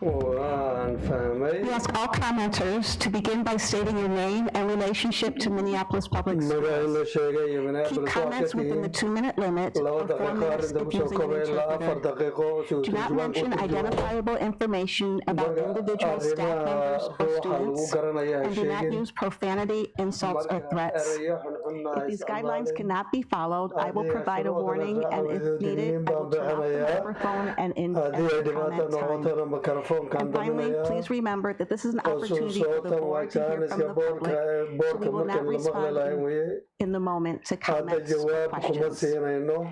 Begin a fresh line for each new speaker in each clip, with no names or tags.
waan fahmay.
We ask all commenters to begin by stating your name and relationship to Minneapolis Public Schools.
magaca la sheegay iyo
Keep
Minneapolis waa
comments within the 2-minute limit or 4 minutes if using an interpreter. Do not mention identifiable information about individual staff members or students, and do not use profanity, insults, or threats. If these guidelines cannot be followed, I will provide a warning, and if needed, I will turn off the microphone and end comment time. And finally, please remember that this is an opportunity for the board to hear from the public, so we will not respond in the moment to comments or questions.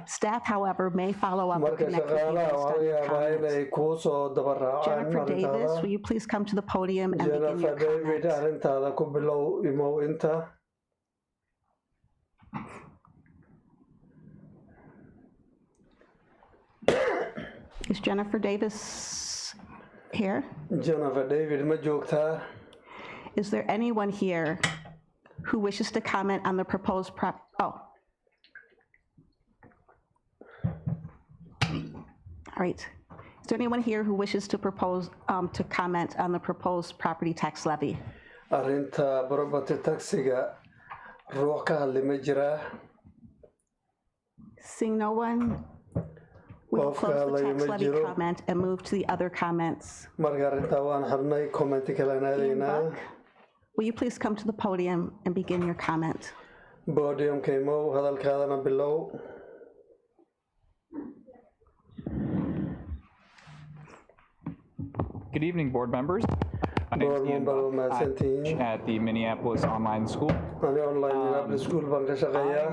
Staff, however, may follow up and connect with you based on your comments. Jennifer Davis, will you please come to the podium and begin your comments? Is Jennifer Davis here?
Jennifer David ma joogtaa?
Is there anyone here who wishes to comment on the proposed All right. Is there anyone here who wishes to to comment on the proposed property tax levy?
Arrinta property taxiga ruux ka hadli ma jiraa?
Seeing no one, we will close the tax levy comment and move to the other comments.
Marka arrinta waan xirnay comment kale naadayna.
Will you please come to the podium and begin your comment?
Podium kaymo hadalkaadana bilow.
Good evening, board members. My name is Ian Buck. I'm at the Minneapolis Online School. I'm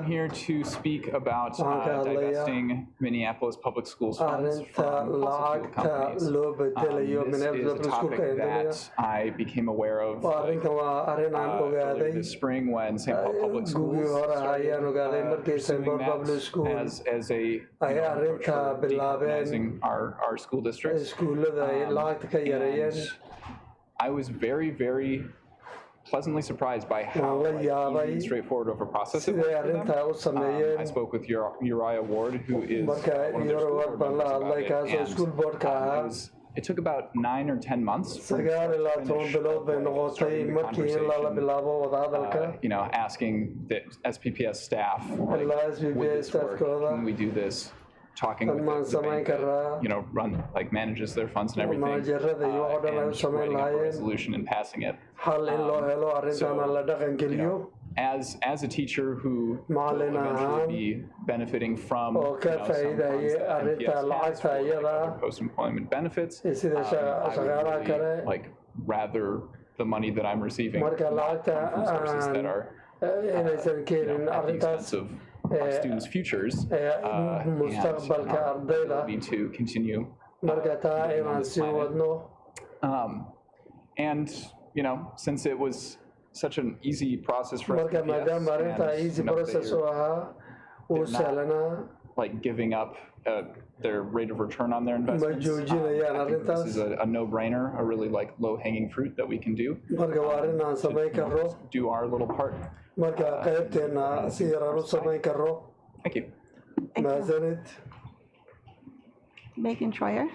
here to speak about divesting Minneapolis Public Schools funds from fossil fuel companies. This is a topic that I became aware of earlier this spring when St. Paul Public Schools started pursuing that as a approach for decarbonizing our school districts. I was very, very pleasantly surprised by how easy and straightforward of a process it was for them. I spoke with Uriah Ward, who is one of their school board members about it, and it took about 9 or 10 months for me to finish starting the conversation, asking the SPPS staff, would this work? Can we do this? Talking with the bank that, manages their funds and everything, and writing up a resolution and passing it. As a teacher who will eventually be benefiting from some funds that MPS has for other post-employment benefits, I would really rather the money that I'm receiving not come from sources that are at the expense of our students' futures and ability to continue and since it was such an easy process for us, like giving up their rate of return on their investments. I think this is a no-brainer, a really low-hanging fruit that we can do to do our little part. Thank you.
Megan Troyer.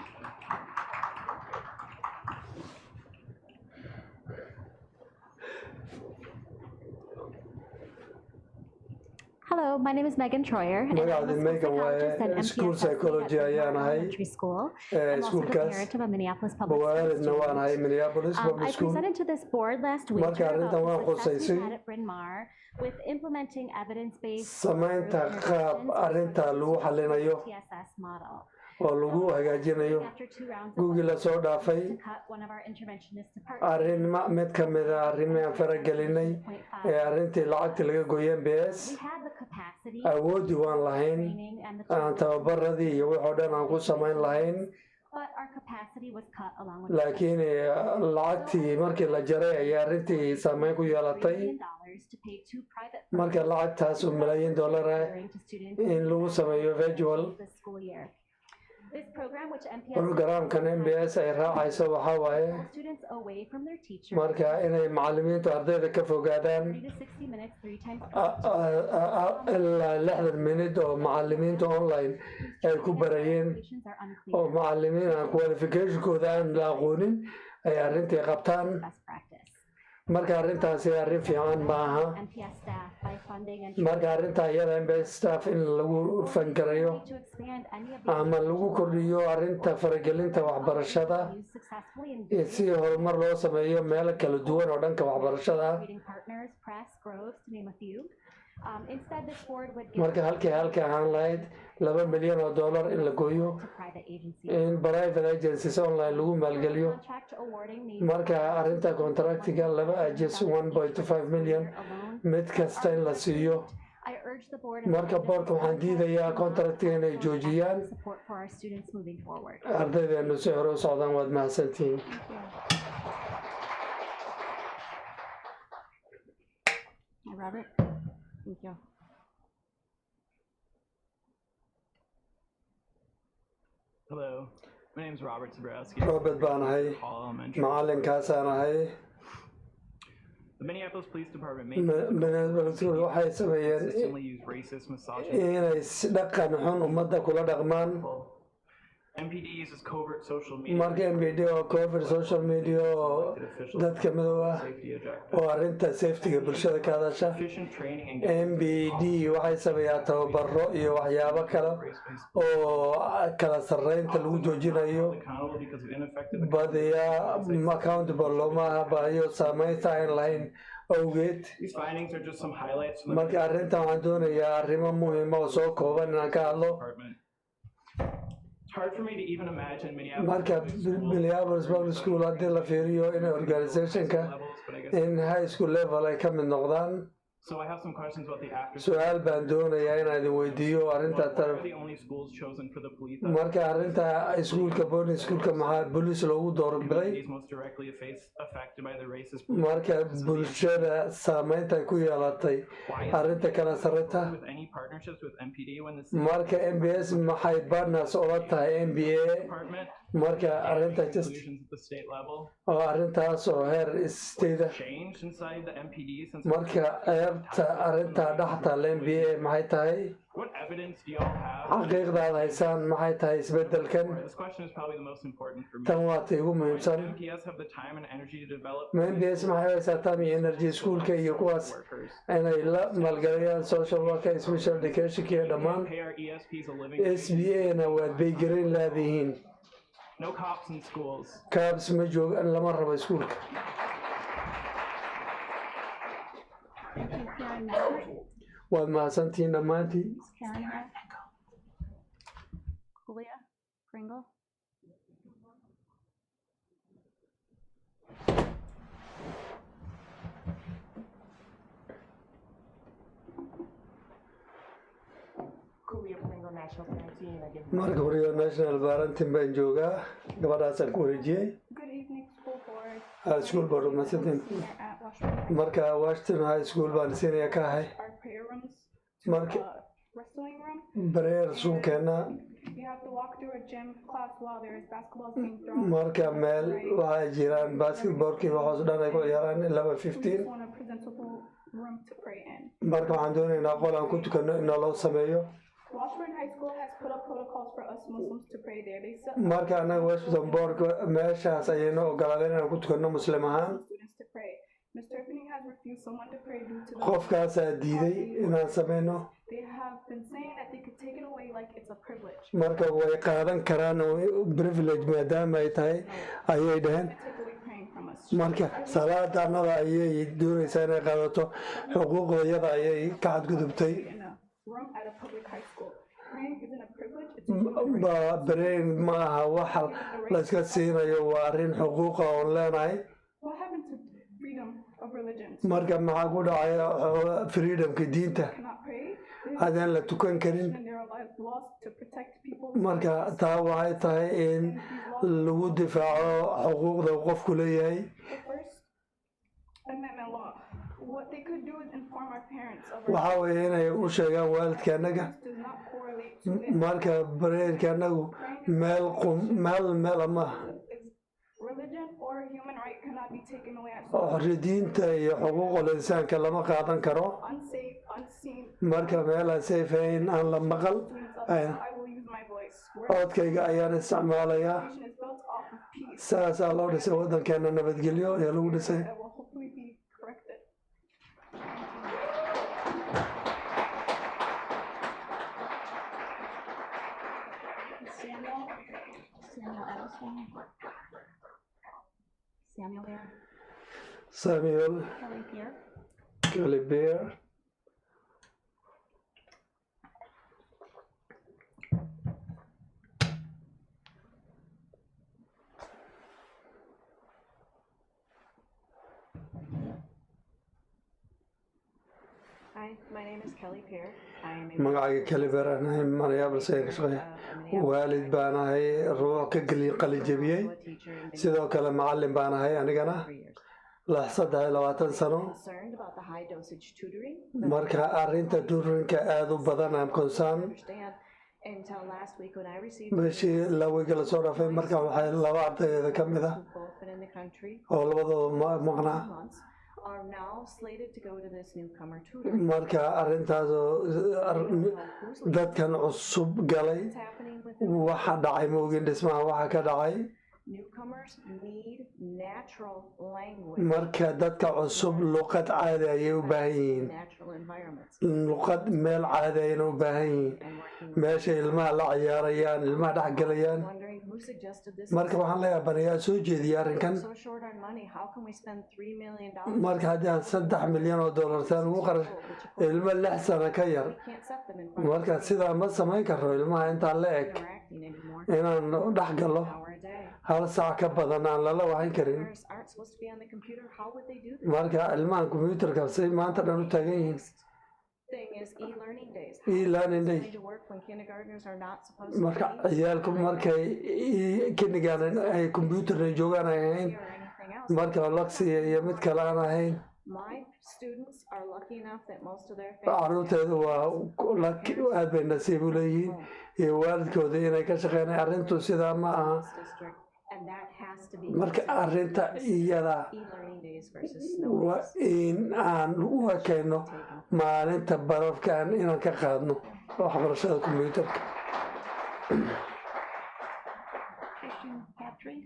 Hello, my name is Megan Troyer, and I'm a psychologist at MPS Elementary School. I'm also the parent of a Minneapolis Public School student. I presented to this board last week about the success we had at Bryn Mawr with implementing evidence-based TSS model.
oo lagu hagaajinayo Google la soo dhaafay mid ka mid ah arrimaha faragelinay ee arrintii lacagta laga gooyay MPS awoodi waan lahayn aan tababaradii iyo wixii dhan aan ku samayn lahayn laakiin lacagtii markii la jaray ayaa arrintii saameyn ku yeelatay marka lacagtaas $1 milyan in lagu sameeyo virtual
This program, which MPS
programkan MPS ay raacayso waxaa waaye
students away from their teachers
marka inay macallimiintu ardayda ka fogaadaan
30 to 60 minutes 3 times
ilaa 60 minute oo macallimiintu online ay ku barayeen
are unclear.
oo macallimiin aan qualificationkooda aan la aqoonin ay arrintii qabtaan
Best practice.
marka arrintaasi arrin fiican maaha
MPS staff by funding and
marka arrinta iyada MPS staff in lagu fangarayo
to expand any of
ama lagu kordhiyo arrinta faragelinta waxbarashada
these successfully in
iyo si horumar loo sameeyo meelo kala duwan oo dhanka waxbarashada ah
reading partners, press, groves, to name a few. Instead, this board would give
marka halkii ahaan lahayd $2 milyan in la gooyo
to private agencies.
in private agencies online lagu maalgeliyo
Contract awarding needs
marka arrinta contractiga laba agency 1.5 million
alone.
mid kasta in la siiyo
I urge the board
marka boorka waxaan diidayaa contractiga inay joojiyaan
support for our students moving forward.
ardaydeenu si hore u socdaan waad mahadsantihiin
Hi, Robert. Thank you.
Hello, my name is Robert Zabrowski.
robert baan ahay
Hall Elementary.
macallinkaasaan ahay
The Minneapolis Police Department made
Minneapolis waxay sameeyeen
consistently use racist misogyny.
inay si dhaqan xun ummadda kula dhaqmaan
MPD uses covert social media
marka MPD oo covid social media oo dadka madow ah
safety objectives.
oo arrinta safetyga bulshada ka hadasha
Efficient training and
MPD waxay sameeyaa tababaro iyo waxyaabo kale oo kala sarreynta lagu joojinayo
accountable because of ineffective
badiyaa accountable looma aha baahiyo saameynta aan lahayn awgeed
These findings are just some highlights from the
marka arrintan waxaan doonayaa arrimo muhiima oo soo kooban inaan ka hadlo
department. It's hard for me to even imagine Minneapolis
marka
public schools
Minneapolis Public School haddii la fiiriyo in organizationka
levels, but I guess
in high school level ay ka mid noqdaan
so. I have some questions about the after.
su-aal baan doonayaa inaan idin weydiiyo arrinta
Why are the only schools chosen for the police
marka arrinta iskuulka boarding schoolka maxaa booliis loogu doorbiday
communities most directly affected by the racist
marka bulshada saameynta ay ku yeelatay arrinta kala sarreyta
with any partnerships with MPD when the
marka MPS maxay partners ula tahay MBA
department
marka arrinta just
conclusions at the state level
oo arrintaas oo heer state
changed inside the MPD since
marka ceebta arrinta dhexta MBA maxay tahay
what evidence do y'all have?
xaqiiqdaad haysaan maxay tahay isbedelkan
This question is probably the most important for me.
tan waa ta igu muhiimsan
MPS have the time and energy to develop
ma MPS maxay haysaa tam iyo energy schoolka iyo kuwaas
workers.
inay la maalgalayaan social worker special education iyo dhammaan
Pay our ESPs a living
SBA-na waad baygarin laadihiin
no cops in schools.
cabs ma joogaan lama rabo iskuulka
Karen Mallard.
waad mahadsantihiin dhammaantiin
Karen Mallard. Julia Pringle.
marka horiyo national parenting baan joogaa gabadhaasaan ku wareejiyey
Good evening, school board.
school board mahadsantiin
At Washington,
marka Washington High School baan siinaya ka ahay
our prayer rooms,
marka
wrestling room.
bareer suunkeena
You have to walk through a gym class while there is basketballs being thrown.
marka meel waxaa jiraan basketballkii waxaas dhan ay ku ciyaaraan
We
11:15
just want a presentable room to pray in.
marka waxaan doonaynaa qol aan ku tukano in loo sameeyo
Washburn High School has put up protocols for us Muslims to pray there. They set
marka anaga Washington board meeshaas ayayna ogolaadeen inaan ku tukano muslim ahaan
students to pray. Mr. Opening has refused someone to pray due to the
qofkaasaa diiday inaan sameyno
they have been saying that they could take it away like it's a privilege.
marka way qaadan karaan oo privilege maadaama ay tahay ayay dhaheen
Take away praying from us.
marka salaadaanada ayay doonaysaa inay qaadato xuquuqdayada ayay ka xadgudubtay
In a room at a public high school. Praying isn't a privilege, it's a human right.
bareen ma aha waxa layska siinayo waa arrin xuquuqa oon leenahay
What happened to freedom of religion?
marka maxaa ku dhacaya freedomka diinta
Cannot pray.
hadaan la tukan karin
And there are laws to protect people.
marka taa waxay tahay in lagu difaaco xuquuqda uu qofku leeyahay
The First Amendment law. What they could do is inform our parents of our
waxaa weeye inay u sheegaan waalidka annaga
does not correlate
marka bareerka anagu meel ama
religion or human right cannot be taken away at school.
xorriyadda iyo xuquuqul insaanka lama qaadan karo
Unsafe, unseen.
marka meel aan safe ahayn aan la maqal
I will use my voice.
codkayga ayaan isticmaalayaa
Education is built off of peace.
saasaa loo dhisay waddankeena nabadgelyo ee lagu dhisay
That will hopefully be corrected.
Samuel Kelly Bear
Hi, my name is Kelly Pear. I am a
magacayga Kelly Bear anahay Minneapolis ayaan ka shaqeeya waalid baan ahay ruux ka qalin jabiyey sidoo kale macallin baan ahay anigana 23 sano
concerned about the high dosage tutoring.
marka arrinta tutoringka aad u badan am concern
Understand until last week when I received
bishii lawiga la soo dhaafay marka waxay laba ardayda ka mid ah
both been in the country
oo labadooda maqnaa
months are now slated to go to this newcomer tutoring.
marka arrintaas dadkan cusub galay
What's happening with
waxa dhacay moogin dhismaha waxa ka dhacay
newcomers need natural language,
marka dadka cusub luqad caadi ayay u baahan yihiin
natural environments,
luqad meel caadi ayayna u baahan yihiin
and working.
meeshay ilmaha la ciyaarayaan ilmaha dhex galayaan
Wondering who suggested this.
marka waxaan leeyahay banayaa soo jeediyay arrinkan
So short on money. How can we spend $3 million?
marka haddii aan $3 milyan taan ugu qarash ilmo 6 sano ka yar
Can't set them in front
marka sidaa ma samayn karro ilmaha intaa la eg
interacting anymore.
inaan dhex gallo
Hour a day.
hal saac ka badan aan lala wahan karin
Parents aren't supposed to be on the computer. How would they do this?
marka ilmahan kombiyuutarka say maanta dhan u taagan yihiin
Thing is e-learning days.
e-learning day
Need to work when kindergartners are not supposed to
marka
be
ciyaalku markay kindigan ay kombiyuutarna joogaan ay ahayn
or anything else.
marka lagsiya iyo mid kale aan ahayn
My students are lucky enough that most of their
caruurteedu waa aad bay nasiib u leeyihiin iyo waalidkooda inay ka shaqeynay arrintu sidaa ma aha
district, and that has to be
marka arrinta iyada
e-learning days versus snow
waa
days.
in aan u ekayno maalinta barafkaan inaan ka qaadno waxbarashada kombiyuutarka
Christian Patrick.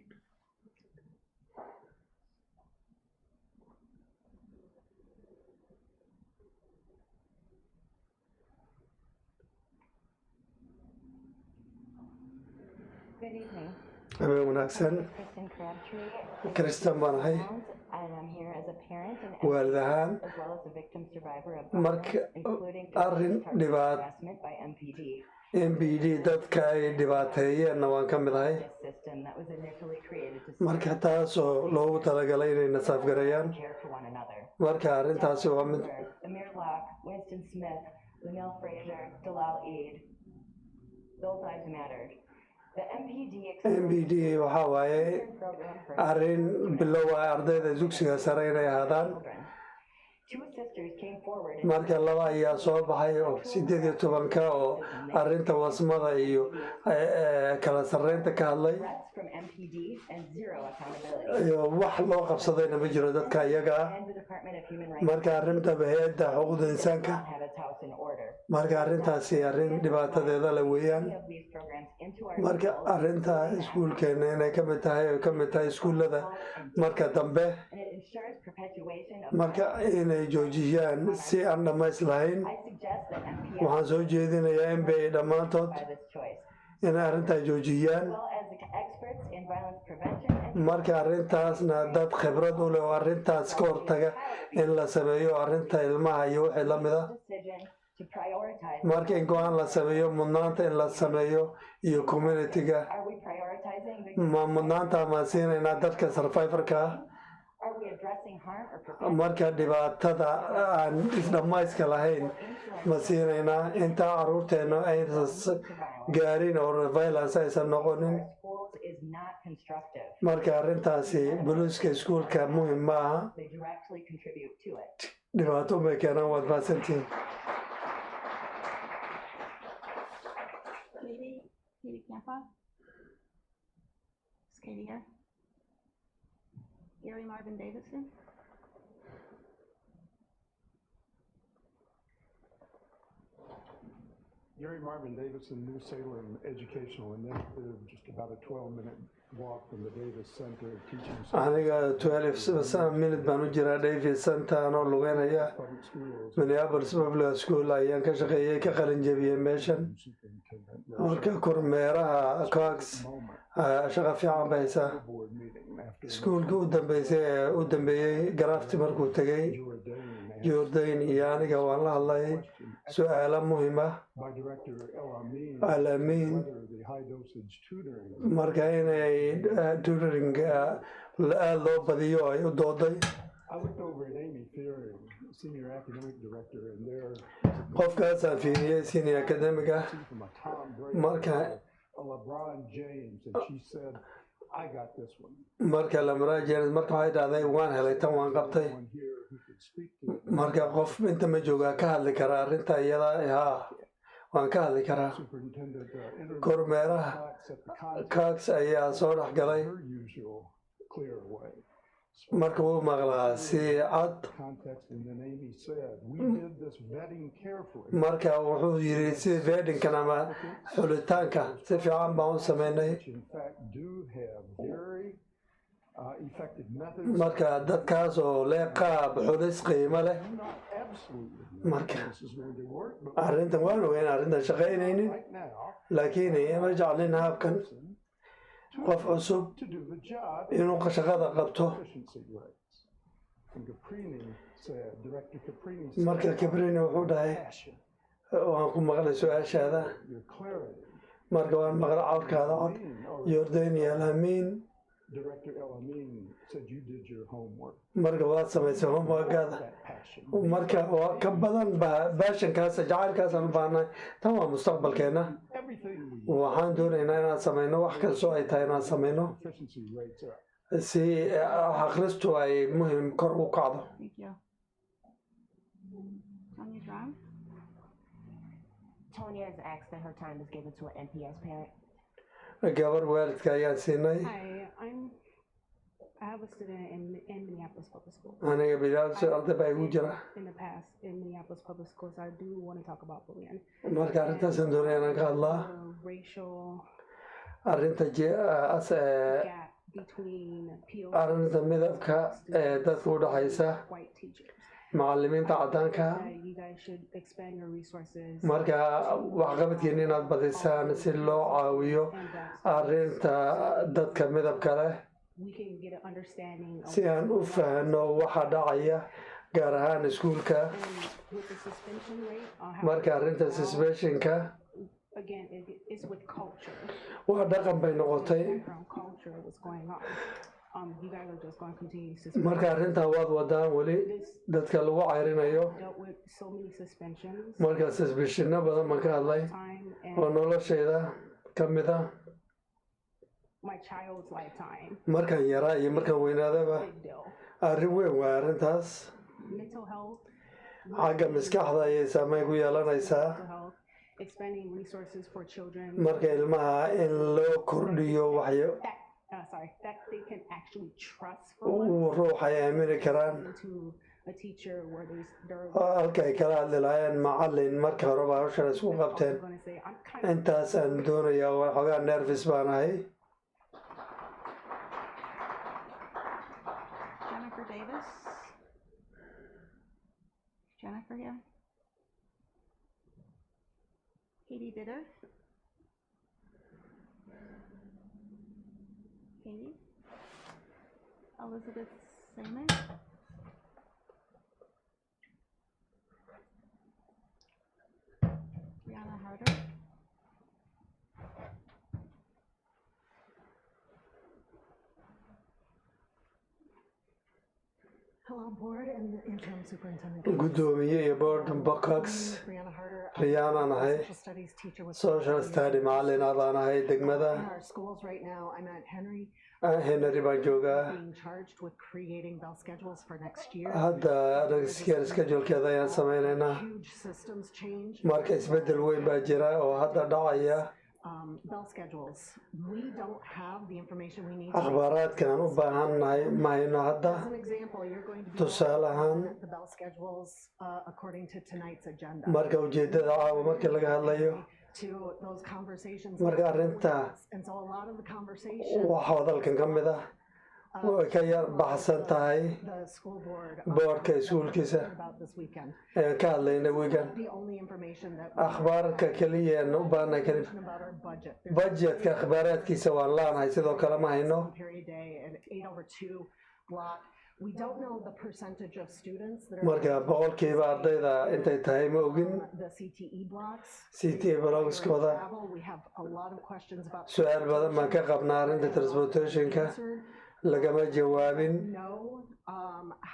Good evening.
habeen wanaagsan
Kristen Crabtree.
kristan baan ahay
And I'm here as a parent and
waalid ahaan
as well as a victim survivor of
marka
violence, including
arrin dhibaat
harassment by MPD,
MPD dadka ay dhibaateeyeenna waan ka mid ahay
a system that was initially created to
marka taasoo loogu talagalay inay nasaafgareeyaan
care for one another.
marka arrintaasi waa mid
Amir Locke, Winston Smith, Linnell Fraser, Dalal Eid, those lives mattered. The MPD
MPD waxaa waaye
program for
arrin bilow ah ardayda dugsiga sare inay ahaadaan
children. Two sisters came forward and
marka laba ayaa soo baxay oo 18 oo arrinta wasmada iyo kala sarreynta ka hadlay
threats from MPD and zero accountability.
iyo wax loo qabsadayna ma jiro dadka iyaga ah
And the Department of Human Rights
marka arrinta hay'adda xuquuqda insaanka
not have its house in order.
marka arrintaasi arrin dhibaatadeeda la weeyaan
Of these programs into our
marka arrinta iskuulkeena inay ka mid tahay oo ka mid tahay iskuullada marka dambe
and it ensures perpetuation of
marka inay joojiyaan si aan dhammays lahayn
I suggest that MPS
waxaan soo jeedinayaa MBA dhammaantood
by this choice,
inay arrintaa joojiyaan
as well as the experts in violence prevention and
marka arrintaasna dad khibrad u leh oo arrintaas ka hortaga in la sameeyo arrinta ilmaha iyo wixii la mid ah
decision to prioritize.
marka in go-aan la sameeyo mudnaanta in la sameeyo iyo communitiga
Are we prioritizing victims?
ma mudnaanta maan siinaynaa dadka survivorka ah
Are we addressing harm or prevention?
marka dhibaatada aan isdhammayska lahayn ma siinaynaa intaa caruurteenna aysan gaarin oo violence aysan noqonin
Schools is not constructive.
marka arrintaasi booliiska iskuulka muhim ma aha
They directly contribute to it.
dhibaato bay keenaan waad mahadsantihiin
Katie Campa? Is Katie here? Gary Marvin Davidson?
Gary Marvin Davidson, New Salem Educational Initiative, just about a 12-minute walk from the Davis Center teaching.
aniga 12 minute baan u jiraa Davis Center anoo lugeynaya Minneapolis Public School ayaan ka shaqeeyay ka qalin jabiyay meeshan marka kormeeraha Cox shaqa fiican bay haysaa iskuulka u dambeeyay garaafti markuu tagay Jordan iyo aniga waan la hadlay su'aalo muhiim ah alaamiin marka inay tutoring aad loo badiyo ay u dooday qofkaasaan fiiriyey senior academic ah marka marka LeBron James marka waxay dhahday waan helay tan waan qabtay marka qof inta ma jooga ka hadli karaa arrinta iyada waan ka hadli karaa kormeeraha Cox ayaa soo dhex galay marka wuu maqlaa si cad marka wuxuu yiri si vettingkan ama xulitaanka si fiican baan u sameynay marka dadkaas oo leh qaab xulis qiimo leh marka arrintan waan ogeyn arrintan shaqaynaynin laakiin ma jeclin habkan qof cusub inuu shaqada qabto marka Cabrini wuxuu dhahay waan ku maqlay su'aashaada marka waan maqlay codkaada cod Jordan iyo Alamin marka waad samaysay homeworkaada marka waa ka badan baashankaas jacaylkaasaan u baahnay tan waa mustaqbalkeena waxaan doonaynaa inaan samayno wax kastoo ay tahay inaan samayno si akhristu ay muhiim kor u kacdo
Tonya has asked that her time is given to an MPS parent.
gabar waalidka ayaan siinay
I have a student in Minneapolis Public School.
aniga bilaabsi arday baa igu jira
In the past, in Minneapolis Public Schools, I do want to talk about bullying.
marka arrintaasaan doonaya inaan ka hadlaa
Racial
arrinta
gap between POC
arrinta midabka ee dadka u dhaxaysa
white teachers.
macallimiinta caddaanka
You guys should expand your resources.
marka waxqabadkeena inaad badisaan si loo caawiyo arrinta dadka midabka leh
We can get an understanding of
si aan u fahanno waxa dhacaya gaar ahaan iskuulka
with the suspension rate.
marka arrinta suspensionka
Again, it's with culture.
waa dhaqan bay noqotay
Culture, what's going on. You guys are just going to continue suspending.
marka arrintaa waad wadaan weli dadka lagu cayrinayo
Dealt with so many suspensions.
marka suspenshino badan baan ka hadlay
Time
oo
and
noloshayda ka mid ah
my child's lifetime.
markaan yaraa iyo markaan weynaadaba
Big deal.
arrin weyn waa arrintaas
Mental health.
xagga maskaxda ayay saameyn ku yeelanaysaa
Mental health. Expanding resources for children.
marka ilmaha in loo kordhiyo waxyo
That they can actually trust for
ruux ay aamini karaan
to a teacher where they're
halka ay kala hadli lahaayeen macallin marka horeba hawshan isku qabteen
going to say, I'm kind of
intaasaan doonayaa waxoogaa nervous baan ahay
Jennifer Davis? Jennifer here? Katie Bitter? Katie? Elizabeth Seaman? Brianna Harder?
Hello, board and interim superintendent.
gudoomiye iyo board Cox
Brianna Harder.
Riyaanan ahay
Social studies teacher with
social study macallin baan ahay degmada
in our schools right now. I'm at Henry,
Henry baan joogaa
being charged with creating bell schedules for next year.
hadda schedule-keeda ayaan sameynaynaa
Huge systems change.
marka isbeddel weyn baa jira oo hadda dhacaya
bell schedules. We don't have the information we need.
akhbaaraadkan u baahannahay ma hayno hadda.
As an example, you're going to be
tusaale ahaan
the bell schedules according to tonight's agenda.
marka ujeedada caawa markii laga hadlayo
To those conversations.
marka arrinta
And so a lot of the conversation.
waxa hadalkan ka mid ah way ka yar baxsan tahay
The school board.
boardka iskuulkiisa
About this weekend.
ee ka hadlayna weekend
The only information that.
akhbaarka kaliya aan u baahnay kali
About our budget.
budgetka akhbaaraadkiisa waan laanahay sidoo kale ma hayno
Period day and 8/2 block. We don't know the percentage of students that are.
marka boqolkiiba ardayda intay tahay ma ogin
The CTE blocks.
CTE blogskooda
Travel, we have a lot of questions about.
su-aal badan baan ka qabnaa arrinta transportationka lagama jawaabin
Know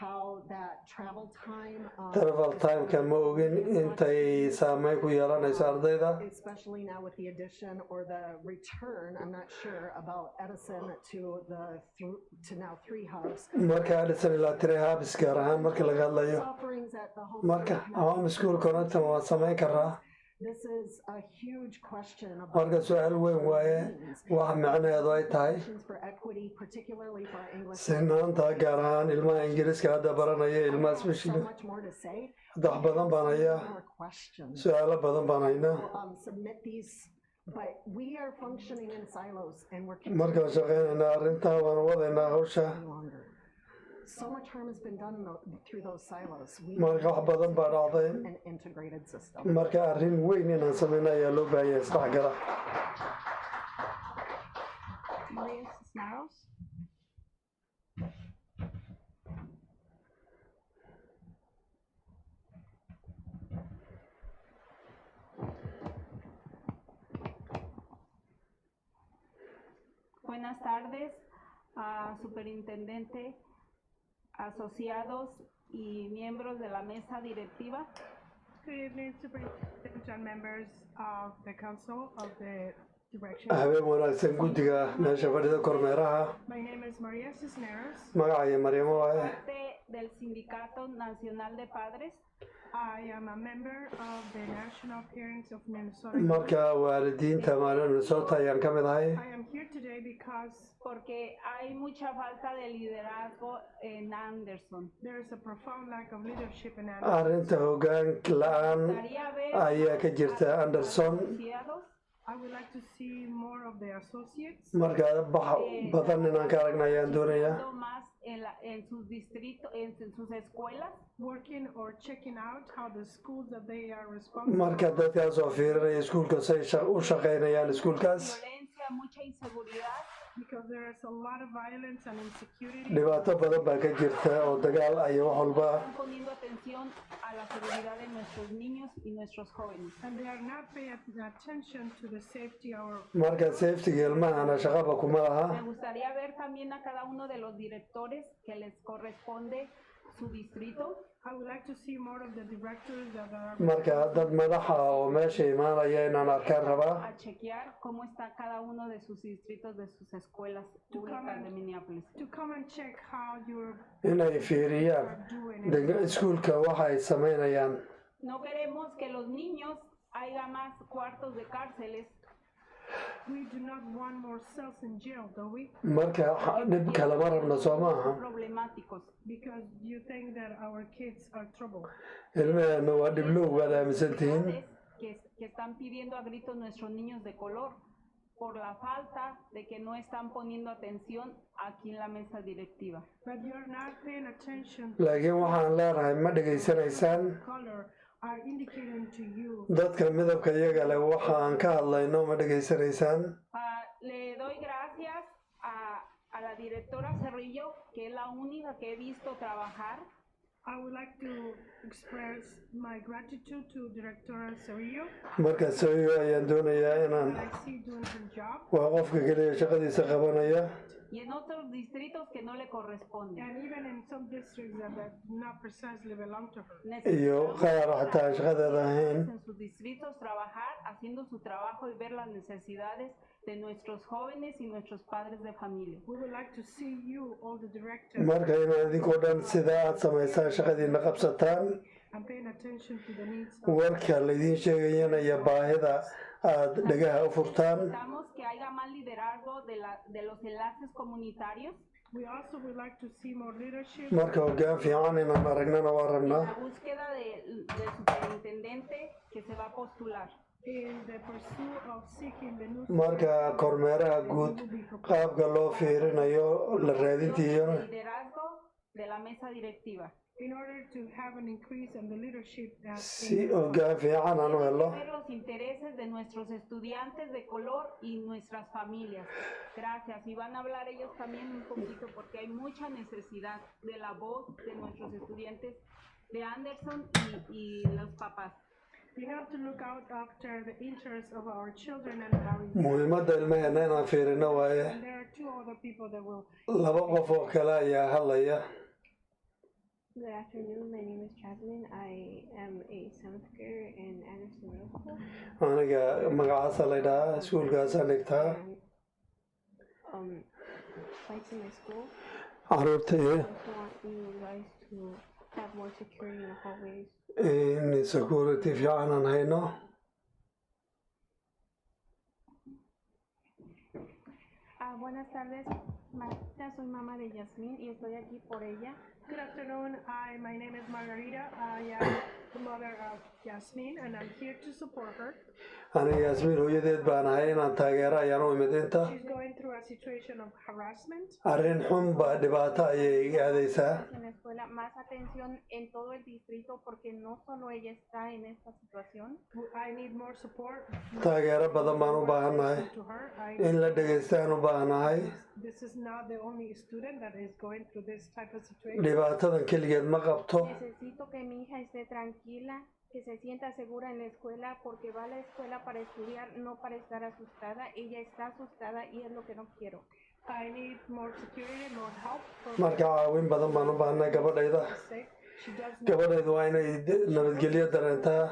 how that travel time.
travel timeka ma ogin intay saameyn ku yeelanayso ardayda
Especially now with the addition or the return, I'm not sure about Edison to now 3 hubs.
marka Edison ilaa 3 hubs gaar ahaan marka laga hadlayo
Offerings at the home.
marka home school connector waa samayn karaa
This is a huge question about.
marka su-aal weyn waaye waxa macnaheedu ay tahay
For equity, particularly for our English.
sinaanta gaar ahaan ilmaha ingiriiska hadda baranaya ilmaha
So
special
much more to say.
wax badan baan hayaa
More questions.
su-aalo badan baan haynaa
Submit these, but we are functioning in silos and we're.
markaan shaqaynaynaa arrintaa waan wadaynaa hawsha
Longer. So much harm has been done through those silos. We
marka wax badan baa dhacday
an integrated system.
marka arrin weyn inaan samayno ayaa loo baahan yahay isdhexgala
Maria Cisneros.
Buenas tardes, superintendente, asociados y miembros de la mesa directiva.
Good evening, Superintendent and members of the Council of the Direction.
habeen wanaagsan guddiga meesha fadhida kormeeraha
My name is Maria Cisneros.
magacaya maryamo waaye
Parte del Sindicato Nacional de Padres.
I am a member of the National Parents of Minnesota.
marka waalidiinta maalin Minnesota ayaan ka mid ahay
I am here today because
Porque hay mucha falta de liderazgo en Anderson.
there is a profound lack of leadership in
arrinta hoggaan la-aan
Gustaría ver
ayaa ka jirta Anderson
asociados
I would like to see more of the associates
marka bax badan inaan ka aragna ayaan doonayaa
trabajando más en sus distritos, en sus escuelas.
working or checking out how the schools that they are responsible
marka dadkaas oo fiirinaya iskuulka say u shaqaynayaan iskuulkaas
Violencia, mucha inseguridad.
because there is a lot of violence and insecurity.
dhibaato badan baa ka jirta oo dagaal iyo wax walba
Están poniendo atención a la seguridad de nuestros niños y nuestros jóvenes.
And they are not paying attention to the safety of our.
marka safetiga ilmahana shaqaba kuma laha
Me gustaría ver también a cada uno de los directores que les corresponde su distrito.
I would like to see more of the directors that are.
marka dad madaxa oo meesha imaanaya inaan arkaan rabaa
A chequear cómo está cada uno de sus distritos, de sus escuelas públicas de Minneapolis.
To come and check how you're
inay fiiriyaan iskuulka waxa ay samaynayaan
No queremos que los niños haya más cuartos de cárceles.
We do not want more cells in jail, do we?
marka dhib kalama rabno soo maaha
Problemáticos.
Because you think that our kids are trouble.
ilmaheena waa dhiblow waad aaminsan tihiin
Que están pidiendo a gritos nuestros niños de color por la falta de que no están poniendo atención aquí en la mesa directiva.
But you're not paying attention.
laakiin waxaan leenahay ma dhegaysanaysaan
Color are indicating to you.
dadka midabka iyaga leh waxaan ka hadlayno ma dhegaysanaysaan
Le doy gracias a la directora Cerrillo, que es la única que he visto trabajar.
I would like to express my gratitude to Director Cerrillo.
marka sawiyo ayaan doonayaa inaan
I see doing her job.
waa qofka keliya shaqadiisa qabanaya
Y en otros distritos que no le corresponden.
And even in some districts that do not precisely belong to her.
iyo qaar xataa shaqadeeda ahayn
En sus distritos trabajar, haciendo su trabajo y ver las necesidades de nuestros jóvenes y nuestros padres de familia.
We would like to see you, all the directors,
marka inaad idinkoo dhan sida aad samaysaan shaqadiina qabsataan
and paying attention to the needs of
warka laydiin sheegayana iyo baahida aad dhagaha u furtaan.
Necesitamos que haya más liderazgo de los enlaces comunitarios.
We also would like to see more leadership.
Marka hoggaan fiican inaan aragnana waa rabnaa.
La búsqueda del superintendente que se va a postular.
In the pursuit of seeking the new
marka kormeeraha guud qaabka loo fiirinayo la raadintiyo
liderazgo de la mesa directiva.
In order to have an increase in the leadership
si hoggaan fiican aan u helo.
Los intereses de nuestros estudiantes de color y nuestras familias. Gracias. Y van a hablar ellos también un poquito porque hay mucha necesidad de la voz de nuestros estudiantes de Anderson y los papás.
We have to look out after the interests of our children and our
muhiimadda ilmaheena inaan fiirino waaye.
There are two other people that will.
laba qof oo kale ayaa hadlaya.
Good afternoon. My name is Jasmine. I am a seventh grader in Anderson Middle School.
aniga magacaasa la yidhahaa iskuulkaasaan dhigtaa.
Fights in my school.
caruurtayda.
I want you guys to have more security in the hallways.
in security fiican aan hayno.
Buenas tardes. Soy mamá de Yasmín y estoy aquí por ella.
Good afternoon. My name is Margarita. I am the mother of Yasmin, and I'm here to support her.
aniga Yasmin hooyadeed baan ahay inaan taageero ayaan u imid inta.
She's going through a situation of harassment.
arrin xun baa dhibaato ayay aadaysaa.
En la escuela, más atención en todo el distrito porque no solo ella está en esta situación.
I need more support.
taageero badan baan u baahannahay. in la dhegaystaan u baahanahay.
This is not the only student that is going through this type of situation.
dhibaatadan keligeed ma qabto.
Necesito que mi hija esté tranquila, que se sienta segura en la escuela porque va a la escuela para estudiar, no para estar asustada. Ella está asustada y es lo que no quiero.
I need more security, more help.
marka caawin badan baan u baahannahay gabadhayda. gabadhaydu waa inay nabadgelyo dareentaa.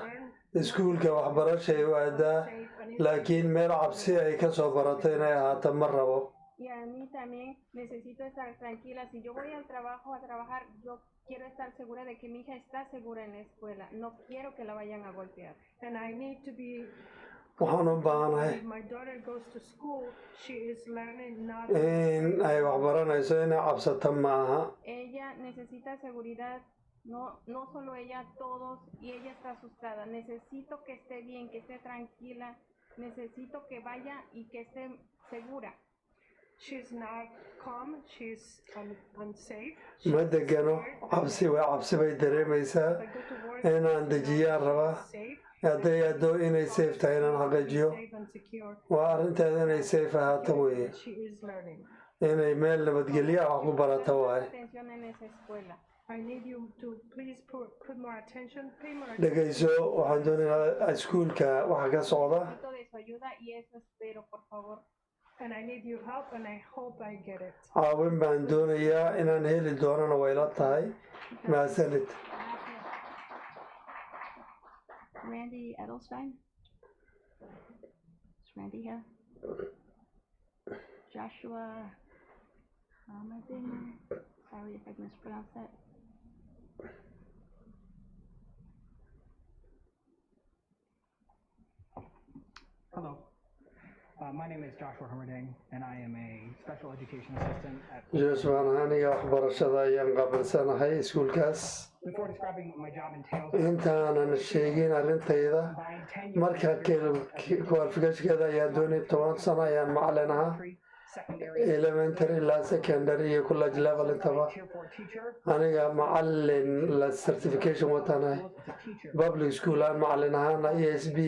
iskuulka waxbarashay u aadaa laakiin meel cabsi ay ka soo barato inay ahaato ma rabo.
Y a mí también necesito estar tranquila. Si yo voy al trabajo a trabajar, yo quiero estar segura de que mi hija está segura en la escuela. No quiero que la vayan a golpear.
And I need to be.
waxaan u baahanahay
My daughter goes to school. She is learning not.
in ay waxbaranayso inay cabsato maaha.
Ella necesita seguridad. No solo ella, todos, y ella está asustada. Necesito que esté bien, que esté tranquila. Necesito que vaya y que esté segura.
She's not calm. She's unsafe.
ma degano cabsi bay dareemaysaa. inaan dejiyaan rabaa. hadday addo inay safe tahay inaan xaqiijiyo. waa arrinteeda inay safe ahaato weeye. inay meel nabadgelyo ah ku barato waaye.
I need you to please put more attention, pay more attention.
dhegayso waxaan doonayaa iskuulka waxa ka socda.
And I need your help and I hope I get it.
caawin baan doonayaa inaan heli doonana way la tahay. mahadsanid.
Randy Edelstein. Is Randy here? Joshua Hamadin. Sorry if I mispronounced that.
Hello. My name is Joshua Hermerding, and I am a special education assistant at.
Joshua aniga waxbarashada ayaan qaabilsanahay iskuulkaas.
Before describing what my job entails.
intaanan sheegin arrintayda marka qualificationkeeda ayaan doonay 10 sano ayaan macallin ahaa. elementary ilaa secondary iyo college level intaba. aniga macallin la certification watanahay. public school aan macallin ahaana ESB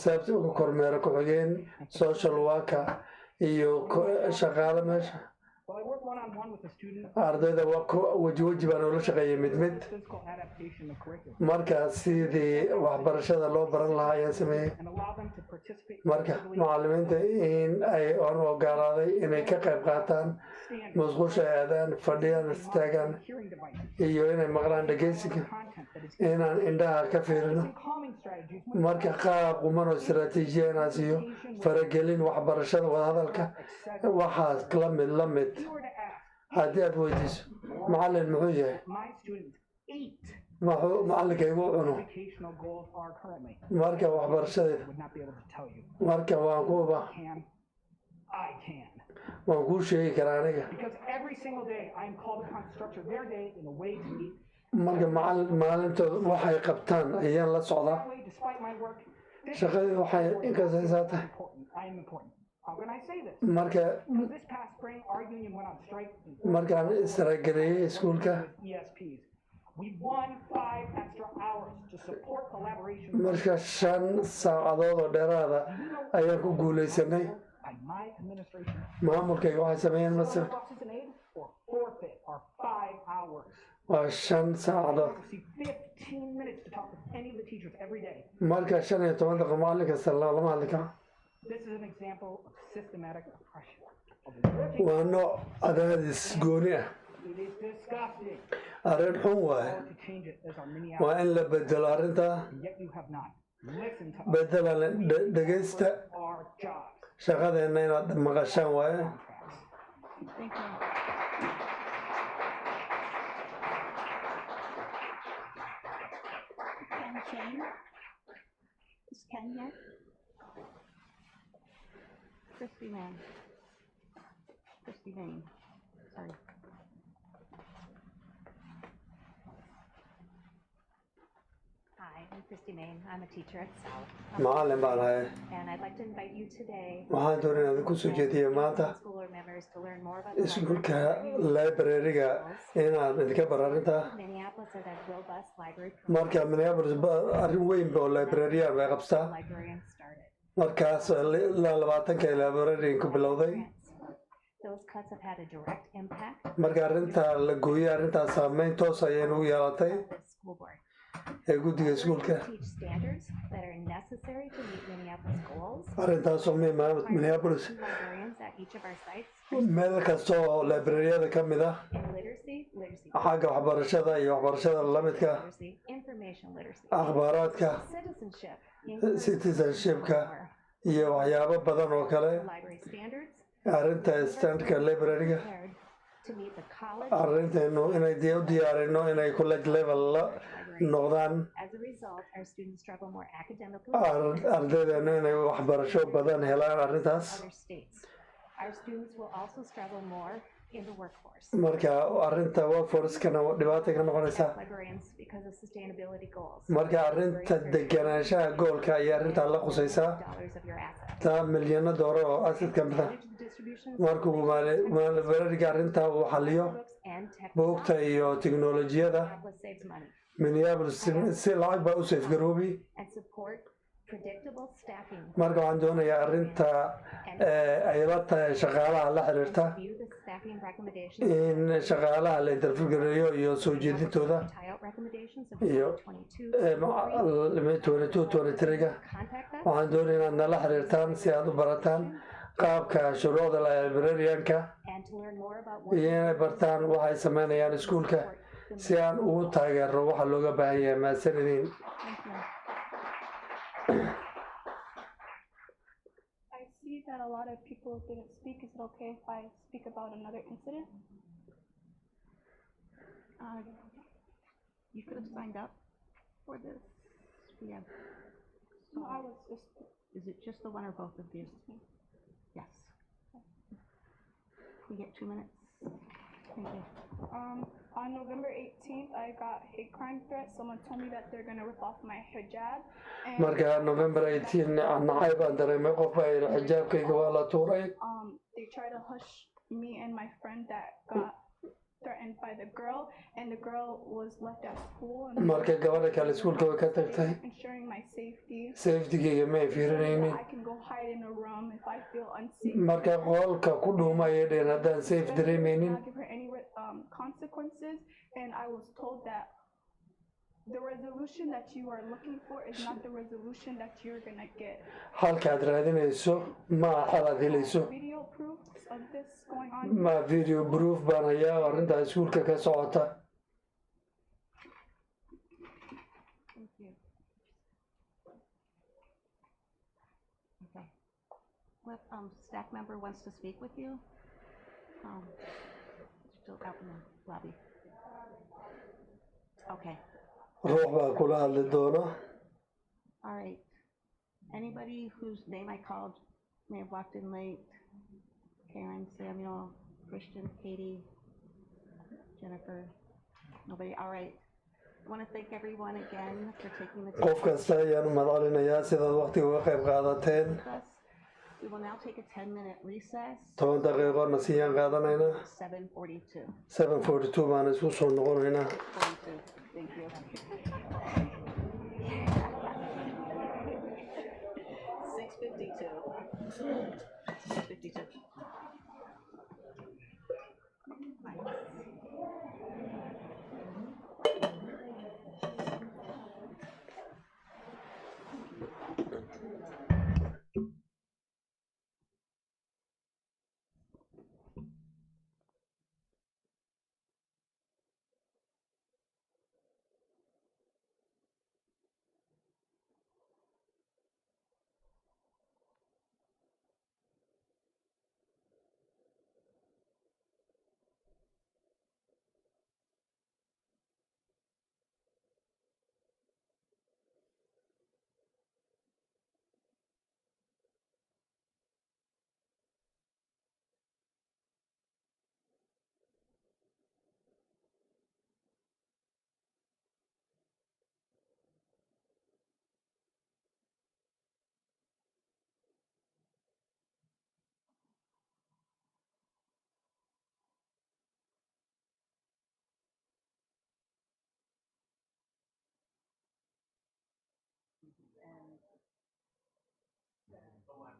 sababta kormeera ku xigeen social worker iyo shaqaale meesha. ardayda waji baan ula shaqeeyay mid marka sidii waxbarashada loo baran lahaa ayaan sameeyey. marka macallimiinta in ay aan ogolaaday inay ka qayb qaataan musqusha aadaan fadhiyaan istaagaan iyo inay maqlaan dhegeysiga inaan indhaha ka fiirino. marka qaab quman oo istaraatiijiya inaan siiyo faragelin waxbarashada wadahadalka waxaas la mid haddii aad weydiiso macallin muxuu yahay
eat.
macallinkaygu cuno
Educational goals are currently.
marka waxbarashadeeda
Would not be able to tell you.
marka waan kuu sheegi karaa aniga
Because every single day I am called upon to structure their day in a way to meet.
marka maalintooda waxay qabtaan ayaan la socdaa
Despite my work,
shaqadii waxay inkastaysaa tahay
I am important. How can I say this?
marka
This past spring, our union went on strike.
markaan istaraagareeyay iskuulka
ESPs. We won 5 extra hours to support collaboration.
marka 5 saacadood oo dheeraada ayaan ku guuleysanay
By my administration.
maamulkayga waxay sameeyeen masir
Or forfeit our 5 hours.
waa 5 saacadood
15 minutes to talk with any of the teachers every day.
marka 15 daqiiqo macallin kasta lama hadli karo
This is an example of systematic oppression.
waa nooc cadaadis gooni ah
It is disgusting.
arrin xun waaye
To change it as our mini
waa in la bedelo arrintaa
Yet you have not. Listen to us.
bedelan dhegaysta
Our jobs.
shaqadeenna inaad maqashaan waaye
Thank you.
Is Ken here? Christy Vane. Sorry.
Hi, I'm Christy Main. I'm a teacher at South.
macallin baan ahay
And I'd like to invite you today,
waxaan doonay inaad ku soo jeediyo maanta
school or members, to learn more about the
iskuulka library-ga inaan idinka bar arrintaa
Minneapolis has a robust library
marka Minneapolis arrin weyn oo library-yan bay qabtaa
librarians started.
markaas ilaa 20 library ku bilowday
Those cuts have had a direct impact
marka arrinta la gooyay arrintaas saameyn toos ayay ugu yeelatay
on the school board.
ee guddiga iskuulka
Teach standards that are necessary to meet Minneapolis goals.
arrintaas oo muhiim Minneapolis
Librarians at each of our sites
meel kasta oo library-yada ka mid ah
in literacy,
xagga waxbarashada iyo waxbarashada la midka
literacy, information literacy,
akhbaaraadka
citizenship,
citizenshipka iyo waxyaabo badan oo kale
library standards
arrinta standardka library-ga
prepared to meet the college.
arrinteenu inay u diyaarino inay college level la noqdaan
As a result, our students struggle more academically
ardaydeenu inay waxbarasho badan helaan arrintaas
than other states. Our students will also struggle more in the workforce.
marka arrinta workforce-kana dhibaato ka noqonaysaa
Librarians because of sustainability goals.
marka arrinta deganaanshaha goolka ayaa arrintaa la qusaysaa
Dollars of your assets.
taa milyanno dooro oo asset ka mid ah markuu library-ga arrintaa uu xaliyo buugta iyo tiknolojiyada
Minneapolis saves money
Minneapolis si lacag baa u safgaroobi
and support predictable staffing.
marka waxaan doonayaa arrinta ay la tahay shaqaalaha la xiriirta
Review the staffing recommendations.
in shaqaalaha la interview gareeyo iyo soo jeedintooda
Tie-out recommendations of
iyo 22-23-ga waxaan doonaya inaad nala xiriirtaan si aad u barataan qaabka shuruucda librarianka
and to learn more about
iyo inay bartaan waxay sameynayaan iskuulka si aan ugu taageero waxa looga baahan yahay mahadsanidin
I see that a lot of people didn't speak. Is it okay if I speak about another incident?
You could have signed up for this. Yeah.
No, I was just.
Is it just the one or both of these? Yes. We get 2 minutes. Thank you.
On November 18th, I got hate crime threats. Someone told me that they're gonna rip off my hijab. And,
marka November 18 nacay baan dareemay qof ay xijaabkayga waa la tuuray
they tried to hush me and my friend that got threatened by the girl, and the girl was left at school. And
marka gabadha kale iskuulka way ka tagtay
ensuring my safety.
safety-gayga ma ay fiirinaynin
I can go hide in a room if I feel unsafe.
marka qolka ku dhuumayay dheen haddaan safe dareemaynin
Not give her any consequences, and I was told that the resolution that you are looking for is not the resolution that you're gonna get.
halkaad raadinayso ma xalaad helayso
Video proof of this going on.
ma video proof baan hayaa arrintaa iskuulka ka socota
Thank you. Okay. What staff member wants to speak with you? Still out in the lobby. Okay.
ruux baa kula hadli doona.
All right. Anybody whose name I called may have walked in late. Karen, Samuel, Christian, Katie, Jennifer. Nobody. All right. I want to thank everyone again for taking the time.
qof kasta ayaan u mahadcelinayaa sidaad waqtiga uga qayb qaadateen.
We will now take a 10-minute recess.
10 daqiiqo nasiyaan qaadanaynaa.
7:42.
7:42 baan isku soo noqonaynaa.
42. Thank you. 6:52. 6:52.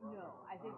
No, I think.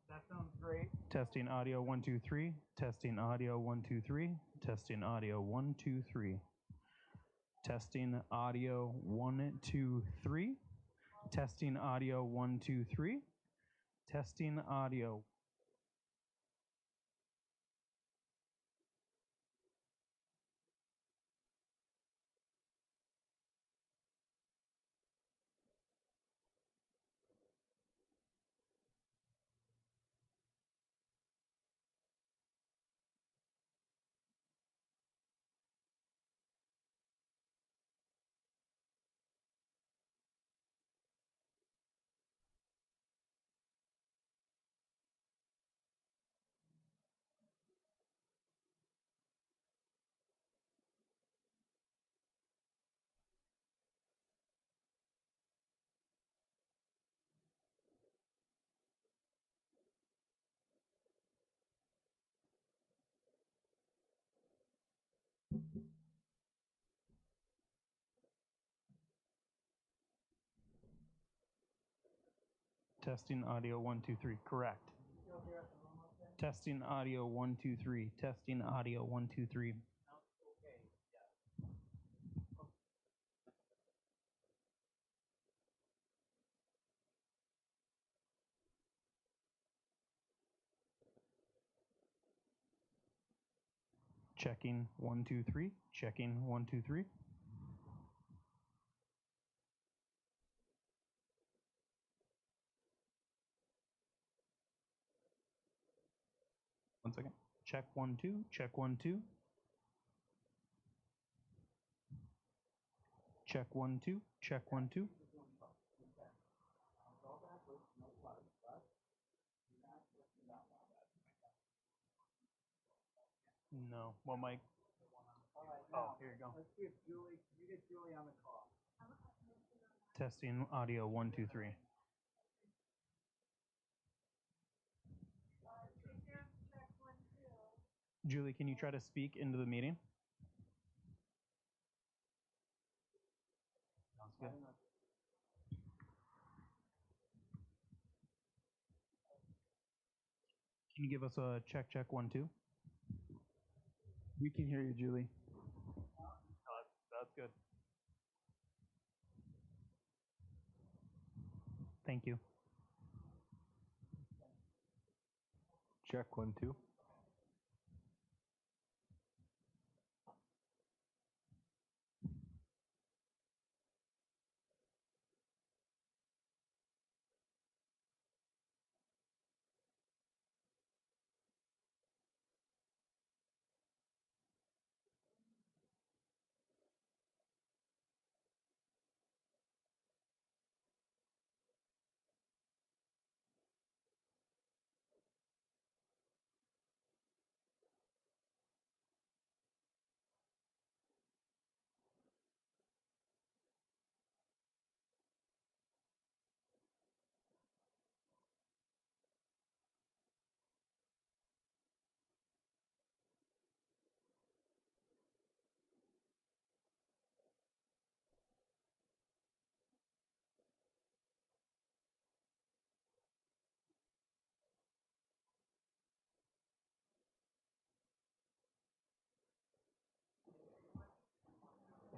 That sounds great. Testing audio 1 2 3. Testing audio 1 2 3. Testing audio 1 2 3. Testing audio 1 2 3. Testing audio 1 2 3. Testing audio. Testing audio 1 2 3. Correct. Testing audio 1 2 3. Testing audio 1 2 3. Checking 1 2 3. Checking 1 2 3. One second. Check 1 2. Check 1 2. Check 1 2. Check 1 2. No. Well, Mike. Oh, here you go. Let's see if Julie, you get Julie on the call. Testing audio 1 2 3. Julie, can you try to speak into the meeting? Sounds good. Can you give us a check 1 2? We can hear you, Julie. That's good. Thank you.
Check 1 2.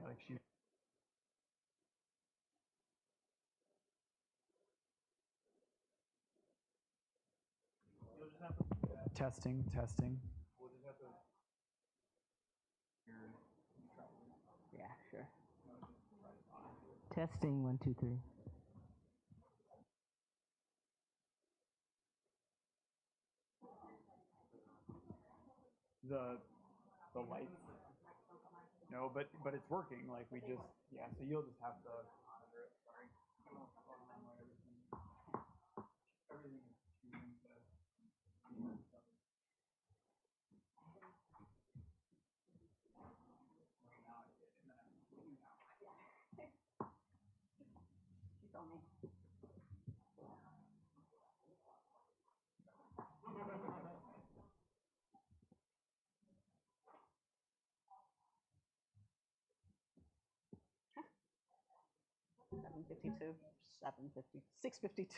Yeah, like she. Testing.
Yeah, sure. Testing 1 2 3.
The lights. No, but it's working. Like we just So you'll just have to monitor it. Sorry. Everything is tuned.
She's on me. $7.52, $7.50, $6.52.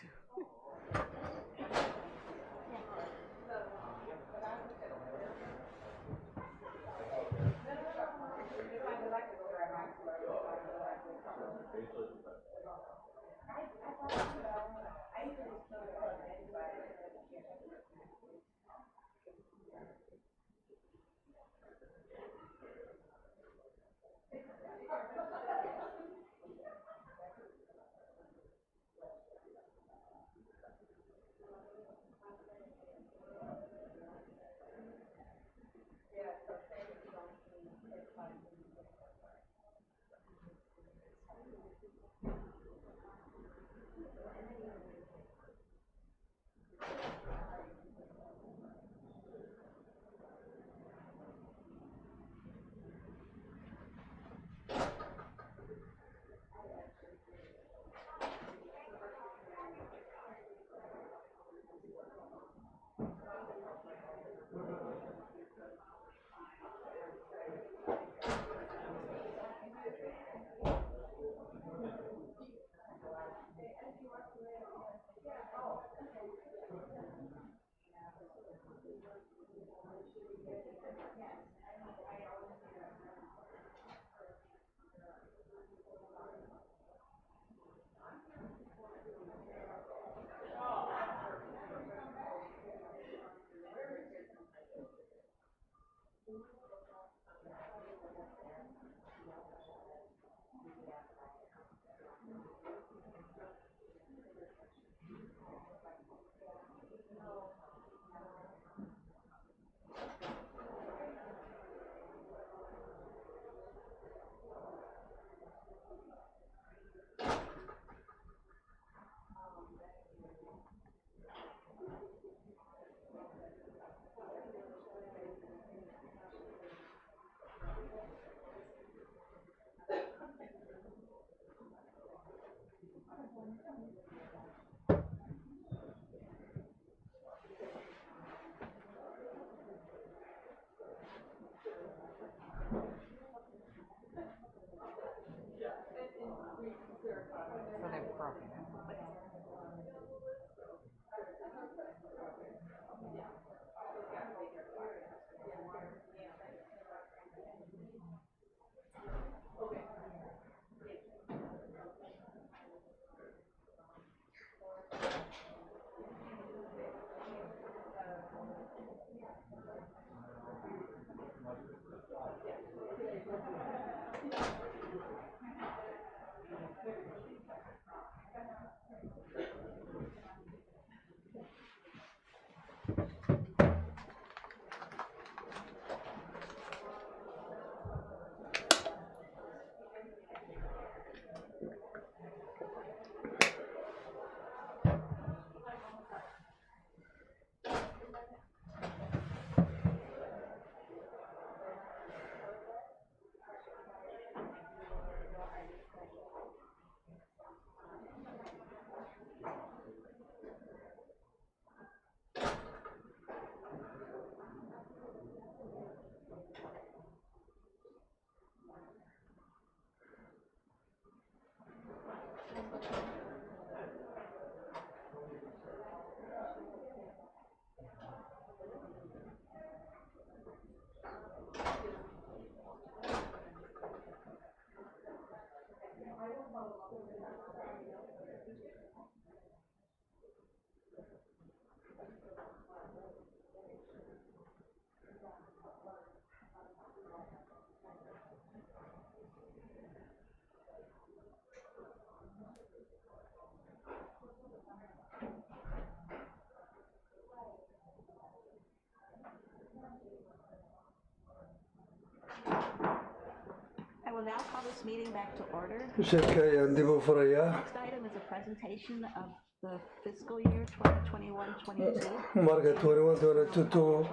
I will now call this meeting back to order.
shirka ayaan dib u furayaa.
Next item is a presentation of the fiscal year 2021-22
marka 21-22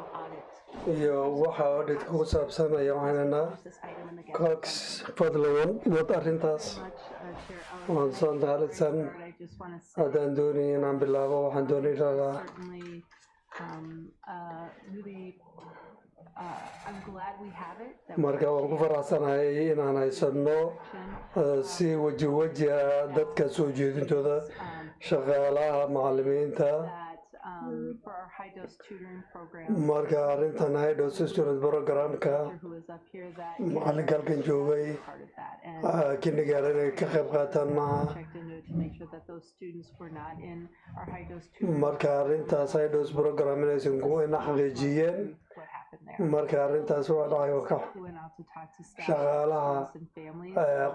iyo waxa audit ku saabsan ayaa waxaynanaa cox fadlan wad arrintaas waan soo daaladsan haddaan doonay inaan bilaabo waxaan doonay lahaa marka waan ku faraxsanahay inaan haysano si weji dadka soo jeedintooda shaqaalaha macallimiinta marka arrintan high-dose student programka macallinka halkan joogay kindergarten ay ka qayb qaataan maaha marka arrintaas high-dose program inaysan kuwayna xaqiijiyeen marka arrintaas waa dhacay wakax shaqaalaha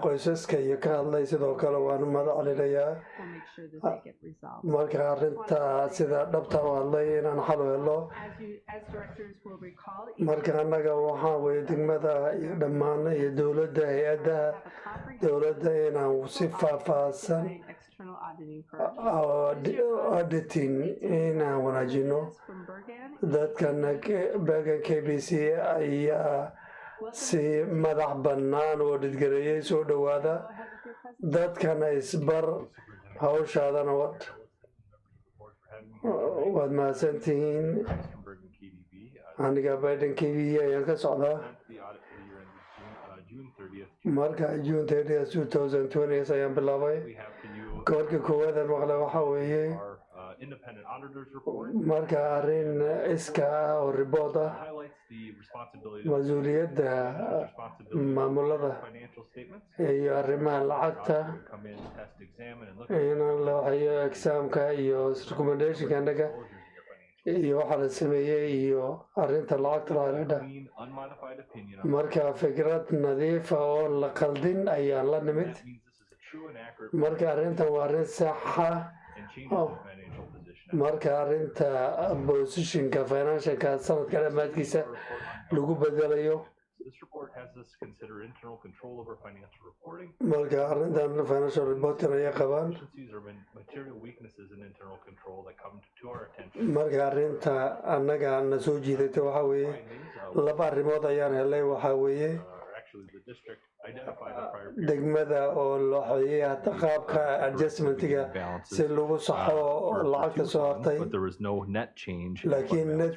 qoysaska iyo ka hadlay sidoo kale waan madaclinayaa marka arrinta sida dhabta u hadlay inaan xal u helo marka annaga waxaa weye degmada iyo dhammaan iyo dowladda hay-adaha dowladda inaan si faahfaahsan auditing inaan wanaajino dadkan Bergan KBC ayaa si madax bannaan oo dhidgareeyay soo dhowaada dadkana isbar hawshaadana waad mahadsantihiin aniga Bergan KDV ayaan ka socdaa marka June 30th 2020 ayaan bilaabay koorka koowaad maqle waxaa weeye marka arrin iska ah oo ribood ah mas-uuliyadda maamulada iyo arrimaha lacagta inaan la waxeeyo exaamka iyo recommendationka annaga iyo waxa la sameeyey iyo arrinta lacagta la xidhiidha marka fikrad nadiifa oo la qaldin ayaan la nimid marka arrintan waa arrin saxa marka arrinta positionka financialka sanadka dhammaadkiisa lagu bedelayo marka arrintan financial reporting ayay qabaan marka arrinta annaga na soo jiidatay waxaa weeye laba arrimood ayaan helay waxaa weeye degmada oo loo xodiyay hata qaabka adjustmentiga si lagu saxo lacagta soo hartay laakiin net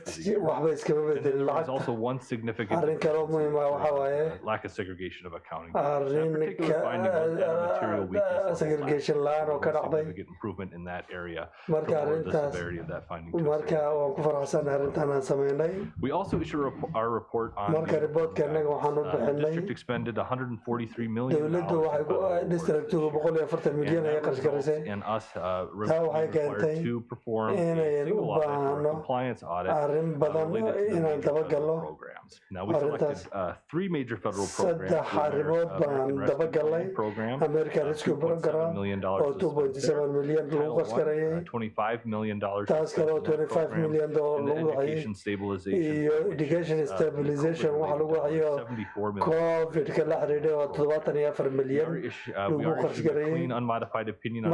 waxba iskama bedelin lacagta arrin kaloo muhiim ah waxa waaye arrin segregation la-aan oo ka dhacday marka arrintaas marka waan ku faraxsan arrintan aan sameynay marka reportka innaga waxaan u bixinay dowladdu waxay districtigu 140 milyan ay qarash garisay taa waxay keentay inayn u baahno arrin badan inaan dabagalno arrintaas saddex arrimood baan dabagalnay American Rescue Program oo 2.7 milyan lagu qarash garayay taas kale oo 25 milyan lagu waxayay iyo education stabilization waxa lagu waxayo COVID-ka la xiriiray oo 74 milyan lagu qarash garayay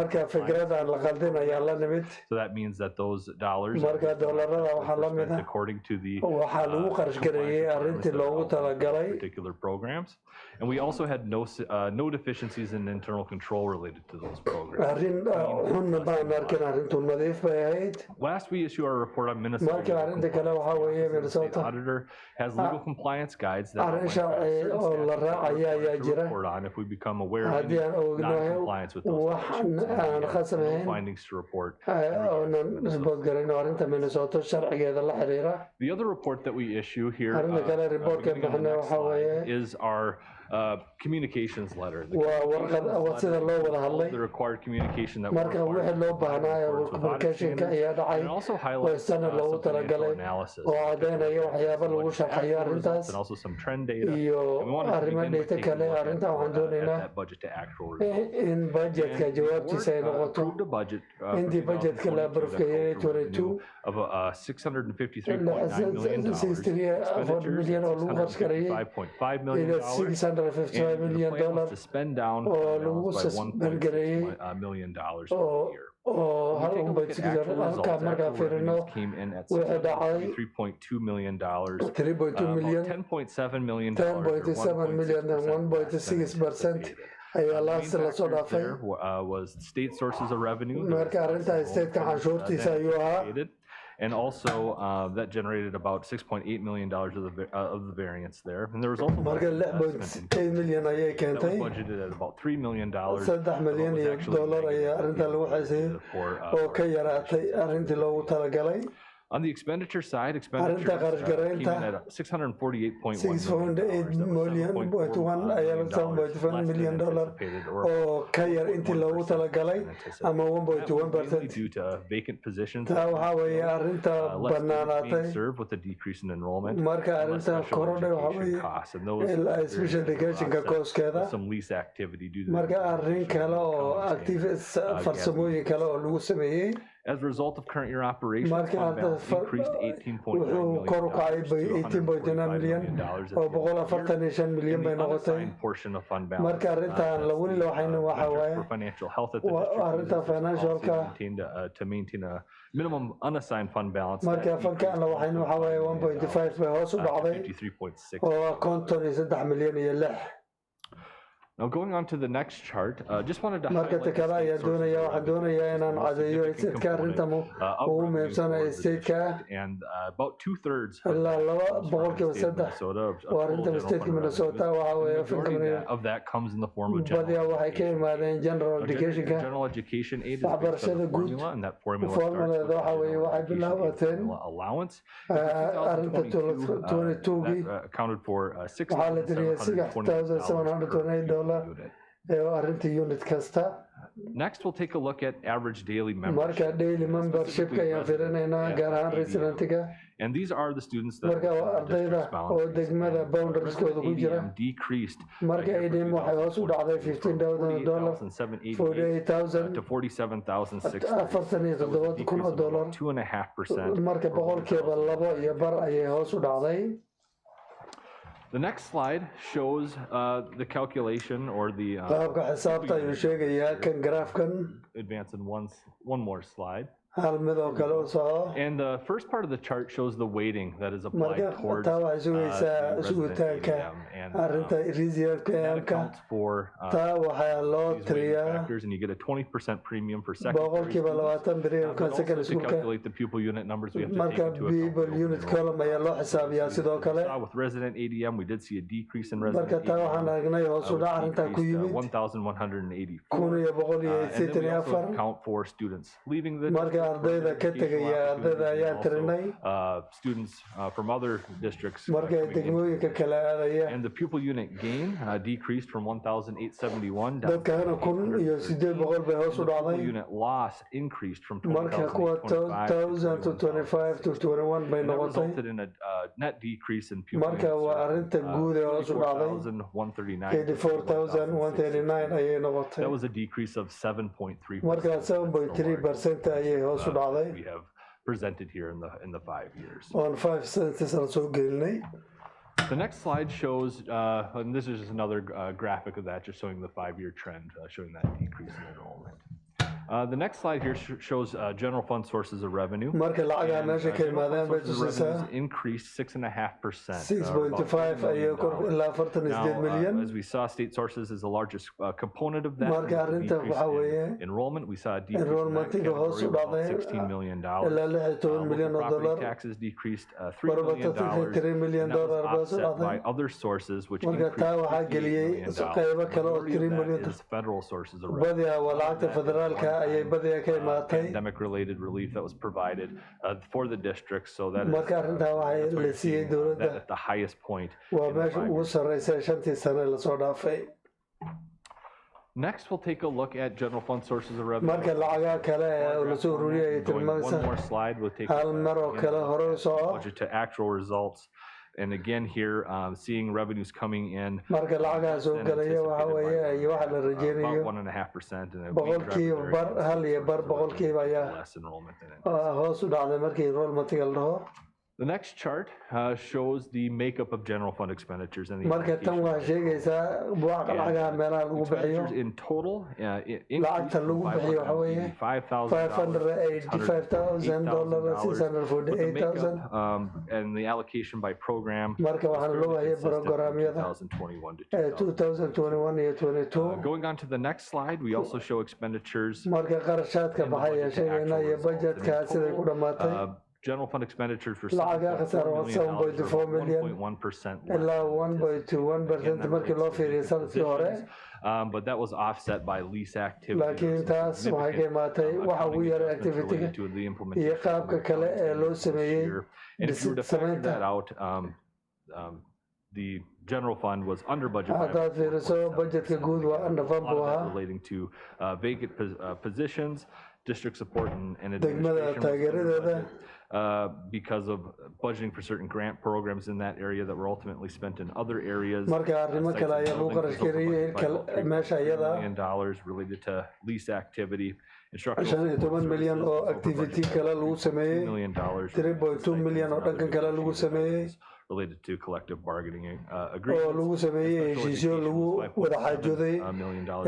marka fikradaan la qaldin ayaa la nimid marka doolarada waxaa la mid ah waxaa lagu qarash garayay arrintii loogu talagalay
And we also had no deficiencies in internal control related to those programs. Last, we issue our report on Minnesota. The auditor has legal compliance guides that report on if we become aware of any non-compliance with those findings to report. The other report that we issue here is our communications letter. The required communication that we're and also highlights some financial analysis and also some trend data. And we want to begin by taking a look at that budget to actual results. Approved a budget of $653.9 million. Expenditures $655.5 million. $655 million to spend down by $1.6 million per year. Came in at $3.2 million, $10.7 million, 1.6%. There was state sources of revenue. And also that generated about $6.8 million of the variance there. And there was also that was budgeted at about $3 million. On the expenditure side, expenditures came in at $648.1 million, or mainly due to vacant positions, less being served with a decrease in enrollment, and less special education costs, and those offset some lease activity due to as a result of current year operations, fund balance increased $18.9 million to unassigned portion of fund balance for financial health at the district to maintain a minimum unassigned fund balance. $53.6. Now going on to the next chart, just wanted to highlight the and about 2/3 of that comes in the form of general education aid is based on a formula, and that formula starts with allowance. That accounted for $6,728 Next, we'll take a look at average daily membership. And these are the students that decreased to $47,600, 2.5%. The next slide shows the calculation or the advance in one more slide.
hal mid oo kale u soco
And the first part of the chart shows the weighting that is applied
marka
towards
taa waxay sugaysaa
the resident
sugitaanka
ADM, and
arrinta residentska
that
amka
accounts for
taa waxaa loo
these weighting
tiriyaa
factors, and you get a 20% premium for secondary
boqolkiiba
schools.
20 premiumka
But
secondary
also to
schoolka
calculate the pupil unit numbers, we have to take
marka
into account
people
open
unit
enrollment.
column ayaa loo xisaabiyaa sidoo kale
With resident ADM, we did see a decrease in
marka
resident
taa waxaan
ADM,
aragnay hoos u dhac arrintaa ku yimid
1,184.
1184
And then we also account for students leaving the
marka
district for
ardayda ka
educational
tegaya ardayda
opportunities,
ayaan
and
tirinay
also, students from other districts
marka
coming in.
degmooyinka kale aadaya
And the pupil unit gain decreased from 1,871 down to
dadkana 1800 bay hoos u
the pupil
dhacday
unit loss increased from
marka kuwa
20,000
to 25 to 21 bay
and that
noqotay
resulted in a net decrease in pupil
marka
units
waa arrinta guud ee hoos u dhacday 84,139 ayay noqotay
That was a decrease of 7.3%.
marka 7.3% ayay hoos u dhacday
We have presented here in the 5 years.
on 5 cents aan soo gelinay
The next slide shows, and this is just another graphic of that, just showing the 5-year trend, showing that decrease in enrollment. The next slide here shows general fund sources of revenue.
marka lacagaha meesha ka yimaadeen bay tusaysaa
Increased 6.5%.
6.5 ayay kor ilaa 48 milyan
As we saw, state sources is the largest component of that.
marka arrinta waxaa weeye
Enrollment, we saw a decrease in that
enrollmentiga hoos u
category of about
dhacday
$16 million.
ilaa 16 milyan oo dollar
Taxes decreased $3 million.
$3 million
And that was
baa soo
offset by
dhacday
other sources, which
marka
increased
taa waxaa
$58
geliyey
million.
qaybo kale oo
Majority
3
of
milyan
that is federal sources of revenue.
badiyaa waa lacagta federaalka ayay badiyaa ka imaatay
Pandemic-related relief that was provided for the districts, so that is
marka arrintaa waxay
that's why
la
you're
siiyey
seeing
dowladda
that at the highest point.
waa
in the
meesha
5
ugu
years.
sarreysa 5 sane lasoo dhaafay
Next, we'll take a look at general fund sources of revenue.
marka lacagaha kale ee la soo ururiyay ay
Going one
tilmaamaysaa
more slide, we'll take
hal mar oo kale hore u soco
budget to actual results. And again here, seeing revenues coming in
marka lacagaha soo galaya waxa weeye iyo waxa la rajeynayo
about 1.5%, and
boqolkiiba bar hal iyo bar boqolkiiba ayaa
less enrollment than it.
hoos u dhacday markii enrollmentiga la dhaho
The next chart shows the makeup of general fund expenditures and the
marka tan waxay sheegaysaa buuqa lacagaha meelaha lagu bixiyo
expenditures in total.
lacagta lagu bixiyo waxa weeye $585,648,000
and the allocation by program.
marka waxaan loo hayay programyada
2021 to
2021 iyo 22
Going on to the next slide, we also show expenditures.
marka qarashaadka baxay ee sheegayna iyo budgetka siday ku dhamaatay
General fund expenditures for
lacagaha khasaar waa 7.4 million
1.1%
ilaa 1.1% markii loo fiiriyo sanadkii hore
but that was offset by lease activity.
laakiin taas waxay ka imaatay waxa ugu yaray activity-ga iyo qaabka kale ee loo sameeyey
And if you were to factor that out, the general fund was under budget by
haddaad fiiriso budgetka guud waa underfund buu ahaa
relating to vacant positions, district support and
degmada
administration
taageeradeeda
because of budgeting for certain grant programs in that area that were ultimately spent in other areas.
marka arrimo kale ayaa lagu qarash gareeyey meesha iyada
$1 million related to lease activity.
$15 milyan oo activity kale lagu sameeyey
$2 million
3.2 milyan oo dhankan kale lagu sameeyey
related to collective bargaining
oo
agreements.
lagu sameeyey heshiisyo lagu wada xaajooday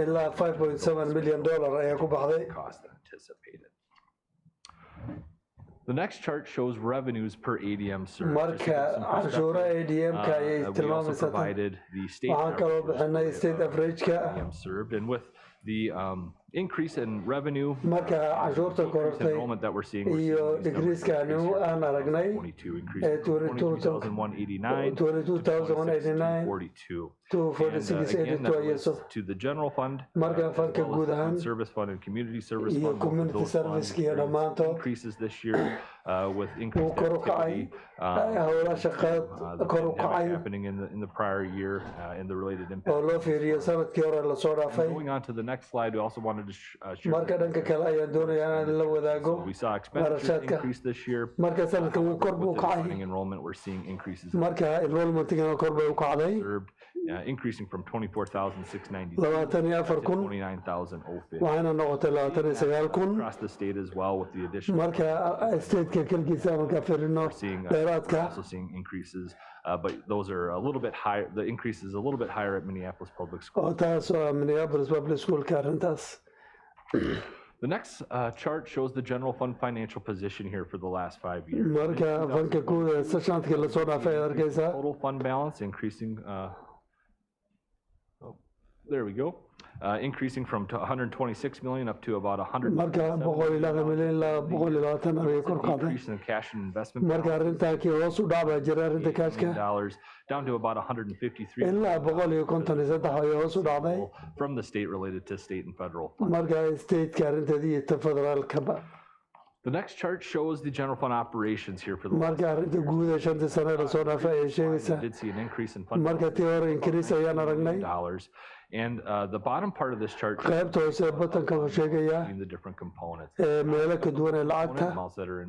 ilaa $5.7 milyan ayaa ku baxday
cost anticipated. The next chart shows revenues per ADM served.
marka canshuuraha ADM-ka ayay
We also
tilmaamaysaa
provided the state
waxaan kaloo bixinay state average-ka
ADM served, and with the increase in revenue,
marka canshuurta korortay
enrollment that we're seeing,
iyo decrease-ka aan aragnay
22 increase 22,189
$22,189 to $46,82
to the general fund,
marka fanka guud ahaan
service fund and community service
iyo
fund.
community service-ka iyo dhammaantood
Increases this year with
wuu
increased
kor u kacay
activity.
howla shaqaad kor u kacay
Happening in the prior year and the related
oo
impact.
loo fiiriyo sanadkii hore lasoo dhaafay
Going on to the next slide, we also wanted to share
marka dhanka kale ayaan doonayaa inaan la wadaago
we saw expenditures
qarashaadka
increase this year.
marka sanadka wuu kor buu u kacay
Running enrollment, we're seeing increases
marka enrollmentigana kor bay u kacday
served, increasing from 24,690 to 29,050
waxayna noqotay 29,000
across the state as well, with the addition.
marka stateka kelkiisa marka fiirino dheeraadka
Also seeing increases, but those are a little bit higher. The increase is a little bit higher at Minneapolis Public Schools.
oo taas oo Minneapolis Public School ka arrintaas
The next chart shows the general fund financial position here for the last 5 years.
marka fanka guud ee sanadkii la soo dhaafay aad arkaysaa
Total fund balance increasing, there we go, increasing from 126 million up to about 100
marka 120 milyan ilaa 120 ayay kor qaaday
increase in cash and investment
marka arrintaakii hoos u dhac baa jira arrinta kaashka
dollars down to about 153
ilaa 153 ayay hoos u dhacday
from the state related to state and federal funds.
marka stateka arrinteedii iyo ta federaalkaba.
The next chart shows the general fund operations here for the
marka arrinta guud ee 5 sano la soo dhaafay ayay sheegaysaa
did see an increase in fund
marka tii hore increase ayaan aragnay
dollars. And the bottom part of this chart
qaybta hoose batanka wuxuu sheegayaa
the different components.
meelo ka duwan ee lacagta
Amounts that are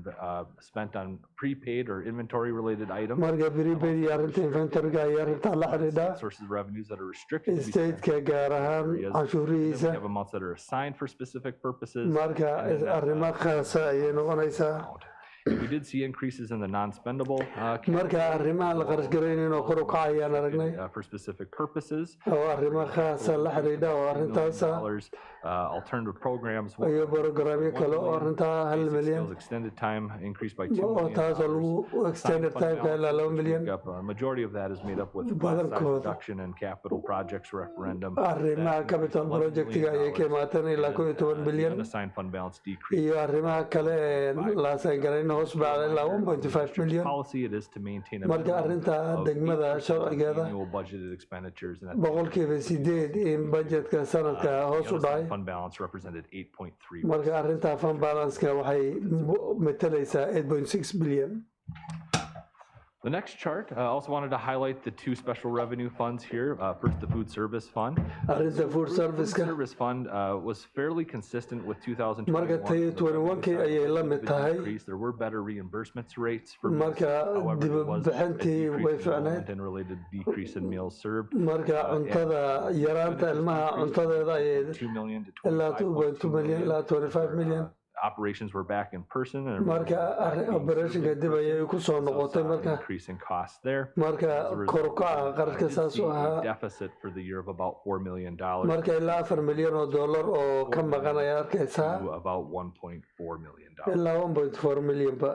spent on prepaid or inventory related items.
marka prepaid iyo arrinta inventoryga iyo arrinta la xidhiidha
Sources of revenues that are restricted.
stateka gaar ahaan canshuurihiisa
We have amounts that are assigned for specific purposes.
marka arrimo khaasa ayay noqonaysaa.
We did see increases in the non-spendable
marka arrimaha la qarash garaynayn oo kor u kacayaan aragnay
for specific purposes.
oo arrimo khaasa la xidhiidha oo arrintaasa
alternative programs.
iyo programyo kale oo arrintaa 1 milyan
extended time increased by 2
oo
million.
taasoo lagu extended timeka ilaa 2 milyan
Majority of that is made up with reduction in capital projects referendum.
arrimaha capital projectiga ayay ka imaateen ilaa 11 milyan
Unassigned fund balance decrease.
iyo arrimaha kale ee la assign garayna hoos bacday ilaa 1.5 milyan
Policy it is to maintain a
marka arrinta degmada sharcigeeda
annual budgeted expenditures and
boqolkiiba 8 in budgetka sanadka hoos u dhacay
fund balance represented 8.3.
marka arrinta fund balance-ka waxay matalaysaa 8.6 bilyan.
The next chart, I also wanted to highlight the 2 special revenue funds here. First, the food service fund.
arrinta food service
fund was fairly consistent with 2021.
marka 21 ayay la mid tahay
There were better reimbursements rates for
marka dibadbixintii way fiicnayd
and related decrease in meals served.
marka cuntada yaraanta ilmaha cuntadeeda ayay
2 million to
ilaa 2.2 milyan ilaa 25 milyan
operations were back in person and
marka operationka dib ayay ku soo noqotay marka
increase in costs there.
marka kor u kaca qarashka saas u ahaa
deficit for the year of about $4 million.
marka ilaa 4 milyan oo dollar oo ka maqan ayaa arkaysaa
to about $1.4 million.
ilaa 1.4 milyan ba.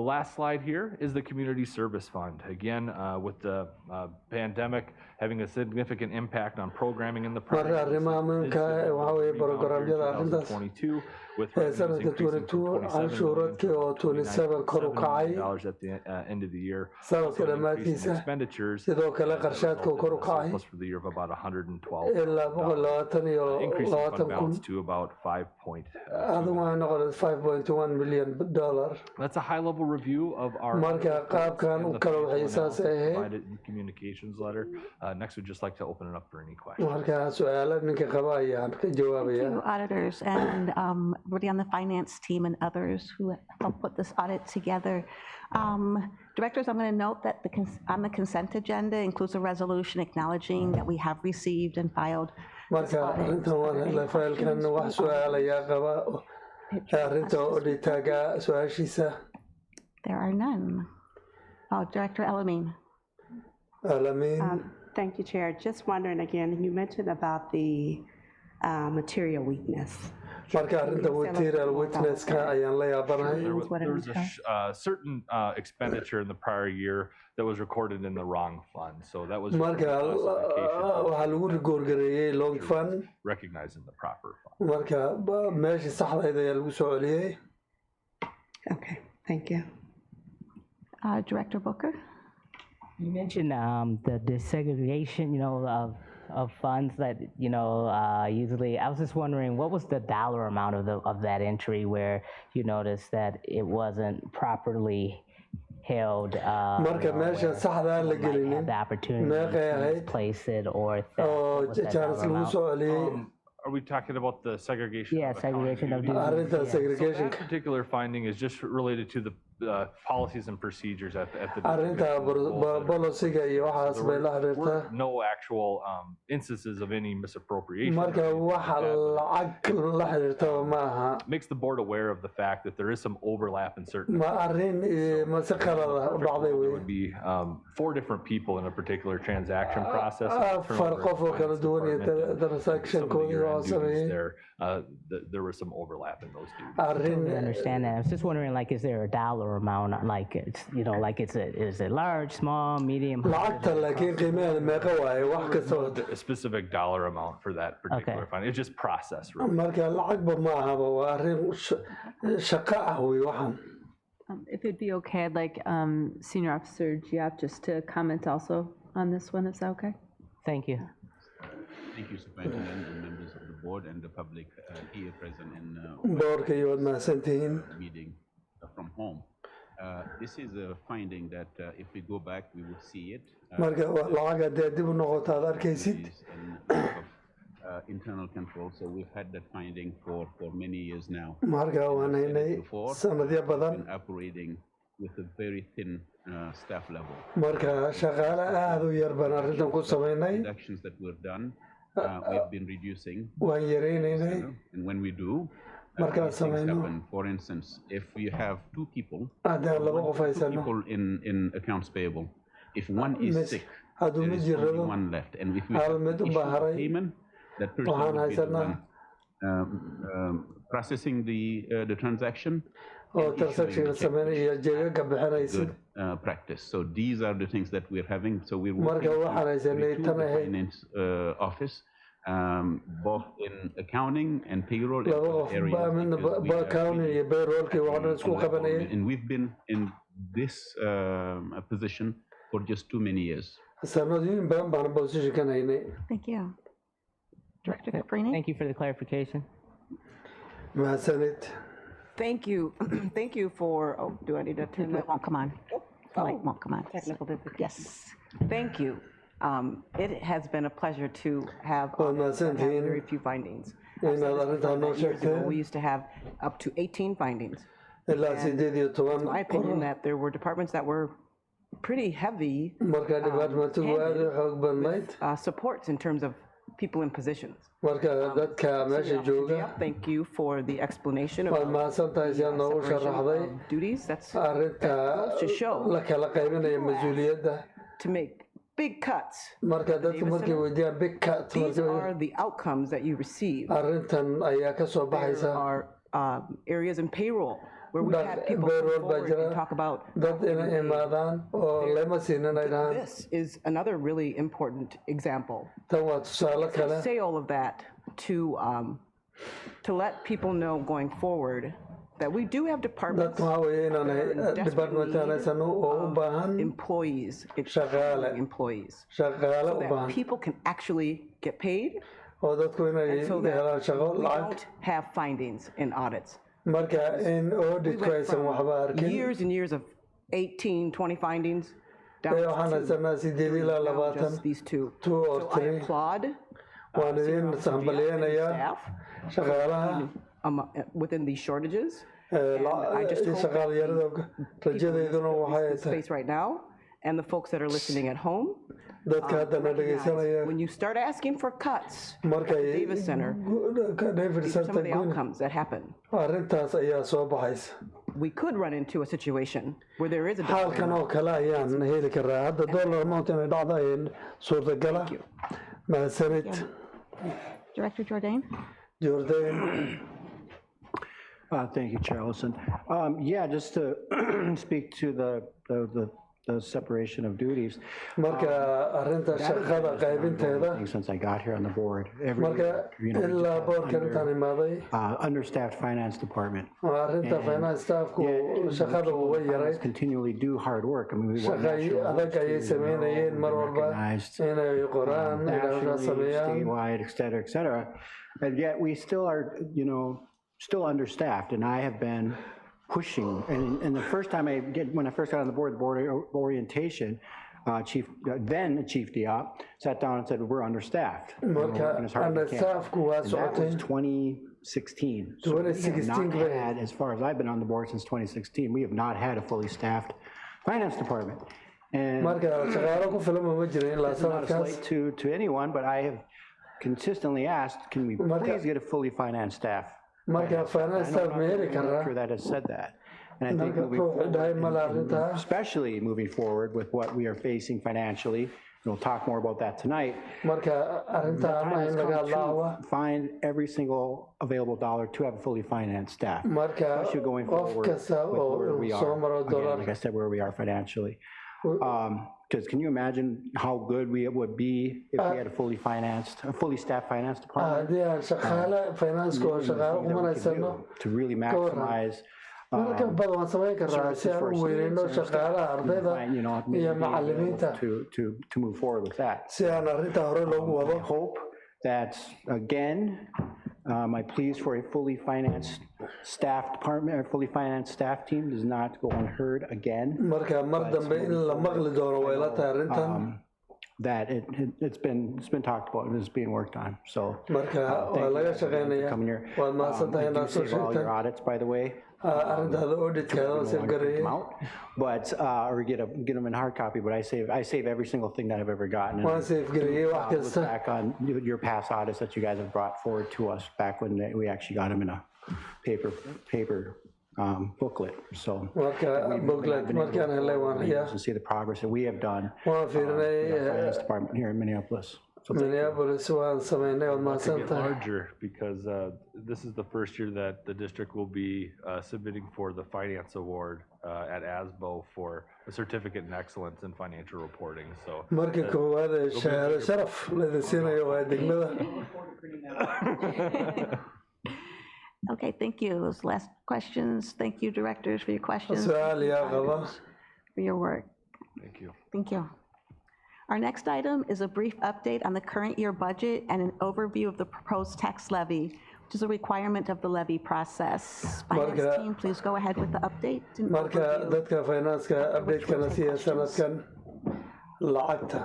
The last slide here is the Community Service Fund. Again, with the pandemic having a significant impact on programming in the
marka arrimaha muhiimka waxa weeye programyada arrintaas
2022 with
sanadka 22 canshuuradkii oo 27 kor u kacay
at the end of the year.
sanadka dhammaadkiisa sidoo kale qarshaadka kor u kacay
Plus for the year of about 112.
ilaa 120 iyo
Increase in fund
20 kun
balance to about 5.
adigu waxay noqonaysa 5.1 million dollar.
That's a high-level review of our
marka qaabkan u kala waxay saas ahayd
provided communications letter. Next, we'd just like to open it up for any questions.
marka su'aalo ninka qaba ayaan ka jawaabaya.
Auditors and everybody on the finance team and others who helped put this audit together. Directors, I'm going to note that on the consent agenda includes a resolution acknowledging that we have received and filed.
marka arrintan waan helay faylkan wax su'aal ayaa qaba arrinta odhitaaga su'aashiisa.
There are none. Director Elamine.
Thank you, Chair. Just wondering again, you mentioned about the material weakness.
marka arrinta material weakness-ka ayaan la yaabanahay.
There was a certain expenditure in the prior year that was recorded in the wrong fund. So that was
marka waxaa lagu rigoorgareeyey long fund
recognized in the proper fund.
marka meeshii saxdayd ayaa lagu soo celiyey.
Okay, thank you.
Director Booker.
You mentioned the desegregation, of funds that usually. I was just wondering, what was the dollar amount of that entry where you noticed that it wasn't properly held?
marka meesha saxda la gelinin
the opportunity
meeqay
to
ahayd
place it or
oo chance lagu soo celiyey.
Are we talking about the segregation?
Yeah, segregation of duties.
arrinta segregation.
That particular finding is just related to the policies and procedures at the
arrinta bolosiga iyo waxaas bay la xiriirtaa
no actual instances of any misappropriation.
marka waxa lacag la xiriirta ma aha
Makes the board aware of the fact that there is some overlap in certain.
ma arrin ma si qalad u dhacday
There would be 4 different people in a particular transaction process.
afar qof oo kala duwan iyo transactionkoodii oo sameeyey
There was some overlap in those duties.
I understand that. I was just wondering, like, is there a dollar amount? Like, it's, you know, like is it large, small, medium?
lacagta laakiin qiimaheeda meeqa waaye wax kasta
A specific dollar amount for that particular fund. It's just process, really.
marka lacagba ma ahaba waa arrin shaqo ah wey waxan
If it'd be okay, I'd like Senior Officer Giap just to comment also on this one. Is that okay?
Thank you.
Thank you, Superintendent, and members of the board and the public here present in
boorka iyo waad mahadsantihiin
meeting from home. This is a finding that if we go back, we would see it.
marka lacag haddii dib u noqoto aad arkaysid
Internal control, so we've had that finding for many years now.
marka waan haynay sanadyo badan
Been operating with a very thin staff level.
marka shaqaale aad u yar baan arrintan ku samaynay
Reductions that we've done, we've been reducing.
waan yaraynaynay
And when we do,
markaan
things
samayno
happen. For instance, if we have 2 people,
haddaan laba qof haysano
people in accounts payable, if one is sick,
hadduu
there
mid
is only
jirrado
one left. And if we
hal
have
mid u
issue
baaharay
of payment, that person
waxaan
would be the
haysanaa
one processing the transaction.
oo transactionka sameynaya iyo jeegaga bixinaysid
Good practice. So these are the things that we're having. So we're
marka
working
waxaan haysanay
with
tan
the
ahayd
finance office, both in accounting and payroll
laba qof baa midna accounting iyo payrollkii wax dhan isku qabanayay
and we've been in this position for just too many years.
sanadooyin badan baan positionkan haynay
Thank you. Director Caprini?
Thank you for the clarification.
mahadsanid
Thank you. Thank you for, oh, do I need to turn
It
that?
won't come on. The light won't come on.
Technical difficulties.
Yes.
Thank you. It has been a pleasure to have very few findings.
inaad arrintan noo
Years ago, we
sheegteen
used to have up to 18 findings.
ilaa
And
18
it's my opinion that there were departments that were pretty heavy
marka departmentu aad u xoog badnayd
supports in terms of people in positions.
marka dadka meesha jooga
Thank you for the explanation
waad
about
mahadsantahay si aad noogu sharaxday
duties. That's
arrinta
to show
la kala qaybinaya mas-uuliyadda
to make big cuts.
marka dadku markay weydiiyaan big cut
These are the outcomes that you receive.
arrintan ayaa ka soo baxaysa
There are areas in payroll where we had people come forward and talk about
dad inay imaadaan oo lama siinin ay dhahaan
this is another really important example.
tan waa tusaale kale
I say all of that to let people know going forward that we do have departments
dadku waxaa weeye inaan departmentan haysano oo u baahan
employees,
shaqaale shaqaale u
so that
baahan
people can actually get paid
oo dadku inay
and so that
helaan shaqo
we
lacag
don't have findings in audits.
marka in auditku aysan waxba arkin
Years and years of 18, 20 findings down
waxaan
to
haysanaa 8 ilaa 20
just these two.
2 or
So I
3
applaud
waan idin sambaliyanayaa shaqaalaha
within these shortages.
shaqaalayarada rajadeyduna waxay tahay
Space right now, and the folks that are listening at home.
dadka haddana dhegaysanaya
When you start asking for cuts at
markay
the Davis Center,
David
these are some of the
Center
outcomes that happen.
arrintaas ayaa soo baxaysa
We could run into a situation where there is a
xaalkan oo kale ayaan heli karaa hadda dollar amount inay dhacdo ayay suurtagala mahadsanid
Director Jordan?
Jordan.
Thank you, Chair Ellison. Yeah, just to speak to the separation of duties.
marka arrinta shaqada qaybinteeda
Since I got here on the board,
marka ilaa boardkan intaan imaaday
understaffed finance department.
arrinta finance staffku shaqada uga yaray
Continually do hard work. I mean, we want
shaqay adag ayay sameynayeen mar walba inay qoraan inay hawshaa sameeyaan
statewide, et cetera, and yet we still are, still understaffed, and I have been pushing. And the first time when I first got on the board orientation, then Chief Diop sat down and said, we're understaffed.
Marka understaffku waa
And that was
socotay
2016. So we have not had, as far as I've been on the board since 2016, we have not had a fully staffed finance department. And
marka shaqaalo ku filan ma jirin ilaa
it's not a
sanadkaas
slight to anyone, but I have consistently asked, can we please get a fully financed staff?
marka finance staff ma heli karaa
Director that has said that. And I think
marka
moving
ruux dhahay ma la
forward,
arrintaa
especially moving forward with what we are facing financially, and we'll talk more about that tonight.
marka
The
arrintaa
time
ma
has
in laga
come
hadlaawa
to find every single available dollar to have a fully financed staff.
marka
Especially going
qof
forward
kasta
with
oo
where we
soo
are.
maro
Again,
dollar
like I said, where we are financially. Because can you imagine how good we would be if we had a fully staffed finance department?
haddii aan shaqaale finance-ka oo shaqaale umanaysano
To really maximize
marka badan waan samayn karnaa si aan u weyneyno shaqaalaha ardayda iyo macallimiinta
to move forward with that.
si aan arrintaa hore loogu wado
Hope that, again, my pleas for a fully financed staff department, or fully financed staff team does not go unheard again.
marka mar dambe in la maqli doono way la tahay arrintan
That it's been talked about and is being worked on. So
marka
thank
waa
you
laga
guys for
shaqeynaya
coming here.
waad mahadsantahay
I do
inaad soo
save all your
sheegtaan
audits, by the way.
arrintaada auditkaada oo safgareeyay
But or get them in hard copy. But I save every single thing that I've ever gotten.
waan safgareeyay wax
Look
kasta
back on your past audits that you guys have brought forward to us back when we actually got them in a paper booklet. So
marka booklet markaan helay waan hayaa
to see the progress that we have done
waan
in
fiirinay
the finance department here in Minneapolis. So
Minneapolis waan sameynay waad
It could get
mahadsantahay
larger because this is the first year that the district will be submitting for the finance award at ASBO for a certificate in excellence in financial reporting. So
marka koowaad ee shahaado sharaf laydin siinayo waa degmada
Okay, thank you. Those last questions. Thank you, directors, for your questions.
su-aal yaa qaba
For your work.
thank you.
Thank you. Our next item is a brief update on the current year budget and an overview of the proposed tax levy, which is a requirement of the levy process. Finance
Marka-
team, please go ahead with the update. and
marka
overview.
dadka finance-ka update-kana siiya sanadkan lacagta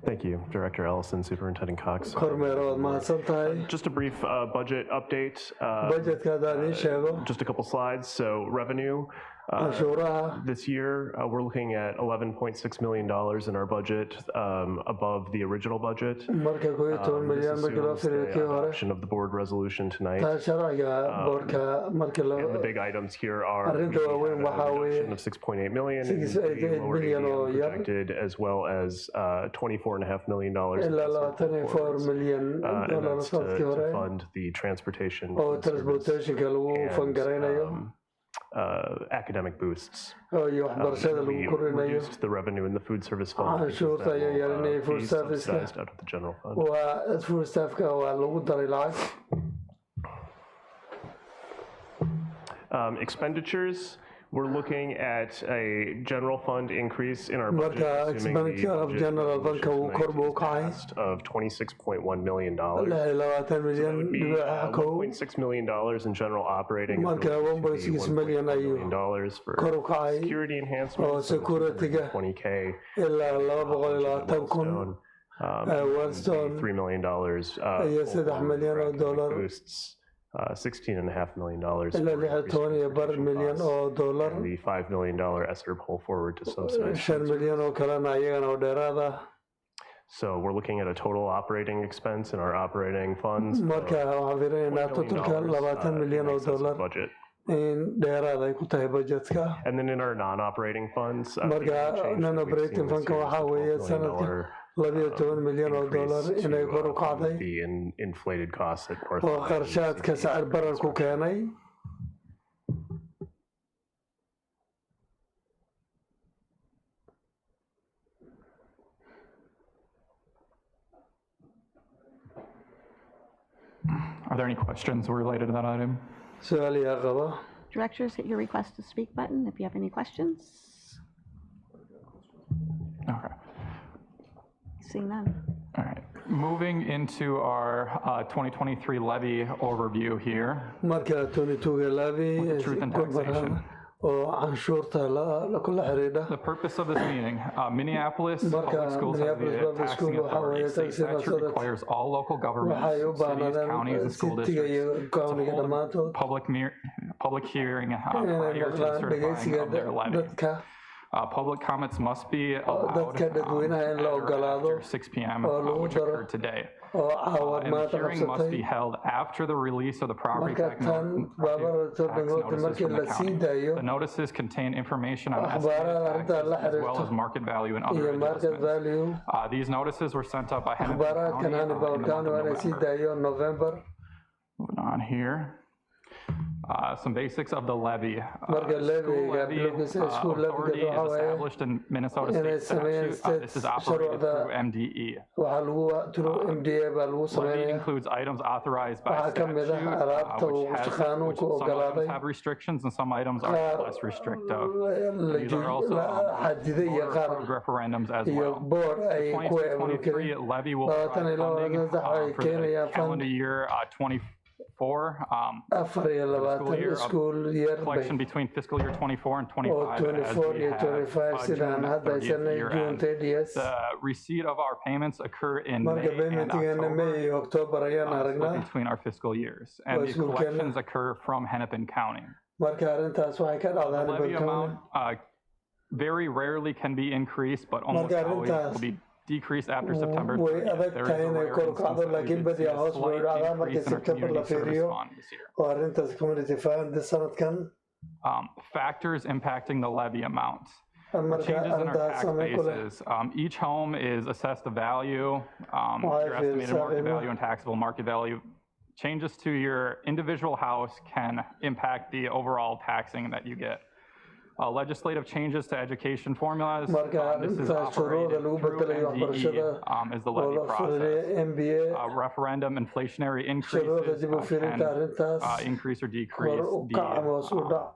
Thank you, Director Ellison, Superintendent Cox.
kormeero waad mahadsan tahay
Just a brief budget update.
budgetka haddaan iin sheego
Just a couple slides. So revenue.
canshuuraha
This year, we're looking at $11.6 million in our budget, above the original budget.
marka 11 milyan markii loo
This
firiyo
assumes
kii
the
hore
adoption of the board resolution tonight.
taa sharciga boorka markii
And the
loo
big items here are
arrinta
we
waaweyn
had a
waxaa weeye
reduction of 6.8 million in
6.8
the lower
million oo
ADM
yar
projected, as well as $24.5 million in
ilaa
investment
24 milyan
and
dollar
that's
sanadkii
to
hore
fund the transportation
oo
food service,
transportationka lagu
and,
fangaraynayo
academic boosts.
oo iyo waxbarashada
We
lagu korinayo
reduced the revenue in the food service fund. because
canshuurta
that
ayaa
will,
yaranayay food
be
service-ka
subsidized out of the general fund.
waa food staffka waa lagu daray lacag
Expenditures, we're looking at a general fund increase in our budget,
marka
assuming the
expenditure of
budget
general banka uu kor buu u kacay
of $26.1 million.
milyan dhibica kow
$1.6 million in general operating. is
marka
going to be
1.6 milyan ayuu
$1 for
kor u kacay
security
oo
enhancements.
security-ga
20K.
ilaa 220,000 Wellstone
$3 million.
iyo 3 milyan oo dollar
Boosts. $16.5 million.
ilaa 16 milyan oo dollar
And the $5 million ESSER pull forward to subsidize.
5 milyan oo kalena ayagana oo dheeraad ah
So we're looking at a total operating expense in our operating funds.
marka waxaan fiirinaynaa totalka 20 milyan oo dollar
Budget.
in dheeraad ay ku tahay budgetka
And then in our non-operating funds.
marka non operating fundka waxaa weeye sanadka 12 milyan oo dollar inay kor u kacday
The inflated costs at North.
oo qarshaadka sicir bararku keenay
Are there any questions related to that item?
su-aal yaa qaba
Directors, hit your request to speak button if you have any questions.
Okay.
Seeing none.
All right. Moving into our 2023 levy overview here.
Marka 22 levy
Truth and taxation. The purpose of this meeting, Minneapolis Public Schools has a taxing authority. State statute requires all local governments, cities, counties, and school districts to hold public hearing prior to the certifying of their levy. Public comments must be allowed after 6 p.m., which occurred today. And the hearing must be held after the release of the property tax notices from the county. The notices contain information on estimated taxes as well as market value and other adjustments. These notices were sent up by Hennepin County in November. Moving on here. Some basics of the levy. School levy authority is established in Minnesota state statute. This is operated through MDE. Levy includes items authorized by statute, which some items have restrictions and some items are less restrictive. These are also approved referendums as well. The 2023 levy will provide funding for the calendar year 24. School year collection between fiscal year 24 and 25 The receipt of our payments occur in May and October between our fiscal years, and these collections occur from Hennepin County. The levy amount very rarely can be increased, but almost always will be decreased after September 30th. There is a rare instance that we did see a slight increase in our community service fund this year. Factors impacting the levy amount. Changes in our tax bases. Each home is assessed a value, your estimated market value and taxable market value. Changes to your individual house can impact the overall taxing that you get. Legislative changes to education formulas. This is operated through MDE is the levy process. Referendum inflationary increases can increase or decrease the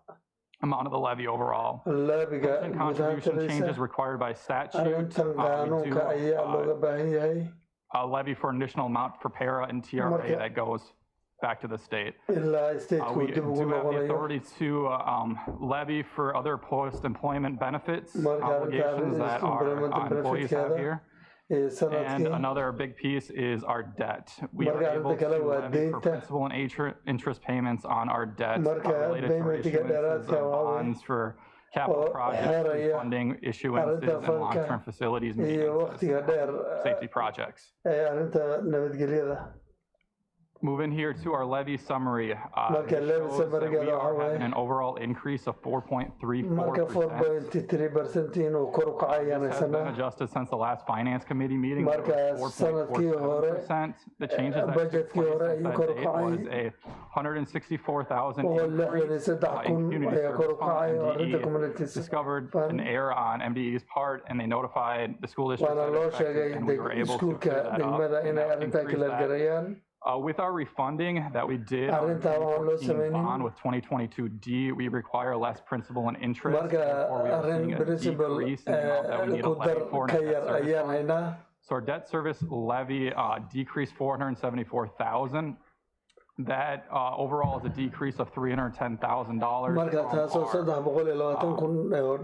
amount of the levy overall. Contribution changes required by statute. A levy for an additional amount for para and TRA that goes back to the state. We do have the authority to levy for other post-employment benefits, obligations that our employees have here. And another big piece is our debt. We are able to levy for principal and interest payments on our debt related to issuances of bonds for capital projects, funding issuances, and long-term facilities maintenance, safety projects. Move in here to our levy summary. It shows that we are having an overall increase of 4.34%. This has been adjusted since the last finance committee meeting. 4.47%. The changes that took place since that date was a $164,000 increase in community service fund. MDE discovered an error on MDE's part, and they notified the school district that it affected, and we were able to clear that up and increase that. With our refunding that we did on the 2014 bond with 2022D, we require less principal and interest, or we are seeing a decrease in the amount that we need a levy for. So our debt service levy decreased $474,000. That overall is a decrease of $310,000 from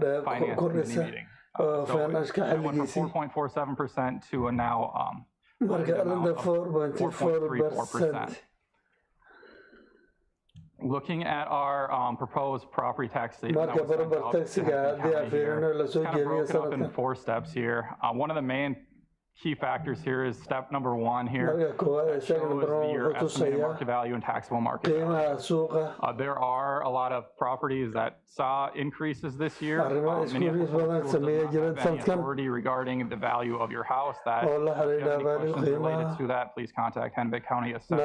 our finance committee meeting. So it went from 4.47% to a now 4.34%. Looking at our proposed property tax statement, that was sent out to Hennepin County here. It's kind of broken up in 4 steps here. One of the main key factors here is step number 1 here. That shows your estimated market value and taxable market value. There are a lot of properties that saw increases this year. Minneapolis doesn't have any authority regarding the value of your house. If you have any questions related to that, please contact Hennepin County Assessor.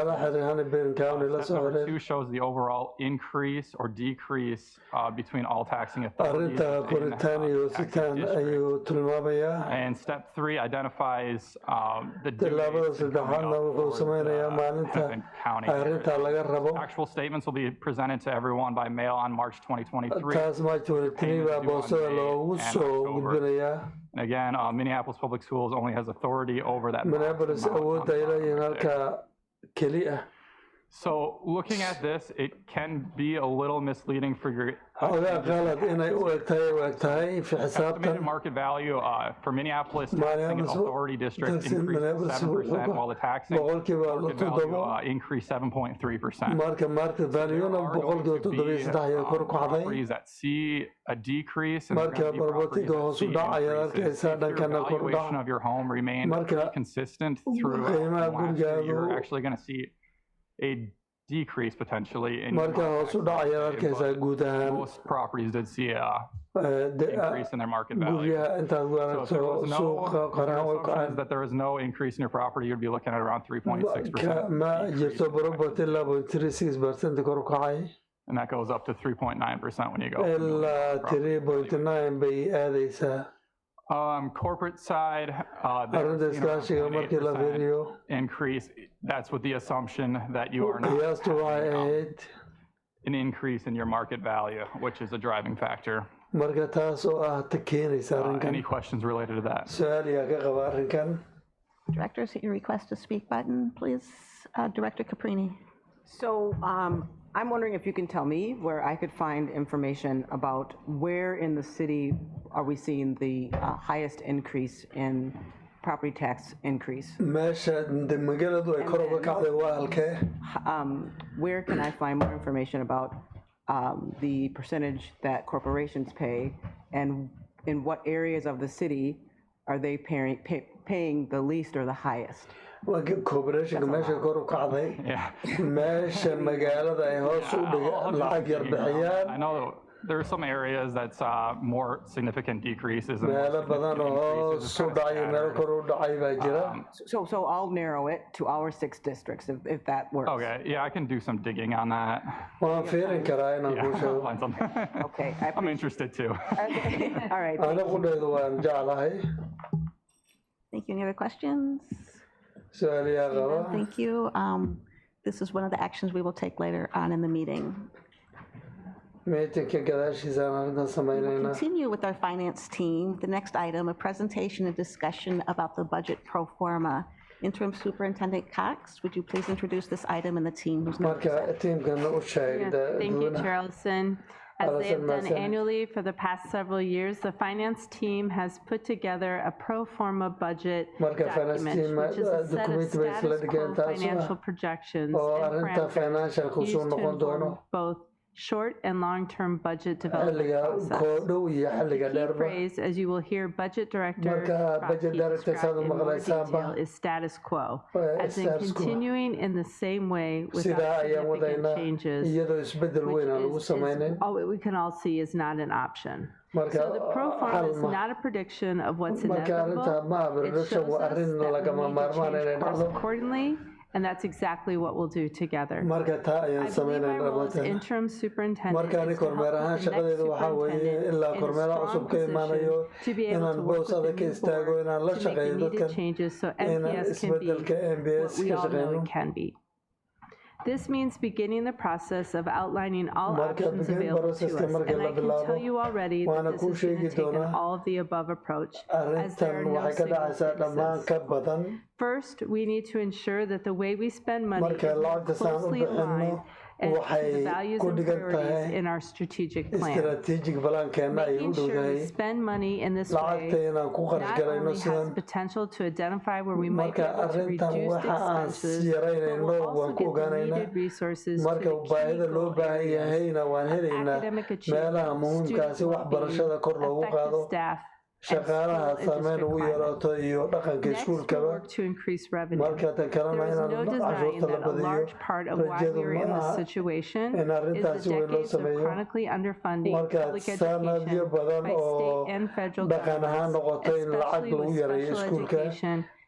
Step number 2 shows the overall increase or decrease between all taxing authorities in taxing district. And step 3 identifies the due dates coming up for Hennepin County. Actual statements will be presented to everyone by mail on March 2023. Payments due on May and October. And again, Minneapolis Public Schools only has authority over that.
Minneapolis awoodda ay leeyihiin halka keliya.
So looking at this, it can be a little misleading for your
xogaa qalad inay u egtahay fi xisaabtan.
Estimated market value for Minneapolis taxing authority district increased 7%, while the taxing market value increased 7.3%.
Market value-na boqolkiiba 7.3 kor u kacday.
Properties that see a decrease in valuation of your home remain consistent through last year. You're actually going to see a decrease potentially in most properties did see a increase in their market value. So if there was that there was no increase in your property, you'd be looking at around 3.6%. And that goes up to 3.9% when you go. Corporate side, increase. That's with the assumption that you are not an increase in your market value, which is a driving factor. Any questions related to that?
Director, hit your request to speak button, please. Director Caprini.
So I'm wondering if you can tell me where I could find information about where in the city are we seeing the highest increase in property tax increase? Where can I find more information about the percentage that corporations pay, and in what areas of the city are they paying the least or the highest?
Corporation meesha kor u kacday meesha magaalada ay hoos u lacag yar bixiyaan.
I know there are some areas that's more significant decreases.
Meelo badan oo hoos u dhacay meelo kor u dhacay baa jira.
So I'll narrow it to our 6 districts if that works.
Okay, yeah, I can do some digging on that.
Waan fiirin karaa inaan kuu sheego.
Find something.
Okay,
I'm interested too.
Okay. All right.
Anigu dheedu waan jeclahay.
Thank you. Any other questions? Thank you. This is one of the actions we will take later on in the meeting. Continue with our finance team. The next item, a presentation and discussion about the budget pro forma. Interim Superintendent Cox, would you please introduce this item and the team who's going to present?
Thank you, Chair Ellison. As they have done annually for the past several years, the finance team has put together a pro forma budget document, which is a set of status quo financial projections and parameters used to inform both short and long-term budget development process. The key phrase, as you will hear Budget Director describe in more detail, is status quo, as in continuing in the same way without significant changes, which we can all see is not an option. So the pro forma is not a prediction of what's inevitable. It shows us that we need to change course accordingly, and that's exactly what we'll do together. I believe my role as interim superintendent is to help the next superintendent in a strong position to be able to work with the new board to make the needed changes so MPS can be what we all know it can be. This means beginning the process of outlining all options available to us, and I can tell you already that this is going to take an all-of-the-above approach, as there are no single fixes. First, we need to ensure that the way we spend money is closely aligned and to the values and priorities in our strategic plan. Making sure we spend money in this way not only has potential to identify where we might be able to reduce expenses, but will also get the needed resources to the key goal areas of academic achievement, student well-being, effective staff,
shaqaalaha saameyn ugu yaraato iyo dhaqanka iskuulkaba marka tan kalena inaan cashuurta la badiyo rajadu maaha in arrintaasi weyn loo sameeyo marka sanadyo badan oo dhaqan ahaan noqoto in lacag lagu yareeyo iskuulka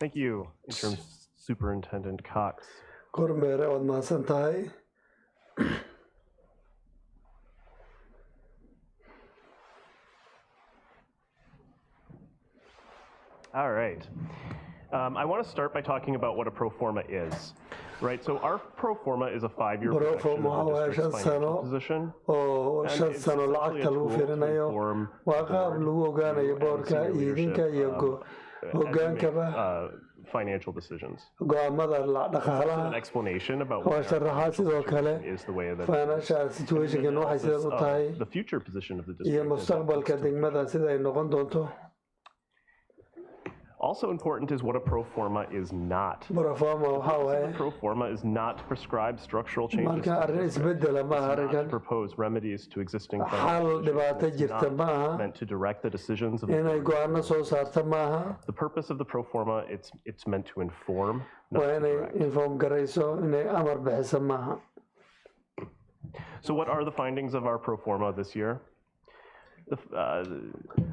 Thank you, Interim Superintendent Cox.
kormeere waad mahadsan tahay.
All right. I want to start by talking about what a pro forma is. Right, so our pro forma is a 5-year projection of the district's financial position.
oo 5 sano lacagta lagu firinayo waa qaab lagu ogaanayo boorka idinka iyo hogaankaba
financial decisions.
go'aamada dhaqaalaha
An explanation about
waa sharaxaad sidoo kale
is the way that
financial situationkan waxay sidaas u tahay
the future position of the
iyo
district.
mustaqbalka degmada sida ay noqon doonto.
Also important is what a pro forma is not.
Pro forma waxa waaye
A pro forma is not to prescribe structural changes.
marka arrin isbedela ma aha
It's not to
arrinkan
propose remedies to existing
xal
financial
dhibaato
issues. It's
jirta
not
ma aha
meant to direct the decisions of the
inay go'aano soo saarta ma aha
The purpose of the pro forma, it's meant to inform, not
waa
to
inay
direct.
inform garayso inay amar bixiso ma aha.
So what are the findings of our pro forma this year?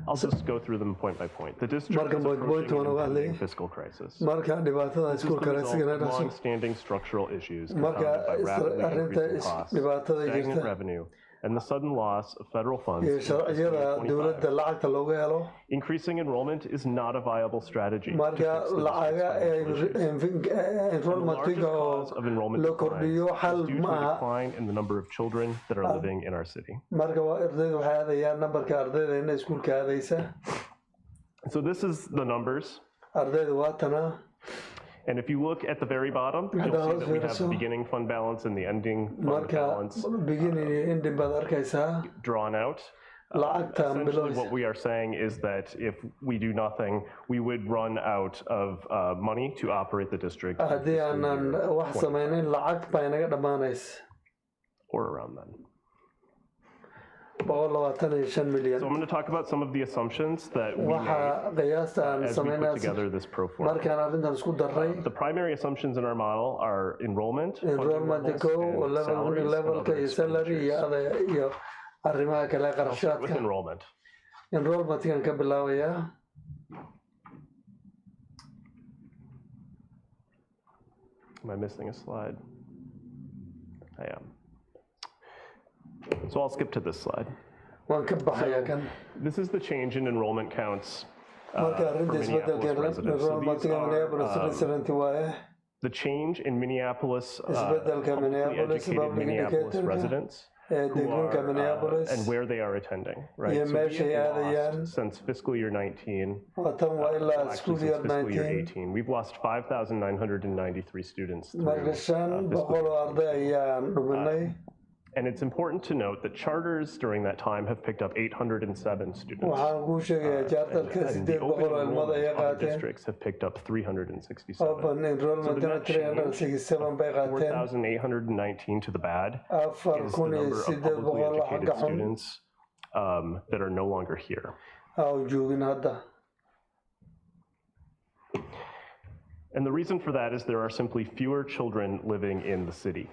I'll just go through them point by point. The district
Marka
is
point
approaching
waan
an
uga
impending
hadlay.
fiscal crisis.
marka dhibaatada
This is the
iskuulka
result
raysigana
of
dhasho
long-standing structural issues
marka
compounded by rapidly
arrinta
increasing costs,
dhibaatada
stagnant
jirta
revenue, and the sudden loss of federal funds
iyo
in fiscal year
sharciyada
25.
dowladda lacagta looga helo
Increasing enrollment is not a viable strategy. to
marka
fix the
lacaga
district's financial issues.
enrollmentiga
The largest cause of enrollment
loo kordhiyo
declines
xal
is due to
ma
a
aha
decline in the number of children that are living in our city.
marka waa ardayda waxay aadayaan nambarka ardayda inay iskuulka aadaysa
So this is the numbers.
ardayda waa tana
And if you look at the very bottom, you'll see that we have the beginning fund balance and the ending fund
marka
balance
beginning iyo ending baad arkaysaa
drawn out.
lacagta
Essentially, what we are saying is that if we do nothing, we would run out of money to operate the district. in
haddii
fiscal
aanan
year
wax
25,
samaynin lacag baa inaga dhammaanaysa
or around then.
125 milyan
So I'm going to talk about some of the assumptions that we
waxa
made
qiyaasta aan
as we put
samaynaa
together this pro forma.
markaan arrintan isku daray
The primary assumptions in our model are enrollment, funding
enrollment
levels,
go
and salaries, and
levelka
other
iyo salary iyo
expenditures.
iyo arrimaha kale
I'll start with
qarashaadka
enrollment.
enrollmentkan ka bilaabayaa
Am I missing a slide? I am. So I'll skip to this slide.
waan ka baxayaa kan
This is the change in enrollment counts
marka
for
arrinta
Minneapolis
isbedelkan
residents. So these
enrollmentga Minneapolis
are
resident waaye
the change in Minneapolis,
isbedelka
publicly
Minneapolis
educated
public
Minneapolis
educatorka
residents
ee
who
deegaanka
are,
Minneapolis
and where they are attending, right?
iyo
So we
meeshay
have
aadayaan
lost since fiscal year 19,
waa tan waa ilaa
well,
school
actually
year
since fiscal year
19
18, we've lost 5,993 students through
marka 500
fiscal
oo arday ayaan dhuminay
And it's important to note that charters during that time have picked up 807 students.
waxaan kuu sheegayaa jaartarka
And the
800
open
oo ilmada ay
enrollment other
qaateen
districts have picked up 367.
open enrollmentna 367 bay qaateen
4,819 to the bad
afar
is the
kun iyo
number of
800
publicly
xagga
educated
xun
students that are no longer here.
aa u joogin hadda
And the reason for that is there are simply fewer children living in the city.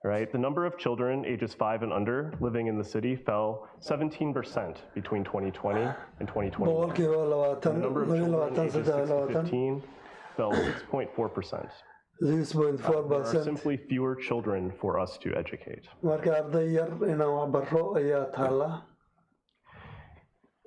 Right? The number of children ages 5 and under living in the city fell 17% between 2020 and 2021.
boqolkiiba
The number of children
20
ages 6 to 15 fell 6.4%.
6.4%.
There are simply fewer children for us to educate.
marka arday yar inaan wax baro ayaa taala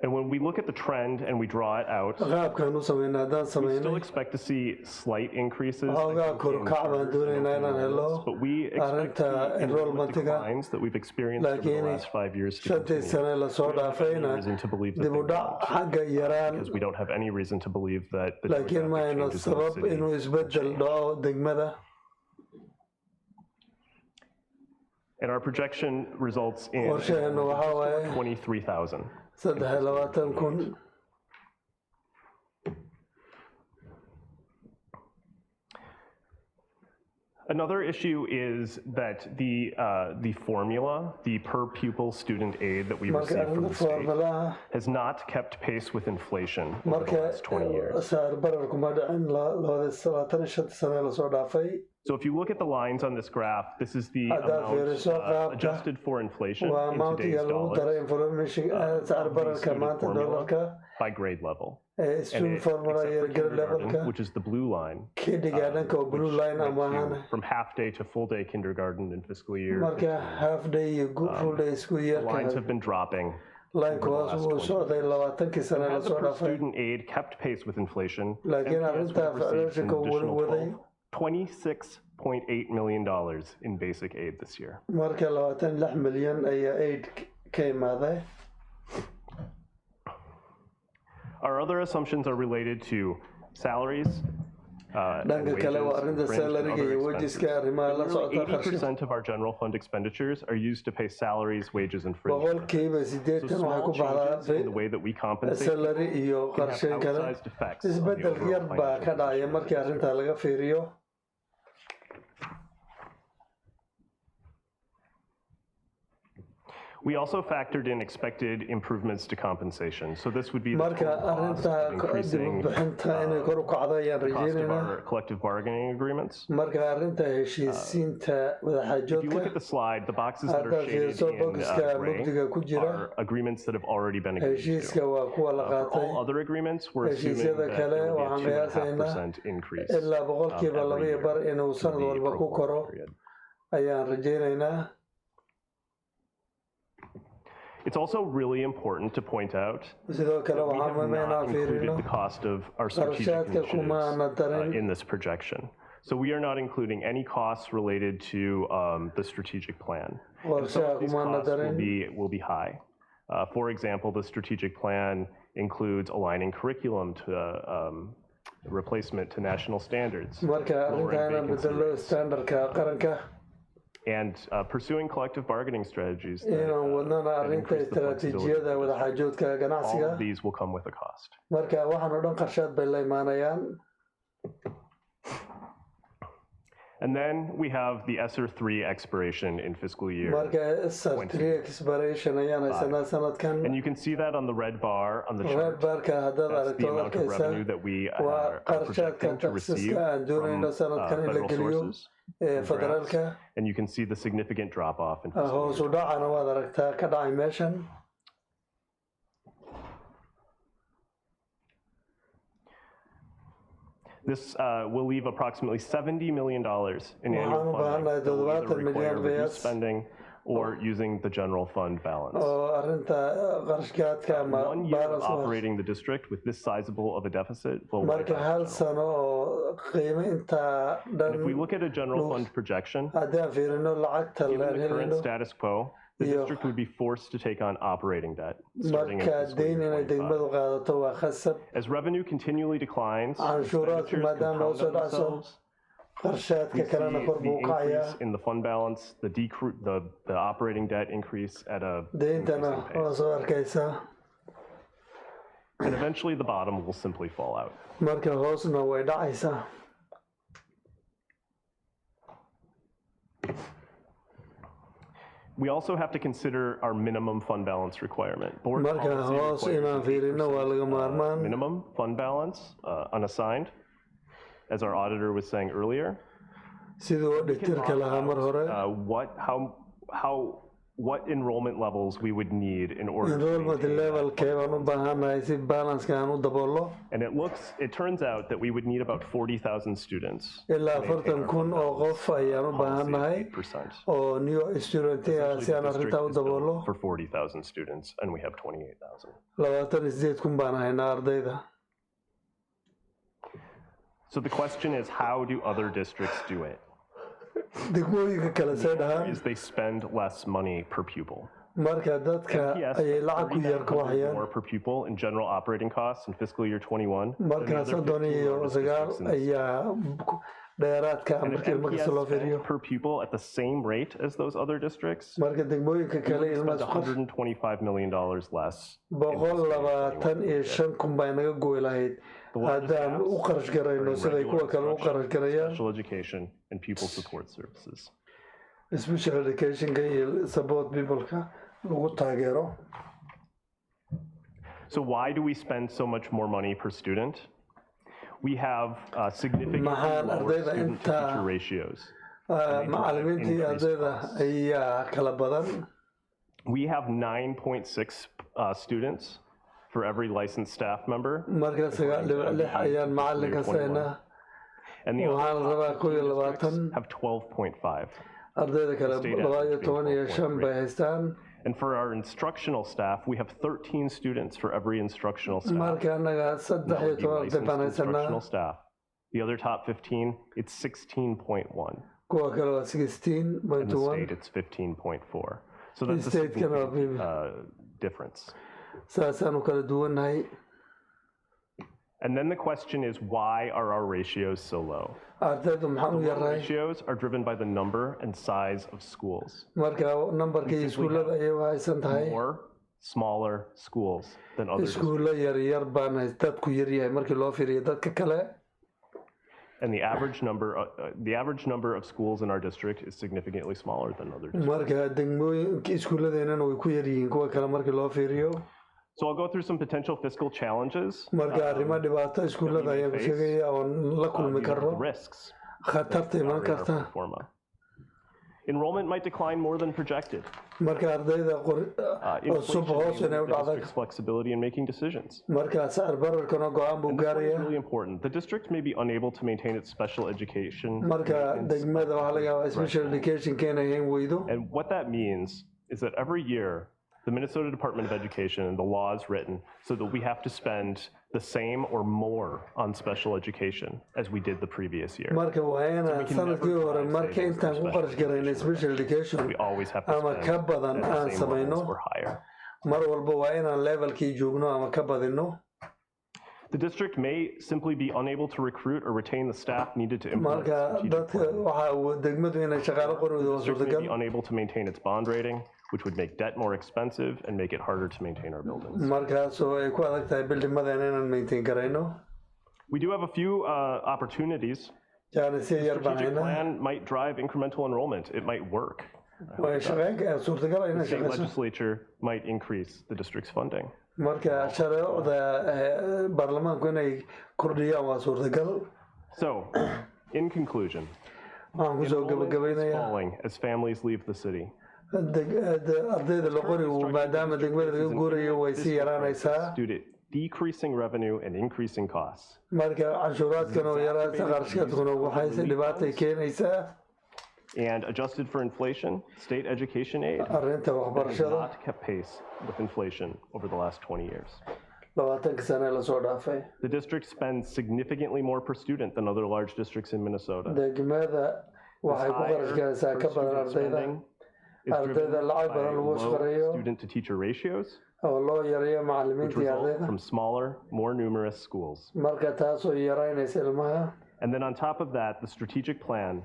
And when we look at the trend and we draw it out,
qaabkaan u samayna haddaan
we
samaynay
still expect to see slight increases, I
xoogaa
think,
kor u
in
kac baan
charters and
doonaynaa
open
inaan helo
enrollments, but we expect
arrinta
the enrollment
enrollmentiga
declines that we've experienced over the
laakiin
last 5 years to
shantii
continue.
sane lasoo
We don't have any
dhaafayna
reason to believe that
dib u
they
dhac
won't,
xagga yaraan
because we don't have any reason to believe that the
laakiin ma
demographic
ayna
changes in the
sabab
city
inuu isbedel dhaco degmada
and our projection results in
qorshaheenu waxaa waaye
23,000.
23,000
Another issue is that the formula, the per pupil student aid that we
marka
receive from
arrinta
the state,
formulaha
has not kept pace with inflation over the
marka
last 20 years.
saar bararku ma dhicin 25 sane lasoo dhaafay
So if you look at the lines on this graph, this is the
Haddaad
amount
fiiriso qaabka,
adjusted for inflation
waa
in
maantiga
today's
lagu daray
dollars
information saar bararka
student
maanta
formula
dollarka
by grade level.
ee student formula
Except
iyo
for
grade
kindergarten,
levelka
which is the blue line,
kiddiga dhanka oo blue line
went
ama
to-
ahaan
from half day to full day kindergarten in fiscal year.
marka half day iyo full day isku
The lines
yeerka
have been dropping
line kuwaas uu socday 20 sano la
Had the
soo
per
dhaafay
student aid kept pace with inflation,
laakiin
MPS
arrinta
would have received
federaalka
an
uu weli
additional
waday
$26.8 million in basic aid this year.
marka 26 milyan ayaa aid ka imaaday.
Our other assumptions are related to salaries,
dhanka kale waa arrinta salariga iyo wajiska arrimaha la socota qarashka
80% of our general fund expenditures are used to pay salaries, wages, and fringe.
boqolkiiba 80 waxaa ku baxdaa
In the way that we compensate
salary iyo
can have
qarsheyn kale
outsized effects on the
isbedel
overall
yar baa ka dhacaya markii arrinta laga fiiriyo.
We also factored in expected improvements to compensation. So this would be the
marka
total cost
arrinta
of increasing
bixinta inay kor u kacdo ayaan
the cost of
rajeyneynaa.
our collective bargaining agreements.
marka arrinta heshiisiinta
If you look
wadaxaajoodka
at the slide, the boxes that are
haddaad
shaded
fiiriso
in
bogiska mugdiga ku
gray
jira
are agreements that have already been agreed
heshiiska
to.
waa kuwa la
For
qaatay
all other agreements, we're assuming
heshiisyada
that
kale
there will
waxaan
be a
qiyaasaynaa
2.5% increase
ilaa boqolkiiba
every
2
year
bar inuu
through
sanad
the
walba
pro
ku
forma
koro
period.
ayaan rajeyneynaa.
It's also really important to point out
sidoo kale
that we
waxaan
have
muhiim
not
inaan
included
fiirino
the cost of our strategic
qarashaadka kumaana
initiatives
darin
in this projection. So we are not including any costs related to the strategic plan. And some of these costs will be high. For example, the strategic plan includes aligning curriculum to replacement to national standards,
marka arrinta inaan bedelo standardka qaranka
and pursuing collective bargaining strategies that,
inaan wadnana
that
arrinta
increase the flexibility.
istaraatiijiyada wadaxaajoodka
All
ganacsiga
of these will come with a cost.
marka waxaan oo dhan qarshaad bay la imaanayaan.
And then we have the ESSER 3 expiration in fiscal year.
marka SR3 expiration ayaan haysanaa sanadkan.
And you can see that on the red bar on the
red
chart.
barka haddaad
That's the
aragto
amount of
arkaysa
revenue that we
waa
are
qarshaadka
projecting to receive
taksiska aan
from
doonayno sanadkan in la
federal
geliyo
sources.
ee
and
federaalka.
grants. And you can see the significant drop off in fiscal
hoos
year
u dhacana waad aragtaa ka dhacay meeshan.
This will leave approximately $70 million in
waxaan u
annual funding
baahannahay
that will either
70
require
milyan
reduced
VS
spending or using the general fund balance.
oo arrinta qarashkaadka ama
1 year of
balance waa
operating the district with this sizable of a deficit will wipe
marka
out
hal
the general.
sano oo qiimo intaa
And
dhan
if we look at a general fund projection,
haddaan fiirino lacagta
given
laan
the current
helino
status quo, the
iyo
district would be forced to take on operating debt starting in
marka
fiscal
deyn
year
inay
25.
degmadu qaadato waa khasab.
As revenue continually declines,
canshuuraadku
expenditures
maadaama loo
compound
soo
on
dhacso
themselves. We
qarshaadka
see
kalena kor
the
buu u kacayaa
increase in the fund balance, the operating debt increase at a
deyntana
increasing
waa
pace.
soo arkaysaa
And eventually the bottom will simply fall out.
marka hoosna way dhacaysaa.
We also have to consider our minimum fund balance requirement. Board
marka
policy
hoos
requires
inaan
an
fiirino waa
8%
laga maarmaan.
minimum fund balance unassigned, as our auditor was saying earlier.
siduu auditorka lahaa mar hore
What enrollment levels we would need in order
enrollment
to maintain that
levelkee baan u baahannahay si balanceka aan u daboolo
And it turns out that we would need about 40,000 students
ilaa
to maintain
40
our
kun oo qof ayaan u
policy of
baahannahay
8%.
oo new student ah
Essentially,
si
the
aan
district
arrintaa u
is built
daboolo.
for 40,000 students, and we have 28,000.
28 kun baan haynaa ardayda.
So the question is, how do other districts do it?
degmooyinka kale see dhahaan
Is they spend less money per pupil.
marka dadka ayay lacag ku yar ka waxyaan
more per pupil in general operating costs in fiscal year 21.
marka 39 ayaa dheeraadka
And if
markii ilmo kasta loo
MPS
fiiriyo
spend per pupil at the same rate as those other districts,
marka degmooyinka
we
kale
would
ilmaas
spend $125 million less.
125 kun baa inaga goy lahayd haddaan u qarash garayno siday kuwa kale u qarash garayaan.
Special education and pupil support services.
special educationka iyo support peopleka lagu taageero.
So why do we spend so much more money per student? We have significantly
maxaan
lower
ardayda
student-to-teacher
inta
ratios.
macallimiintii ardayda ayaa kala badan.
We have 9.6 students for every licensed staff member.
marka 9.6 ayaan macallin ka saynaa
And the
waxaan
other
rabaa
22 districts have 12.5.
ardayda kale 12 bay haystaan
And for our instructional staff, we have 13 students for every instructional staff.
marka anaga saddex iyo toban arday baan
Instructional
haysanaa
staff. The other top 15, it's 16.1.
kuwa kale waa
In the
16.1
state, it's 15.4. So that's a
State kana
significant difference.
saasaanu kala duwannahay.
And then the question is, why are our ratios so low?
ardaydu maxaan u
The low
yaray
ratios are driven by the number and size of schools.
marka nambarkii iskuullada ayay u haysan tahay
More smaller schools than other districts.
iskuullo yaryar baan dadku yaryahay markii loo fiiriyo dadka kale.
And the average number of schools in our district is significantly smaller than other districts.
marka degmooyinka iskuulladeennana way ku yaryihiin kuwa kale markii loo fiiriyo.
So I'll go through some potential fiscal challenges.
marka arrimo dhibaato iskuullada ayaan ku sheegaya oon la kulmi karno
Risks.
khatarta iman karta.
Enrollment might decline more than projected.
marka ardayda cusub hoos inay u dhacday
District's flexibility in making decisions.
marka sicir bararkana go-aan buu
And this one is
gaaraya.
really important. The district may be unable to maintain its special education.
marka degmada waxaa laga yaabaa special education keenay in weydo.
And what that means is that every year, the Minnesota Department of Education and the law is written so that we have to spend the same or more on special education as we did the previous year.
marka waa inaan sanadkii hore marka intaan ku qarash garaynay special education
We always have to
ama
spend
ka badan
at the
aan
same
samayno
levels or higher.
mar walba waa inaan levelkii joogno ama ka badino.
The district may simply be unable to recruit or retain the staff needed to implement
marka
strategic
dadka waxa degmadu inay shaqaale qorweydo waa
The district may
suurtagal.
be unable to maintain its bond rating, which would make debt more expensive and make it harder to maintain our buildings.
markaasoo ay ku adag tahay bildhimadeena inaan maintain garayno.
We do have a few opportunities.
jaanisyo yar baan
Strategic
haynaa
plan might drive incremental enrollment. It might work.
way shaqeyn suurtagal
The
inay
state
shaqeyso.
legislature might increase the district's funding.
marka shareecada baarlamaanku inay kordhiyaan waa suurtagal.
So, in conclusion,
waxaan kusoo
enrollment is
gabagabaynayaa
falling as families leave the city.
ardayda la qori maadaama degmada laga guurayo way sii yaraanaysaa.
Due to decreasing revenue and increasing costs.
marka canshuuraadkan oo yaraata qarashkaadkuna waxay dhibaatay keenaysaa.
And adjusted for inflation, state education aid
arrinta
has
waxbarashada
not kept pace with inflation over the last 20 years.
20 sane lasoo dhaafay.
The district spends significantly more per student than other large districts in Minnesota.
degmada waxay ku qarash garaysaa ka badan ardayda. ardayda lacag badan lagu shaqeeyo
student-to-teacher ratios,
oo loo yareeyo
which
macallimiinta iyo
result
ardayda.
from smaller, more numerous schools.
marka taasoo yaraynaysa ilmaha.
And then on top of that, the strategic plan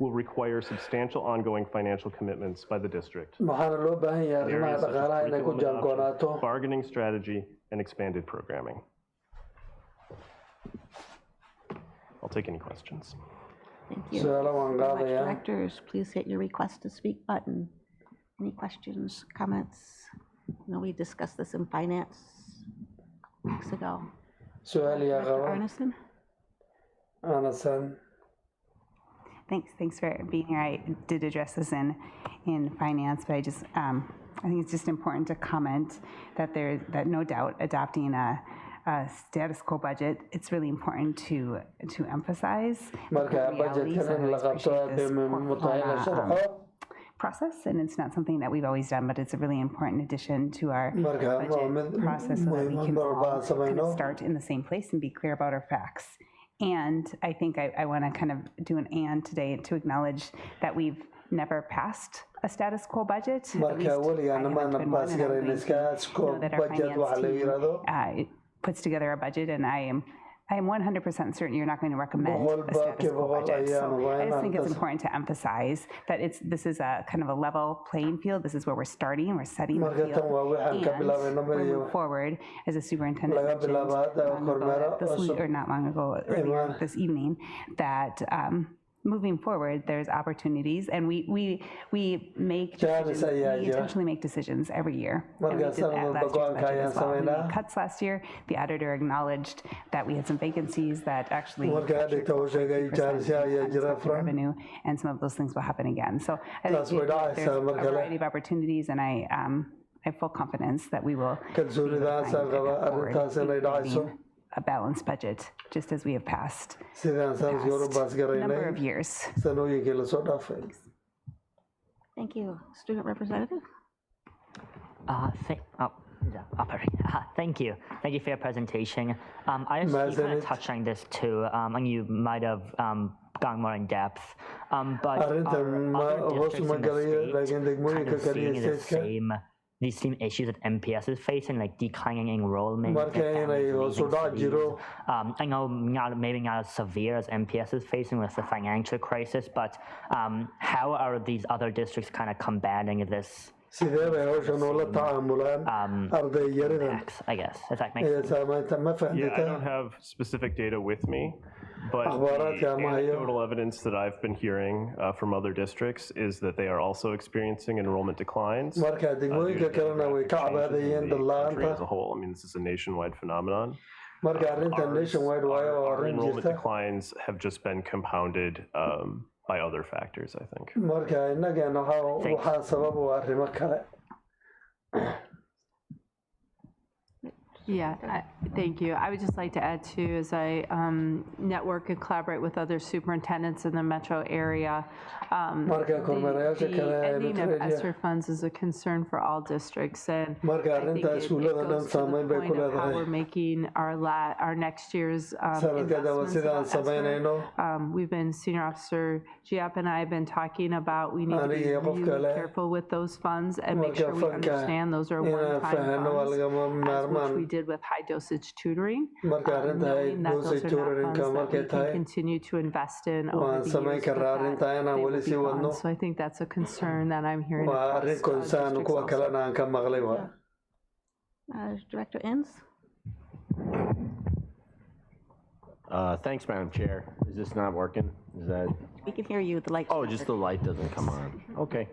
will require substantial ongoing financial commitments by the district.
waxaana loo baahan yahay
in
arrimaha
areas such as
dhaqaalaha inay ku
curriculum
jaangoonaato.
adoption, bargaining strategy, and expanded programming. I'll take any questions.
Thank you.
Su'aalo waan
Very much.
qaadayaa.
Directors, please hit your request to speak button. Any questions, comments? I know we discussed this in finance weeks ago.
su'aal yaa
Director
qaba.
Arneson?
Anasan.
Thanks for being here. I did address this in finance, but I think it's just important to comment that no doubt adopting a status quo budget, it's really important to emphasize
marka
the reality.
budgetka in la qabto aad bay muhiim u tahay in la sharxo.
Process, and it's not something that we've always done, but it's a really important addition to our
marka waa
budget
mid
process so that we
muhiim
can
mar walba aan
all kind
samayno.
of start in the same place and be clear about our facts. And I think I want to kind of do an and today to acknowledge that we've never passed a status quo budget. At
marka
least I
weligaana
haven't
maana
been one,
baas
and I'm
garayn
going
status
to
quo
know that our
budget waxa la
finance
yiraahdo.
team puts together a budget, and I am 100% certain you're not going to recommend a status quo budget. So I just think it's important to emphasize that this is a kind of a level playing field. This is where we're starting. We're setting the
marka tan waa waxaan ka bilaabay
field. And we're moving forward, as a superintendent
laga bilaabo hadda kormeero
mentioned, not long ago, earlier this evening, that moving forward, there's opportunities, and we make decisions, we intentionally make decisions every year. And we did that last year's budget as well. We made cuts last year. The auditor acknowledged that we had some vacancies that actually captured 40% revenue, and some of those things will happen again. So I think there's a variety of opportunities, and I have full confidence that we will a balanced budget, just as we have passed number of years.
sanooyinkii lasoo dhaafay.
Thank you. Student representative?
Thank you. Thank you for your presentation. I just you kind of touched on this too, and you might have gone more in depth. But are other districts in the state kind of seeing these same issues that MPS is facing, like declining enrollment? I know maybe not as severe as MPS is facing with the financial crisis, but how are these other districts kind of combating this? Impacts, I guess, if that makes sense.
Yeah, I don't have specific data with me, but the anecdotal evidence that I've been hearing from other districts is that they are also experiencing enrollment declines. As a whole, I mean, this is a nationwide phenomenon. Our enrollment declines have just been compounded by other factors, I think.
Yeah, thank you. I would just like to add too, as I network and collaborate with other superintendents in the metro area, the ending of ESSER funds is a concern for all districts, and I think it goes to the point of how we're making our next year's investments about ESSER. We've been, Senior Officer Giap and I have been talking about we need to be really careful with those funds and make sure we understand those are one-time funds, as which we did with high dosage tutoring, knowing that those are not funds that we can continue to invest in over the years, but that they will be gone. So I think that's a concern that I'm hearing across districts also.
Director Inns?
Thanks, Madam Chair. Is this not working? Is that?
We can hear you. The light.
Oh, just the light doesn't come on. Okay.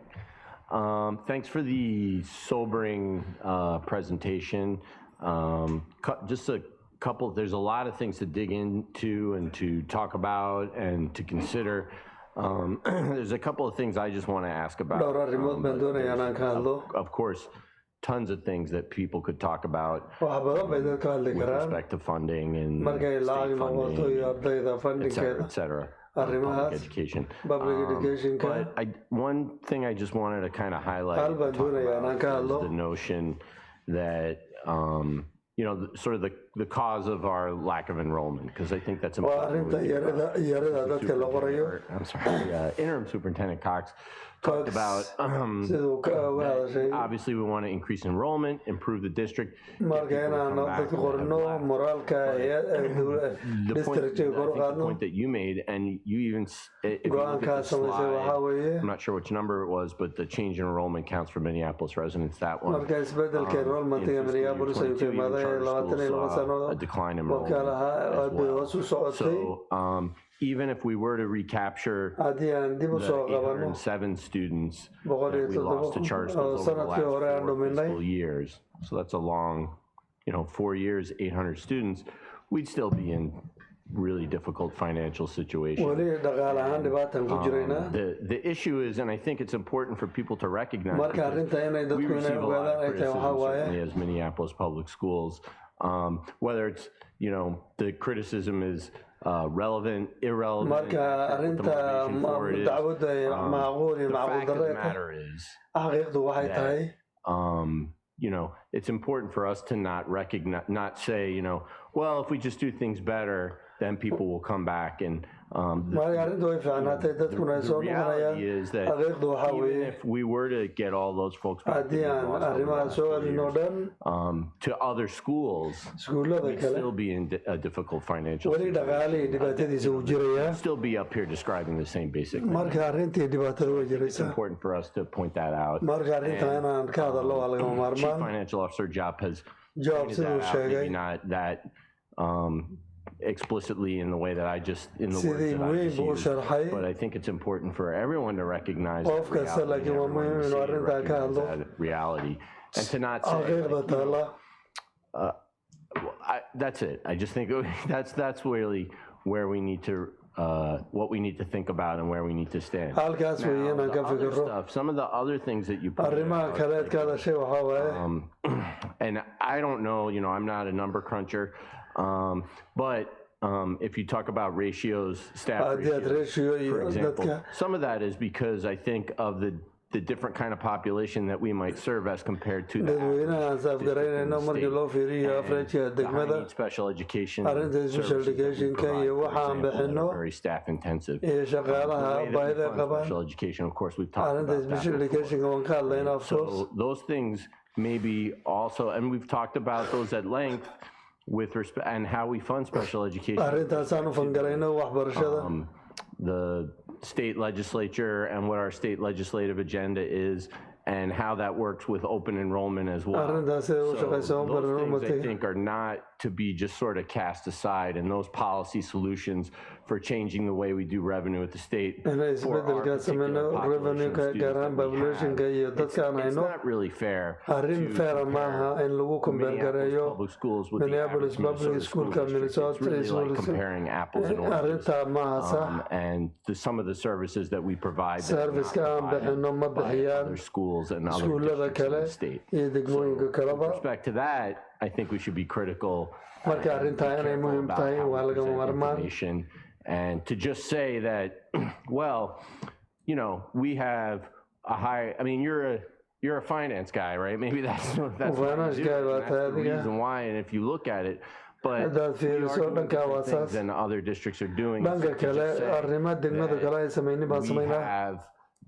Thanks for the sobering presentation. Just a couple, there's a lot of things to dig into and to talk about and to consider. There's a couple of things I just want to ask about. Of course, tons of things that people could talk about with respect to funding and state funding, et cetera. Public education. But one thing I just wanted to kind of highlight is the notion that you know, sort of the cause of our lack of enrollment, because I think that's important. I'm sorry, Interim Superintendent Cox talked about, obviously we want to increase enrollment, improve the district. The point that you made, and you even, if you look at the slide, I'm not sure which number it was, but the change in enrollment counts for Minneapolis residents, that one. A decline in enrollment as well. So even if we were to recapture the 807 students that we lost to charge over the last 4 fiscal years, so that's a long, 4 years, 800 students, we'd still be in really difficult financial situation. The issue is, and I think it's important for people to recognize, we receive a lot of criticism, certainly as Minneapolis Public Schools, whether it's, the criticism is relevant, irrelevant, the fact of the matter is that, it's important for us to not recognize, not say, well, if we just do things better, then people will come back. And the reality is that even if we were to get all those folks back to other schools, we'd still be in a difficult financial situation. We'd still be up here describing the same basic thing. It's important for us to point that out. And, Chief Financial Officer Giap has pointed that out, maybe not that explicitly in the way that I just, in the words that I just used, but I think it's important for everyone to recognize that reality, and to not say, that's it. I just think that's really where we need to, what we need to think about and where we need to stand. Now, some of the other things that you pointed out, and I don't know, I'm not a number cruncher, but if you talk about ratios, staff ratios, for example, some of that is because I think of the the different kind of population that we might serve as compared to the
dadweynaha aan saafgaraynayno markii loo fiiriyo averageka degmada
special education
arrinta special educationka iyo waxa aan bixino
very staff intensive
iyo shaqaalaha baahida qabaan
special education of course we've talked
arrinta
about
special educationka waan ka hadlaynaa of course
so those things maybe also, and we've talked about those at length with respect and how we fund special education.
arrintaasaan u fangarayno waxbarashada
The state legislature and what our state legislative agenda is and how that works with open enrollment as well.
arrintaas ay u shaqayso open
Those
enrollment
things I think are not to be just sort of cast aside, and those policy solutions for changing the way we do revenue at the state
inay
for our
isbedelka sameyno
particular
revenue-ka gaar ahaan populationka iyo dadka aan
it's
hayno
not really fair
arrin
to
fair maaha in lagu
Minneapolis
kombeergareeyo
public schools with the
Minneapolis
average
public
Minnesota
schoolka
school district. It's
Minnesota
really like comparing apples and oranges.
arrintaa maaha sax
And some of the services that we provide that are not
serviceka aan
provided
bixino ma
by
bixiyaan
other schools and other
iskuullada
districts in
kale
the state.
iyo degmooyinka kaleba
With respect to that, I think we should be critical
marka arrintaa inay muhiim tahay waa lagama maarmaan
information and to just say that, well, you know, we have a high, I mean, you're a finance guy, right? Maybe that's what
Finance
you do,
guy,
and
but
that's the
yeah.
reason why, and if you look at it, but
Haddaad
we are
fiiriso
doing
dhanka waa
different things
saas
than other districts are doing.
dhanka
So to
kale
just say
arrimaha degmada kale ay samaynin baan
we
samaynaa
have,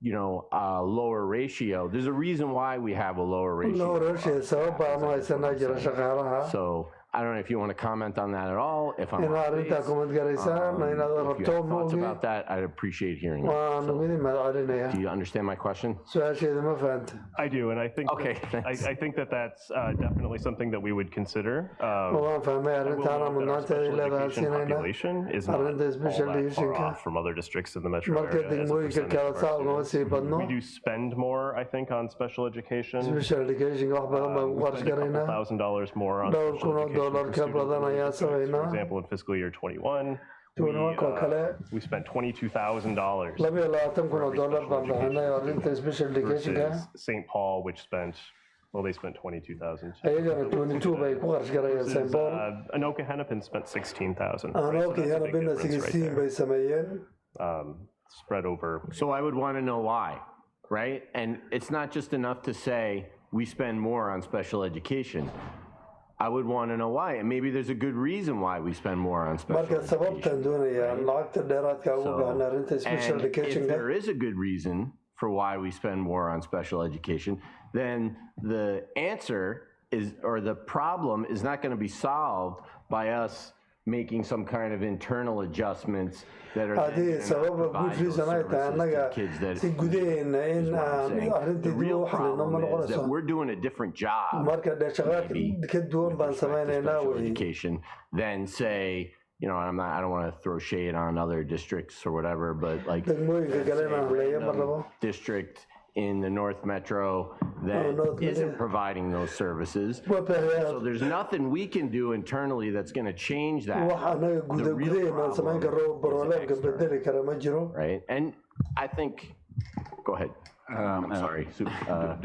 you know, a lower ratio. There's a reason why we have a lower ratio.
loo rashee sabab baan u haysanaa jira shaqaalaha
So I don't know if you want to comment on that at all. If I'm
inaad
off
arrintaa
base,
kumad garaysaan inaad
if you
rabto
have thoughts
moogi
about that, I'd appreciate hearing it.
waan widi mahadcelinaya
Do you understand my question?
su-aasheeda ma fahanta
I do, and I think
Okay,
I think that that's definitely something that we would consider.
waan fahmay
I will
arrintaana
note that our
mudnaanteeda
special
leedahay
education
siinayna
population is not
arrinta
all
special
that far
educationka
off from other districts in the metro
marka
area as a
degmooyinka
percentage
kale
of
saa
our
ugama sii
students.
badno
We do spend more, I think, on special education.
special educationka wax badan baan ku qarash garaynaa
$1,000 more on
dhowr
special
kun oo
education
dollar
for
ka
students
badan
in
ayaan
districts. For
samaynaa
example, in fiscal year 21,
oo kale
we spent $22,000
laba iyo labaatan kun oo dollar baan bixinay oo arrinta special educationka
versus St. Paul, which spent, well, they spent $22,000.
ayagana 22 bay ku qarash garayeen St.
Versus,
Paul
Anoka Hennepin spent $16,000.
Anoka Hennepinna 16 bay sameeyeen
Spread over.
So I would want to know why, right? And it's not just enough to say we spend more on special education. I would want to know why, and maybe there's a good reason why we spend more on special
marka
education.
sababtan doonayaan lacagta dheeraadka ugu baahan arrinta special
And if
educationka
there is a good reason for why we spend more on special education, then the answer is, or the problem is not going to be solved by us making some kind of internal adjustments that are then
haddii
gonna
sababa
provide
good
those
reason ay tahay
services
annaga
to kids that
si gudaheena in
is what I'm
aan
saying.
arrintii
The
dib
real
u xalino ma
problem is
noqonayso
that we're doing a different job
marka shaqaa ka duwan baan
with respect to
samaynaynaa
special
wey
education than say, you know, I don't want to throw shade on other districts or whatever, but like
degmooyinka kale inaan haleeyo mar rabo
district in the North Metro that isn't providing those services. So there's nothing we can do internally that's going to change that.
wax annaga gudaheena aan samayn karro broblem-ka bedeli kara ma jiro
Right? And I think, go ahead. I'm sorry.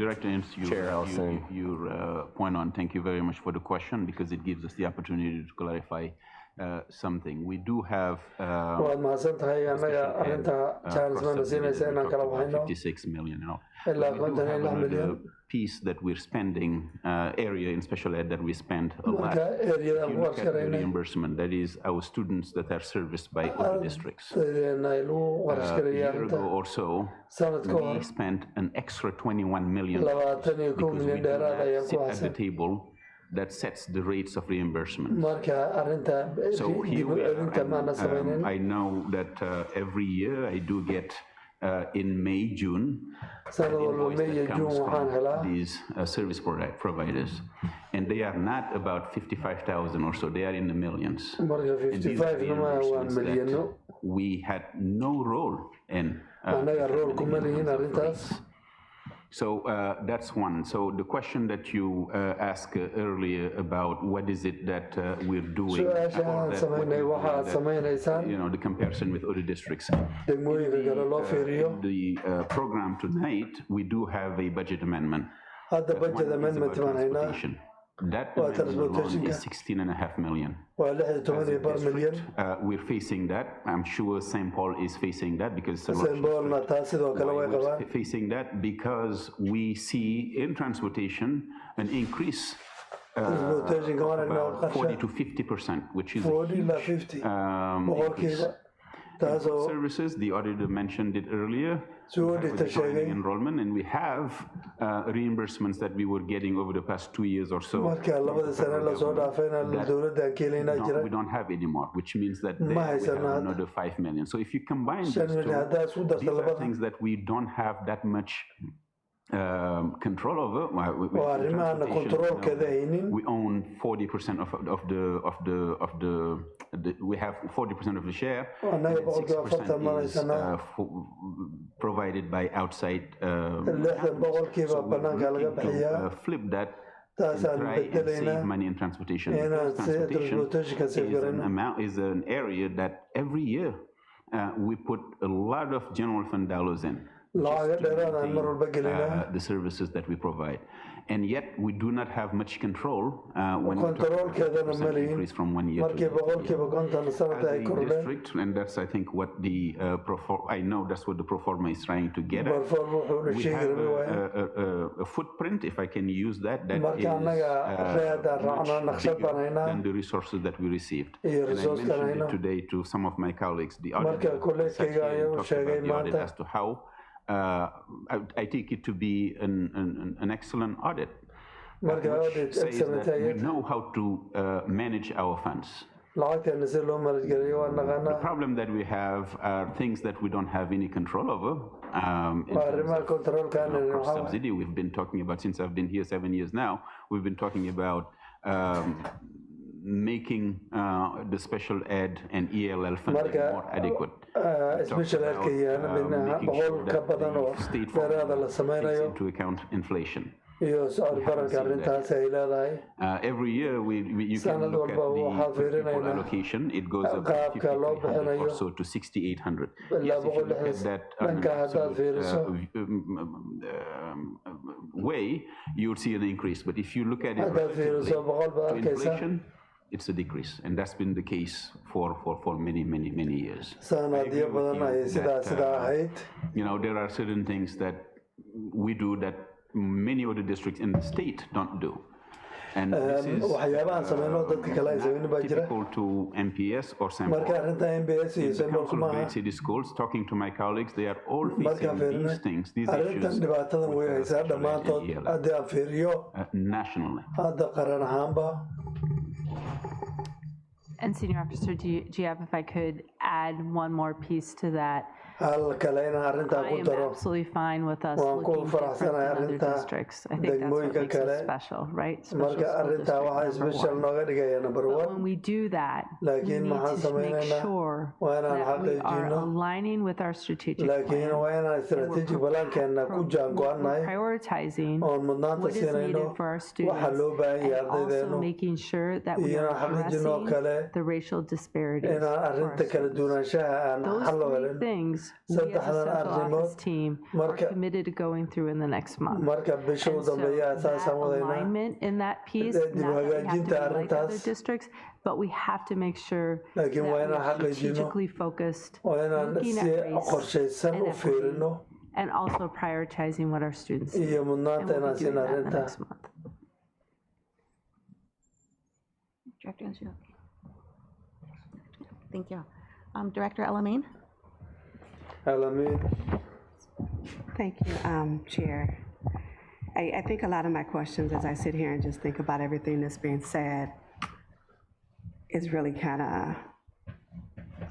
Director Ames,
Chair Elson.
your point on, thank you very much for the question, because it gives us the opportunity to clarify something. We do have
waad mahadsan tahay annaga arrinta chance mana siinaysa inaan kala waxayno
56 million, you know.
ilaa
We do
50
have
ilaa milyan
another piece that we're spending, area in special ed that we spend a lot.
marka eryadan
If
ku
you look at the
qarshgaraynay
reimbursement, that is our students that are serviced by other districts.
ay lagu
A
qarashgareeyay
year
arrinta
ago or so,
sanad ka hor
we spent an extra 21 million
21 milyan dheeraad ayaan ku
sit at the
hasan
table that sets the rates of reimbursement.
marka arrinta
So here
dib u
we
celinta maana
are.
samaynin
I know that every year I do get in May, June,
sanad walba
invoice
May iyo
that
June
comes
waxaan
from
helaa
these service providers, and they are not about 55,000 or so, they are in the millions.
marka
And these are
55 nama waa
reimbursements
milyano
that we had no role in.
annaga rool kuma lihin arrintaas
So that's one. So the question that you asked earlier about what is it that we're doing,
su-aasha
or
aan
that
samaynay
what
waxa aad
that,
samaynaysaan
you know, the comparison with other districts.
degmooyinka kale loo fiiriyo
The program tonight, we do have a budget amendment.
hadda budget
One is
amendment
about
baan haynaa
transportation. That revenue alone is 16.5 million. We're facing that. I'm sure St. Paul is facing that because we're facing that because we see in transportation an increase about 40 to 50%, which is
40 to 50.
Services, the auditor mentioned it earlier, enrollment, and we have reimbursements that we were getting over the past 2 years or so. We don't have anymore, which means that we have another 5 million. So if you combine these two, these are things that we don't have that much control over. We own 40% of the we have 40% of the share, and 6% is provided by outside. So we need to flip that and try and save money in transportation. Because transportation is an area that every year we put a lot of general fund dollars in. The services that we provide, and yet we do not have much control when we talk about increase from 1 year to as a district, and that's I think what the I know that's what the pro forma is trying to get at. We have a footprint, if I can use that, that is much bigger than the resources that we received. And I mentioned it today to some of my colleagues, the audit, talked about the audit as to how I take it to be an excellent audit, which says that we know how to manage our funds. The problem that we have are things that we don't have any control over. Subsidy, we've been talking about since I've been here 7 years now. We've been talking about making the special ed and ELL funding more adequate. Making sure that the state takes into account inflation. Every year, you can look at the allocation. It goes up from 5,300 or so to 6,800. Yes, if you look at that way, you would see an increase. But if you look at it relatively to inflation, it's a decrease, and that's been the case for many years. There are certain things that we do that many other districts in the state don't do. And this is typical to MPS or St. Paul. In the Council City Schools, talking to my colleagues, they are all facing these things, these issues nationally.
And Senior Officer, do you have, if I could add one more piece to that? I am absolutely fine with us looking different than other districts. I think that's what makes us special, right? Special school district number one. But when we do that, we need to make sure that we are aligning with our strategic plan. We're prioritizing what is needed for our students, and also making sure that we are addressing the racial disparities for our students. Those three things we as a central office team are committed to going through in the next month. And so that alignment in that piece, not that we have to be like other districts, but we have to make sure that we are strategically focused, looking at race and equity, and also prioritizing what our students need. And we'll be doing that in the next month.
Director, thank you. Director Elamine.
Thank you, Chair. I think a lot of my questions, as I sit here and just think about everything that's being said, is really kind of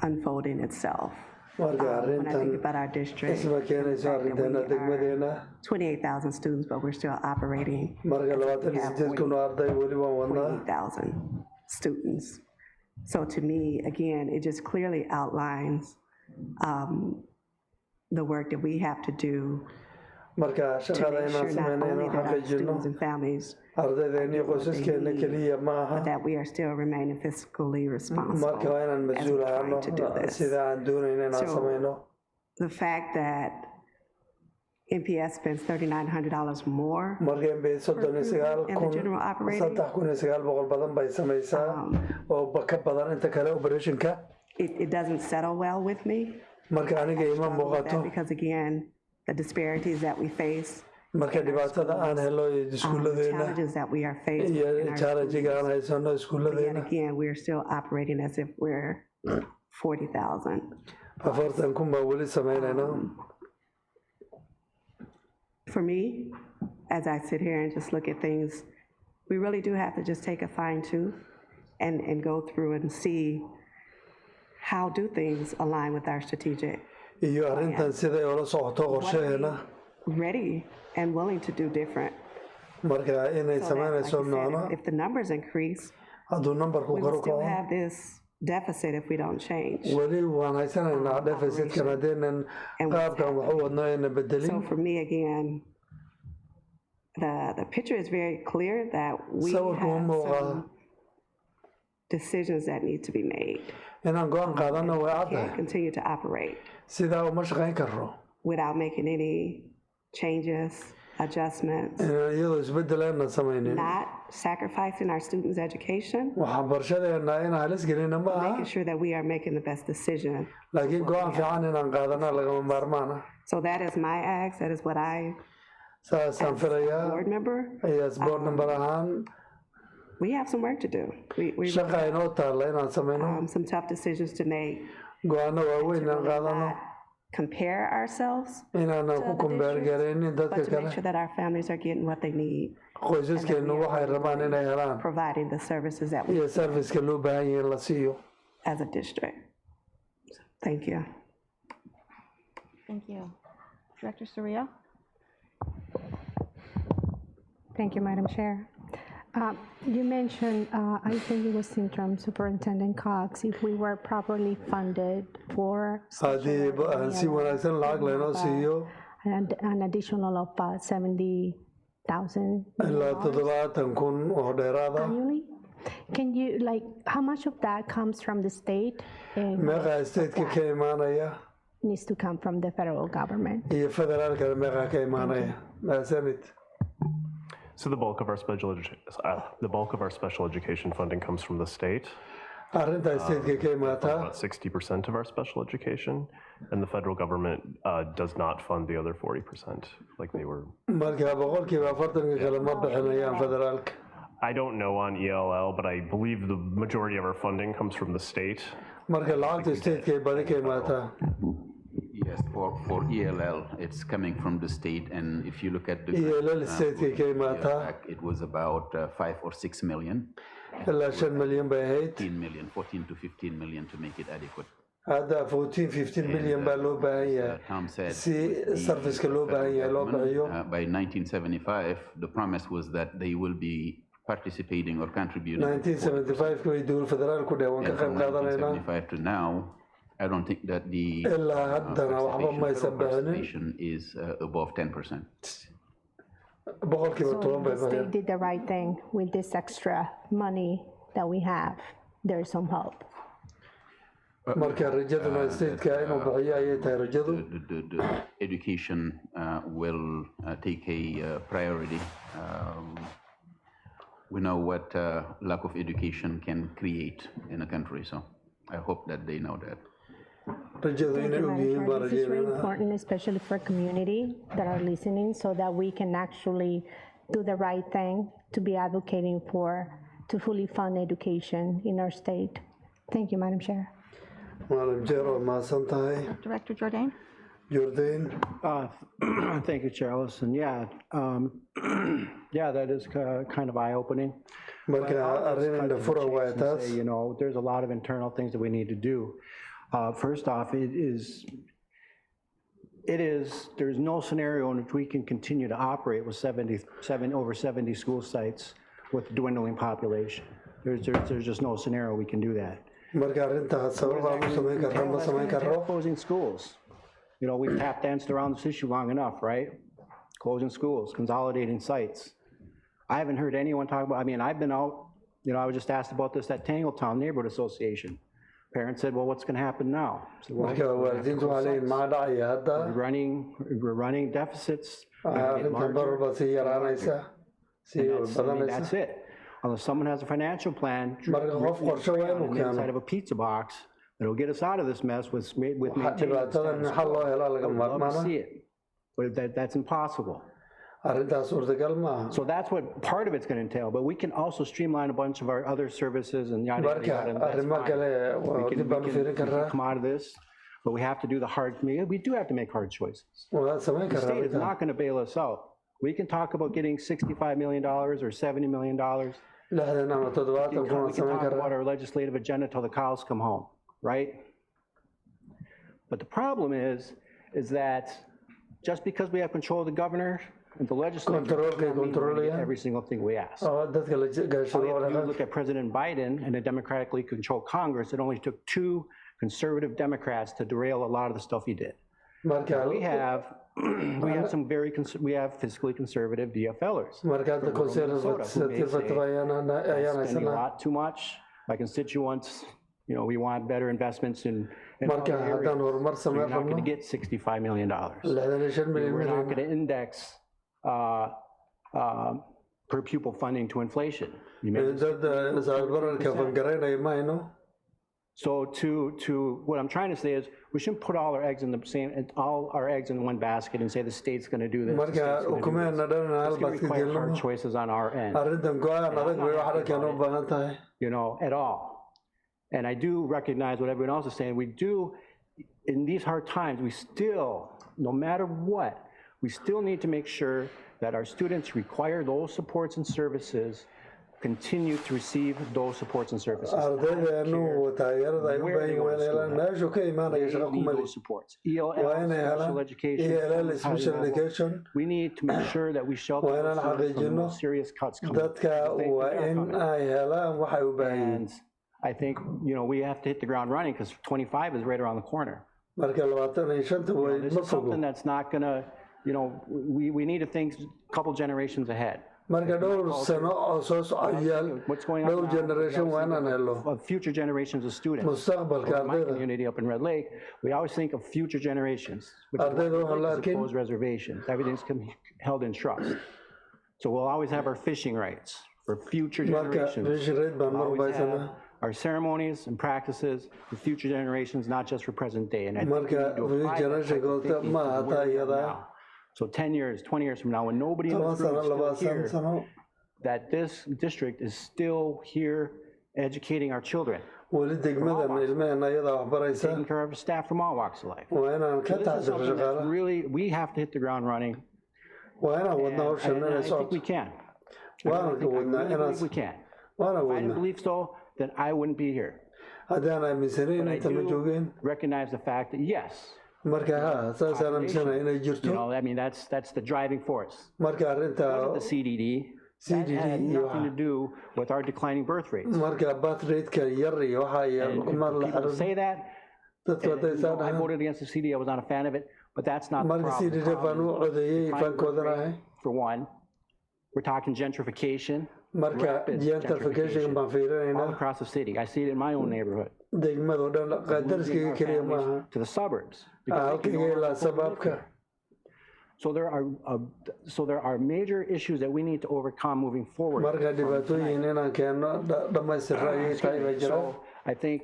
unfolding itself. When I think about our district, 28,000 students, but we're still operating. We have 48,000 students. So to me, again, it just clearly outlines the work that we have to do to make sure not only that our students and families are getting what they need, but that we are still remaining fiscally responsible as we're trying to do this. So the fact that MPS spends $3,900 more
marka MPS
in the general operating.
badan bay samaysaa oo ka badan inta kale operationka.
It doesn't settle well with me.
Marka aniga ima muuqato.
Because again, the disparities that we face.
Marka dhibaatada aan helo iskuuladeena.
Challenges that we are facing.
Iyo challenge-ga aan haysano iskuuladeena.
Again, we're still operating as if we're 40,000.
Afartan kun baa weli samaynayna.
For me, as I sit here and just look at things, we really do have to just take a fine tooth and go through and see how do things align with our strategic
iyo arrintan siday ula socoto qorshaheena.
Ready and willing to do different.
Marka inay samaynayso noocno.
If the numbers increase,
hadduu numberku
we will still have this deficit if we don't change.
Weli waan haysanaynaa deficitkan haddaynan qaabkan wax u wadno ayna bedelin.
So for me again, the picture is very clear that we have some decisions that need to be made.
Inaan go'aan qaadano way
caddahay. Can't continue to operate.
Sidaa uma shaqayn karno.
Without making any changes, adjustments.
Iyadoo isbeddel aanan samaynin.
Not sacrificing our students' education.
Waxbarashadeena inaan halis gelino ma aha.
Making sure that we are making the best decision.
Laakiin go'aan fiican inaan qaadana lagama maarmaana.
So that is my ask. That is what I.
Saasaan filayaa.
Board member.
Yes, board member ahaan.
We have some work to do.
Shaqa inoo taalla inaan samayno.
Some tough decisions to make.
Go'aano waaweyn inaan qaadano.
Compare ourselves
inaanan ku compare garaynin dadka
but to make
kale.
sure that our families are getting what they need.
Qoysaskeenu waxay rabaan inay helaan.
Providing the services that we
iyo serviceka loo baahan yahay in la siiyo.
As a district. Thank you.
Thank you. Director Surreal.
Thank you, Madam Chair. You mentioned, I think it was interim superintendent Cox, if we were properly funded for
haddii si wanaagsan lacag laynoo siiyo
an additional of 70,000
ilaa 70,000 oo dheeraada.
Annually? Can you, like, how much of that comes from the state?
Meeqa stateka ka imaanaya?
Needs to come from the federal government.
Iyo federaalkana meeqa ka imaanaya? Mahadsanid.
So the bulk of our special education funding comes from the state.
Arrinta stateka ka imaata.
About 60% of our special education, and the federal government does not fund the other 40%, like they were.
Marka boqolkiiba 40 kale ma bixinayaan federaalka.
I don't know on ELL, but I believe the majority of our funding comes from the state.
Marka lacagta stateka badi ka imaata.
Yes, for ELL, it's coming from the state, and if you look at the
ELL state
it was about 5 or 6 million.
10 million bay ahayd.
14 to 15 million to make it adequate.
Hadda 14-15 million baa loo baahan yahay si serviceka loo baahan yahay loo bixiyo.
By 1975, the promise was that they will be participating or contributing.
1975 way dowlad federaalku dheewan ka qayb qaadanayna.
1975 to now, I don't think that the participation is above 10%.
So the state did the right thing with this extra money that we have. There is some hope.
Marka rajaduna stateka inuu bixiyo ayay tahay rajadu.
The education will take a priority. We know what lack of education can create in a country, so I hope that they know that.
This is very important, especially for community that are listening, so that we can actually do the right thing to be advocating to fully fund education in our state. Thank you, Madam Chair.
Madam Chair, mahadsan tahay.
Director Jordan.
Jordan.
Thank you, Chair Ellison. Yeah, that is kind of eye-opening.
Marka arrin la furo waa taas.
You know, there's a lot of internal things that we need to do. First off, there's no scenario in which we can continue to operate with over 70 school sites with dwindling population. There's just no scenario we can do that. Closing schools. You know, we've tap danced around this issue long enough, right? Closing schools, consolidating sites. I haven't heard anyone talk about, I mean, I've been out, you know, I was just asked about this at Tangletown Neighborhood Association. Parents said, well, what's going to happen now? So, well,
marka waalidiintu waxay leeyihiin maxaa dhacaya hadda
we're running deficits.
arrintan barba sii yaraanaysa sii badanaysa
That's it. Unless someone has a financial plan
marka qof qorshe waa inuu keeno
inside of a pizza box that'll get us out of this mess with
dhibaatadan xal loo helaa laga maarmaana
see it. But that's impossible.
arrintaas suurtagal maaha
So that's what part of it's going to entail, but we can also streamline a bunch of our other services and yada,
marka
yada, and that's
arrimo
fine.
kale dib baan u fiirin
We can
karaa
come out of this, but we have to do the hard, we do have to make hard choices.
waa samayn
The
karaa
state is not going to bail us out. We can talk about getting $65 million or $70 million.
lixdan ama
We
toddobaatan kun
can
waan samayn
talk about
karaa
our legislative agenda till the cows come home, right? But the problem is that just because we have control of the governor and the legislature, doesn't mean we're gonna get every single thing we ask.
oo dadka la
All you have to do is
gaashado
look at President Biden and a democratically controlled Congress. It only took 2 conservative Democrats to derail a lot of the stuff he did.
marka
We have some we have fiscally conservative DFLers.
marka hadda conservative ayaan
Spending a
haysanaa
lot too much. My constituents, you know, we want better investments in
marka
other
haddaan
areas.
horumar
So you're
samayn
not going
rabno
to get $65 million.
lixdan milyan
We're not going to index per pupil funding to inflation. You may just-
dad saalbararka fangaraynaya ma hayno
So to what I'm trying to say is we shouldn't put all our eggs in one basket and say the state's going to do this.
marka ukumeena dhan hal
It's going
baad
to
ka
require hard
gelino
choices on our end.
arrintan go-aan adag bay wax halkan u baahan tahay
You know, at all. And I do recognize what everyone else is saying. We do, in these hard times, we still, no matter what, we still need to make sure that our students require those supports and services continue to receive those supports and services.
ardaydeenu taageerada ay u baahan yihiin waa inay helaan meeshu ka imaanaya shaqo ku mali waa inay helaan ELL special education
We need to make sure that we shelter
waa inaan
those students from the
xaqiijino
most serious cuts coming.
dadka waa in ay helaan waxay u baahan yihiin
And I think, you know, we have to hit the ground running because 25 is right around the corner.
marka 25 way
This
ma
is
fogo
something that's not going to, you know, we need to think a couple generations ahead.
marka dhowr sano oo soo socoyaal
What's going on
dhowr
now,
generation waa inaan helo
of future generations of students.
mustaqbalka
Over my
ardayda
community up in Red Lake, we always think of future generations, which is
ardayda waxaan la
why
arkin
opposed reservations. Everything's held in trust. So we'll always have our fishing rights for future
marka
generations.
fishing rate baan mar
Always
baysanaa
have our ceremonies and practices for future generations, not just for present day. And I think we
marka
need to apply that
generation
type of
goota
thinking
ma
to
aha
where we are
taa iyada
now. So 10 years, 20 years from now, when nobody in
10
this
sano
room is still
20
here,
sano
that this district is still here educating our children,
weli degmadan ilmaheenna ayadaa wax baraysa
taking care of staff from all walks of life.
waa inaan
So
ka
this is
taxdiro
something that
shaqaalaha
really, we have to hit the ground running.
waa inaan wadna
And
hawshan inay
I think
socoto
we can.
waana ka wadnaa
I really
inaan
believe we can.
waana
If I didn't
wadnaa
believe so, then I wouldn't be here.
haddaan aaminsanayn
But I
inta ma
do
joogeen
recognize the fact that yes,
marka ha saasaan aaminsanahay inay
you
jirto
know, I mean, that's the driving force.
marka arrinta
The CDD, that had nothing to do with our declining birth rates.
marka birth rate-ka yar iyo waxa yar
And
kuma la
people
xiran
say that,
dadka
and,
hadday
you
saa
know, I
dhahaan
voted against the CDD, I was not a fan of it, but that's not the
marka
problem. The
CDD baan u
problem is
codeeyey
declining birth
faankoodanahay
rate, for one. We're talking gentrification,
marka
rapid
gentrification baan
all
fiirinaynaa
across the city. I see it in my own neighborhood.
degmado dhan dariskayga
Our
keliya
families
maaha
to the suburbs. because they can
halkayga
no
ilaa
longer afford to live
sabaabka
here. So there are major issues that we need to overcome moving forward.
marka dhibaatooyin inaan keenno dhammaystirro ayay tahay baa jira
So I think,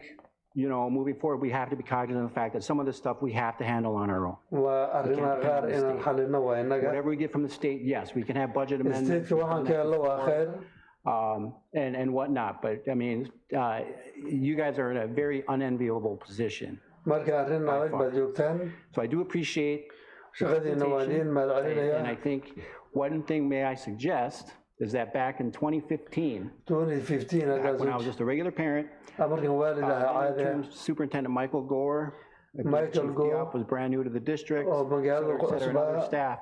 you know, moving forward, we have to be cognizant of the fact that some of this stuff we have to handle on our own.
waa arrimaha qaar inaan xalino waa innaga
Whatever we get from the state, yes, we can have budget amendments.
stateka waxaan ka hello waa khayr
And whatnot, but I mean, you guys are in a very unenviable position.
marka arrin adag baad joogtaan
So I do appreciate the
shaqadiina waan
presentation,
idiin mahadcelinayaa
and I think one thing may I suggest is that back in 2015,
2015
back when I was just a regular parent,
markan waalid ahaa caadi
interim Superintendent Michael Gore,
Michael
Chief
Gore,
Diop was brand new to the district,
oo magaalada ku
et cetera, and other
cusbaa
staff.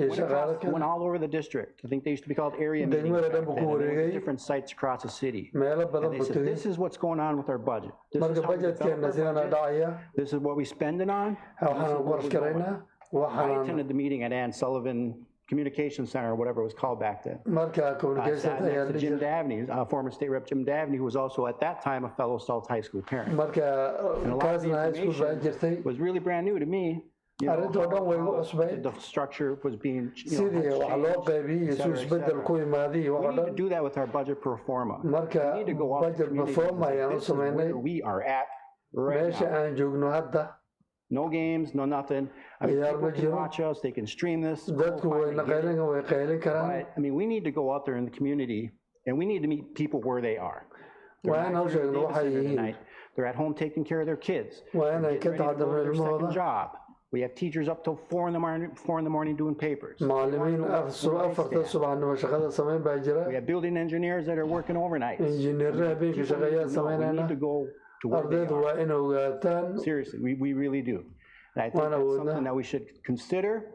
iyo shaqaale kale
Went all over the district. I think they used to be called area meetings.
degmada
back
dhan buu
then,
ku
and there were
wareegay
different sites across the city.
meelo
And
badan
they
buu
said,
tegey
this is what's going on with our budget. This is
marka
how we develop
budgetkeenna
our
sidana
budget.
dhacaya
This is what we spend it on.
waxaan qors karaynaa
I
waxaan
attended the meeting at Ann Sullivan Communication Center, or whatever it was called back then.
Marka communication
Sat next to Jim Davney, former state rep Jim Davney, who was also at that time a fellow South High School parent.
Marka
And a lot of the information was really brand new to me. You know, how the structure was being, you know, we need to do that with our budget pro forma. We need to go out to communities. This is where we are at right now. No games, no nothing. I mean, people can watch us, they can stream this. But, I mean, we need to go out there in the community, and we need to meet people where they are. They're not here in Davis Center tonight. They're at home taking care of their kids. They're getting ready to go to their second job. We have teachers up till 4 in the morning doing papers. We have building engineers that are working overnight. We need to go to where they are. Seriously, we really do. And I think that's something that we should consider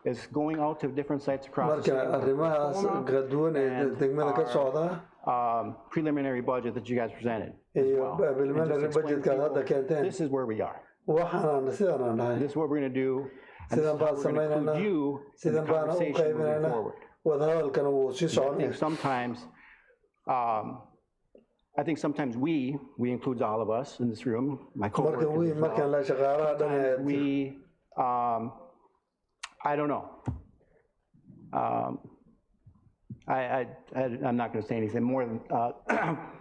is going out to different sites across the state. Preliminary budget that you guys presented as well. This is where we are. This is what we're going to do. And this is how we're going to include you in the conversation moving forward. I think sometimes we includes all of us in this room, my coworkers as well. Sometimes we, I don't know. I'm not going to say anything more than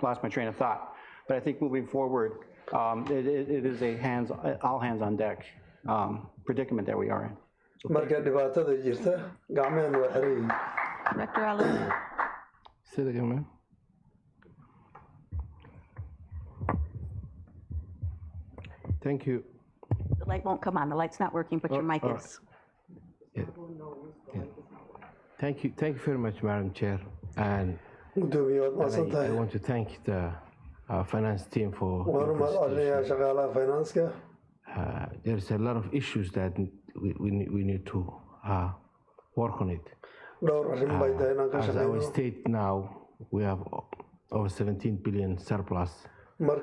lost my train of thought. But I think moving forward, it is a all hands on deck predicament that we are in.
Director Allen.
Say that again, ma'am. Thank you.
The light won't come on. The light's not working, but your mic is.
Yeah. Yeah. Thank you very much, Madam Chair. And I want to thank the finance team for there's a lot of issues that we need to work on it. As our state now, we have over 17 billion surplus. And I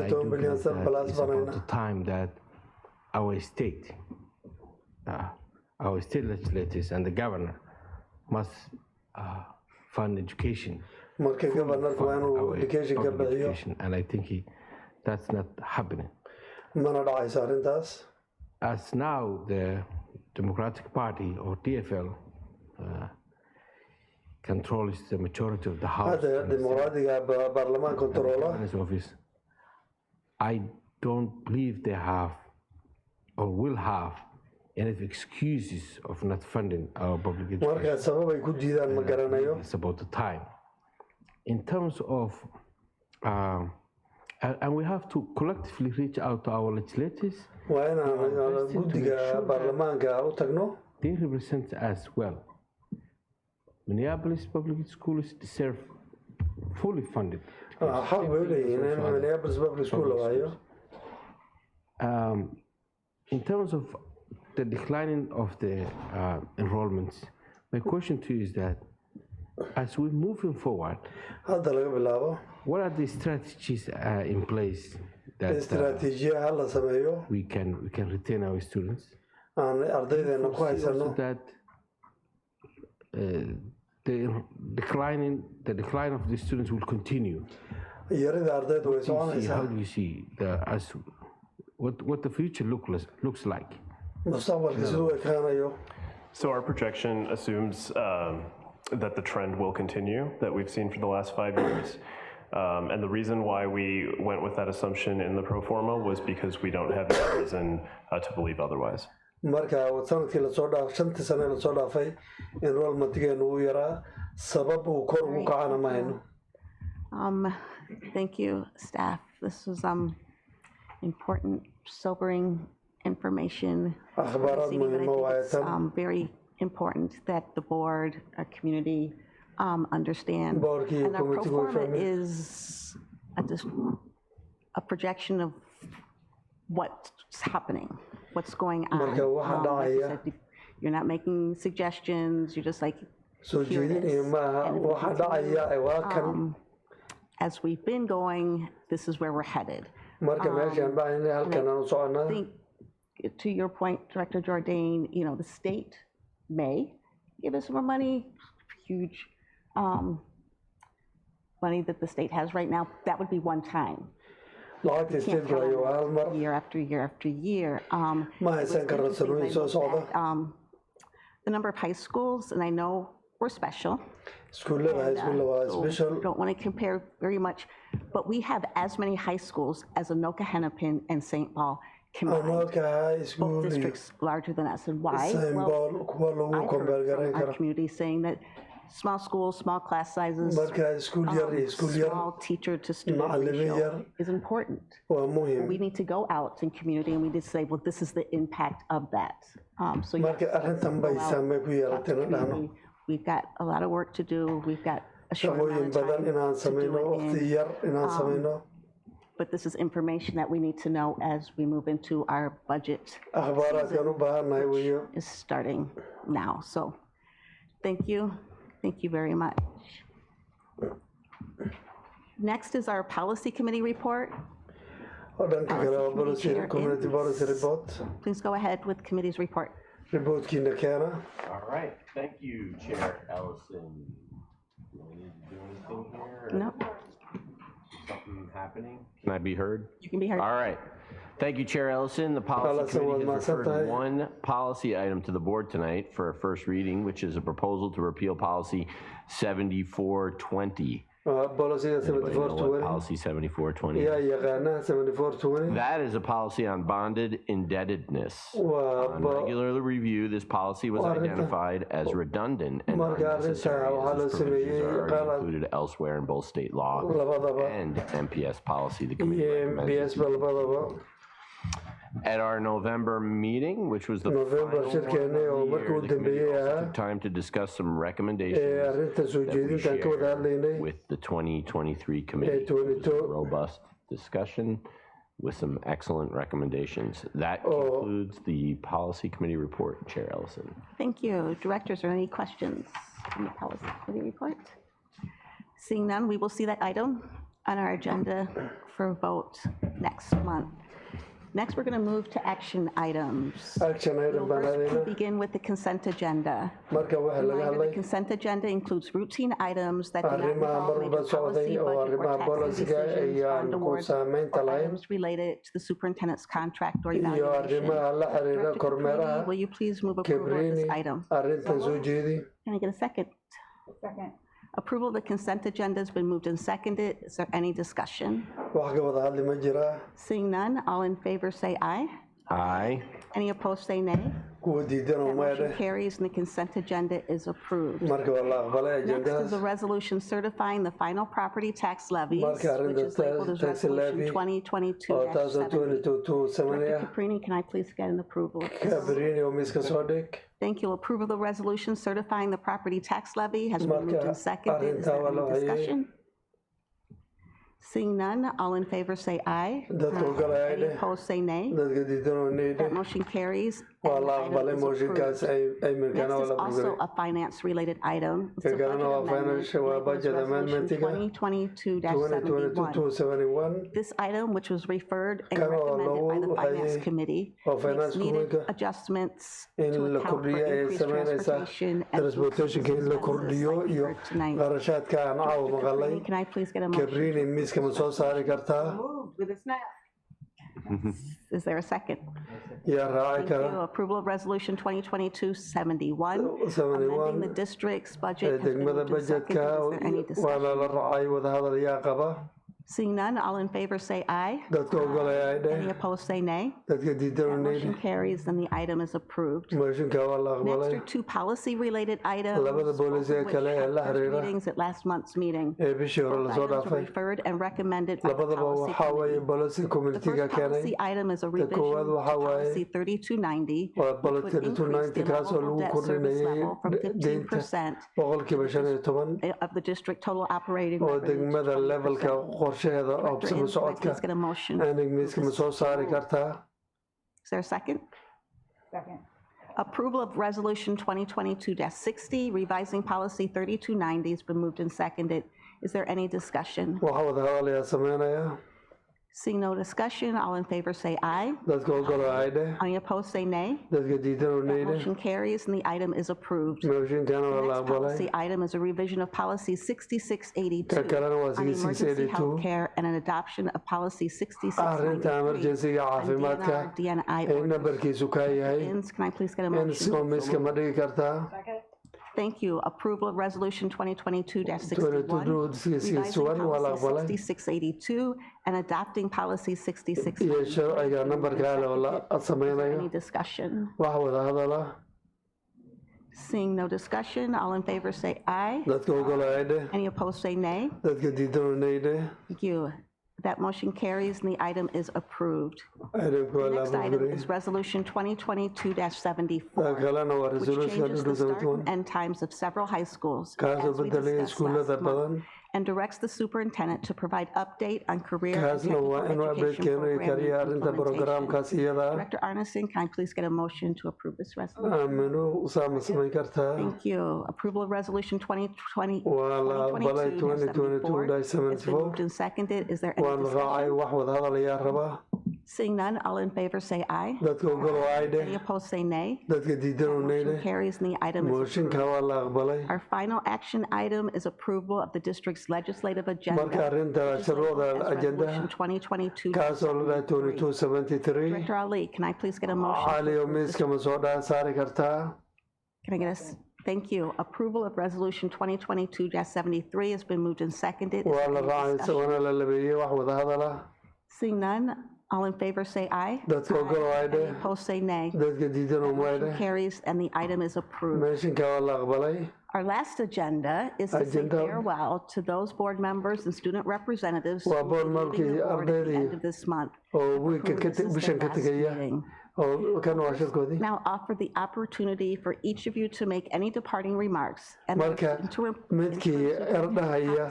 do believe that it's about the time that our state legislators and the governor must fund education. Education, and I think that's not happening. As now the Democratic Party or DFL controls the majority of the House office, I don't believe they have or will have enough excuses of not funding our public education. It's about the time. In terms of, and we have to collectively reach out to our legislators. They represent us well. Minneapolis public schools deserve fully funded. In terms of the declining of the enrollments, my question to you is that as we're moving forward, what are the strategies in place that we can retain our students? Also that the decline of the students will continue. How do you see what the future looks like?
So our projection assumes that the trend will continue that we've seen for the last 5 years. And the reason why we went with that assumption in the pro forma was because we don't have any reason to believe otherwise.
Thank you, staff. This was important, sobering information. But I think it's very important that the board, our community, understand. And our pro forma is a projection of what's happening, what's going on. Like you said, you're not making suggestions, you're just like, here it is. As we've been going, this is where we're headed. I think, to your point, Director Jordan, the state may give us more money, huge money that the state has right now, that would be one time. Year after year after year. The number of high schools, and I know we're special. So don't want to compare very much, but we have as many high schools as Anoka, Hennepin, and St. Paul combined. Both districts larger than us. And why? Well, I've heard from our community saying that small schools, small class sizes, small teacher to student ratio is important. We need to go out in community and we need to say, well, this is the impact of that. So yes, we've got a lot of work to do. We've got a short amount of time to do it. But this is information that we need to know as we move into our budget season, which is starting now. So thank you. Thank you very much. Next is our policy committee report. Please go ahead with committee's report.
All right, thank you, Chair Ellison. Do I need to do anything here?
No.
Something happening? Can I be heard?
You can be heard.
All right. Thank you, Chair Ellison. The policy committee has referred one policy item to the board tonight for a first reading, which is a proposal to repeal policy 7420. Policy 7420. That is a policy on bonded indebtedness. On regular review, this policy was identified as redundant and unnecessary, as its provisions are already included elsewhere in both state law and MPS policy. The committee recommends at our November meeting, which was the final one of the year, the committee also took time to discuss some recommendations that we shared with the 2023 committee. It was a robust discussion with some excellent recommendations. That concludes the policy committee report, Chair Ellison.
Thank you. Directors, are there any questions on the policy committee report? Seeing none, we will see that item on our agenda for vote next month. Next, we're going to move to action items. We'll first begin with the consent agenda. The consent agenda includes routine items that do not involve major policy, budget, or tax decisions, fund awards, or items related to the superintendent's contract or evaluation. Director Caprini, will you please move approval of this item? Can I get a second? Second. Approval of the consent agenda has been moved and seconded. Is there any discussion? Seeing none, all in favor say aye.
Aye.
Any opposed say nay. That motion carries and the consent agenda is approved. Next is a resolution certifying the final property tax levies, which is labeled as Resolution 2022-70. Director Caprini, can I please get an approval of this? Thank you. Approval of the resolution certifying the property tax levy has been moved and seconded. Is there any discussion? Seeing none, all in favor say aye. Any opposed say nay. That motion carries. Next is also a finance-related item. It's a budget amendment, Resolution 2022-71. This item, which was referred and recommended by the Finance Committee, makes needed adjustments to account for increased transportation and expenses like we heard tonight. Can I please get a motion? With a snap. Is there a second? Thank you. Approval of Resolution 2022-71, amending the district's budget has been moved and seconded. Is there any discussion? Seeing none, all in favor say aye. Any opposed say nay. That motion carries and the item is approved. Next are two policy-related items, which had first readings at last month's meeting. Both items were referred and recommended by the policy committee. The first policy item is a revision to policy 3290, which would increase the allowable debt service level from 15% of the district total operating revenue. Is there a second? Second. Approval of Resolution 2022-60, revising policy 3290 has been moved and seconded. Is there any discussion? Seeing no discussion, all in favor say aye.
Dadka ogolaayde.
Any opposed say nay.
Dadka diidan oo neyde.
Motion carries and the item is approved.
Motionkana waa la
Next
aqbalay.
policy item is a revision of policy 6682
Ka kalena waa
on emergency
6682.
health care and an adoption of policy
Arrinta
6693
emergency-ga caafimaadka
on DNI
ee nambarkiisu ka yahay.
Can I please get a
In
motion?
soo miiska ma dhigi kartaa?
Thank you. Approval of resolution 2022-61,
2022-61 waa la aqbalay.
policy 6682 and adopting policy 6693.
Iyo sharciga nambarka oo la sameynayo.
Any discussion?
Wax wada hadala.
Seeing no discussion, all in favor say aye.
Dadka ogolaayde.
Any opposed say nay.
Dadka diidan oo neyde.
Thank you. That motion carries and the item is approved.
Itemka waa la
Next item
aqbalay.
is resolution 2022-74,
Ka kalena waa
which
resolution
changes the start
2021.
and end times of several high schools,
Kaasoo
as we
bedelaya
discussed
iskuulada
last month,
badan.
and directs the superintendent to provide update on career and
Kaasna
technical
waa inuu update
education
keeno iyo
program
kariya arrinta
implementation.
programkaas iyada ah.
Director Arneson, can I please get a motion to approve this resolution?
Aaminu usaama samayn kartaa.
Thank you. Approval of resolution 2020
Waa la aqbalay
2022-74 has been
2022-74.
moved and seconded. Is there any
Waan raacay
discussion?
wax wada hadal ayaa rabaa.
Seeing none, all in favor say aye.
Dadka ogolaayde.
Any opposed say nay.
Dadka diidan oo neyde.
Motion carries and the item is
Motionka waa la aqbalay.
Our final action item is approval of the district's legislative agenda.
Marka arrinta shuruucda
as
agenda
resolution 2022.
kaasoo la dhahay 2273.
Director Ali, can I please get a motion?
Cali oo miiska ma soo saari kartaa?
Can I get a, thank you. Approval of resolution 2022-73 has been moved and seconded. Is
Waa
there
la
any
raacay
discussion?
isagona la labeeyey wax wada hadala.
Seeing none, all in favor say aye.
Dadka ogolaayde.
Any opposed say nay.
Dadka diidan oo
Motion
mayde.
carries and the item is approved.
Motionka waa la aqbalay.
Our last agenda is to say
Agenda.
farewell to those board members and student representatives who
Waa
will be
board
leaving the
markii
board at the
ardaydii
end of this month.
oo wiilka
This is
bishan
their
ka
last
tegaya.
meeting.
Oo kan waa shirkoodii.
Now offer the opportunity for each of you to make any departing remarks. And
Marka midkii erdhahaya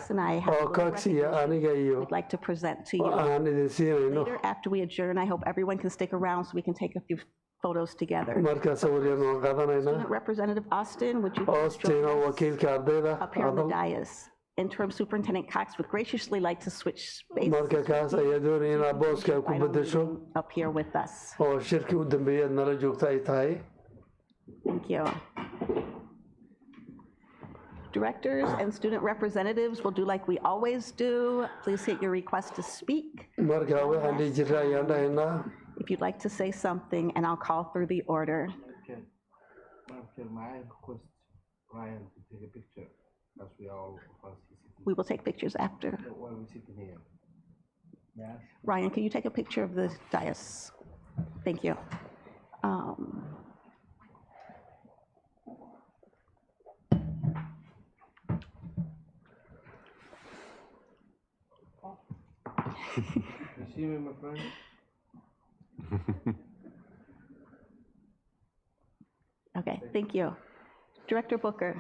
oo Coxiya aniga iyo
I'd like to present to you.
aan idin siinayno.
Later, after we adjourn, I hope everyone can stick around so we can take a few photos together.
Marka sawir yar waan qaadanaynaa.
Student Representative Austin, would you please
Austin
join
oo
us
wakiilka ardayda.
up here on the dais? Interim Superintendent Cox would graciously like to switch spaces.
Marka kaas ayaa doonaya inaad booska ku bedesho.
Up here with us.
Oo shirkii u dambeeyay nala joogta ay tahay.
Thank you. Directors and student representatives will do like we always do. Please hit your request to speak.
Marka waxaan dhihi jiray ayaan dhahaynaa.
If you'd like to say something, and I'll call through the order.
Ryan to take a picture as we all of us sitting.
We will take pictures after.
While we're sitting here. Yes.
Ryan, can you take a picture of the dais? Thank you.
You see me, my friend?
Okay, thank you. Director Booker.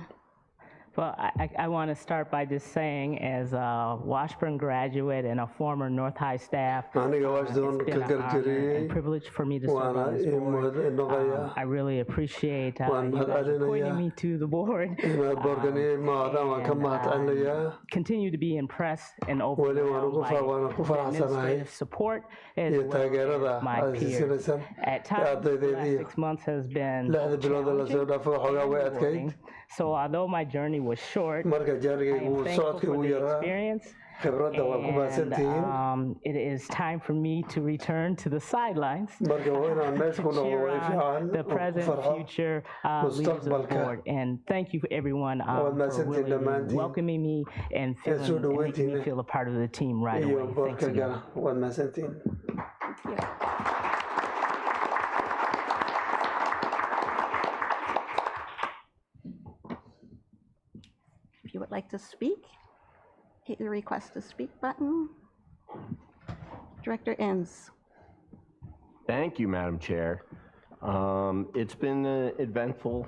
Well, I want to start by just saying, as a Washburn graduate and a former North High staff, it's been an honor and privilege for me to serve on this board. I really appreciate you guys appointing me to the board. Continue to be impressed and overwhelmed by administrative support as well as my peers. At times, the last 6 months has been challenging. So although my journey was short, I am thankful for the experience. And it is time for me to return to the sidelines to cheer on the present, future leaders of the board. And thank you, everyone, for really welcoming me and making me feel a part of the team right away. Thanks again.
If you would like to speak, hit the request to speak button. Director Enns.
Thank you, Madam Chair. It's been eventful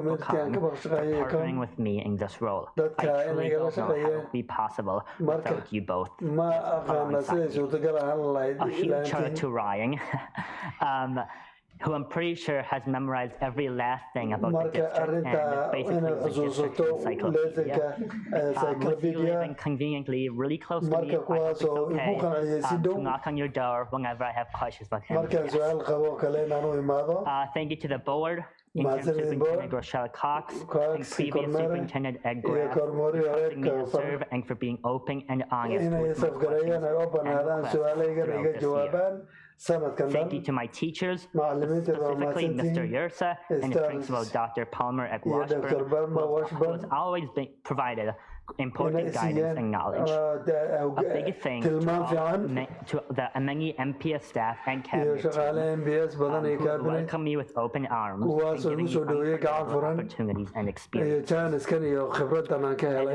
grateful Colin for partnering with me in this role. I truly don't know how it would be possible without you both. A huge shout out to Ryan, who I'm pretty sure has memorized every last thing about the district and basically is the district encyclopedia. With you living conveniently really close to me, I hope it's okay to knock on your door whenever I have questions about him. Thank you to the board, Interim Superintendent Rochelle Cox, and previous Superintendent Ed Graff, for trusting me to serve and for being open and honest with my questions and requests throughout this year. Thank you to my teachers, specifically Mr. Yersa and the Principal Dr. Palmer at Washburn, who has always been provided important guidance and knowledge. A big thanks to the many MPS staff and cabinet who welcome me with open arms and giving me unforgettable opportunities and experiences and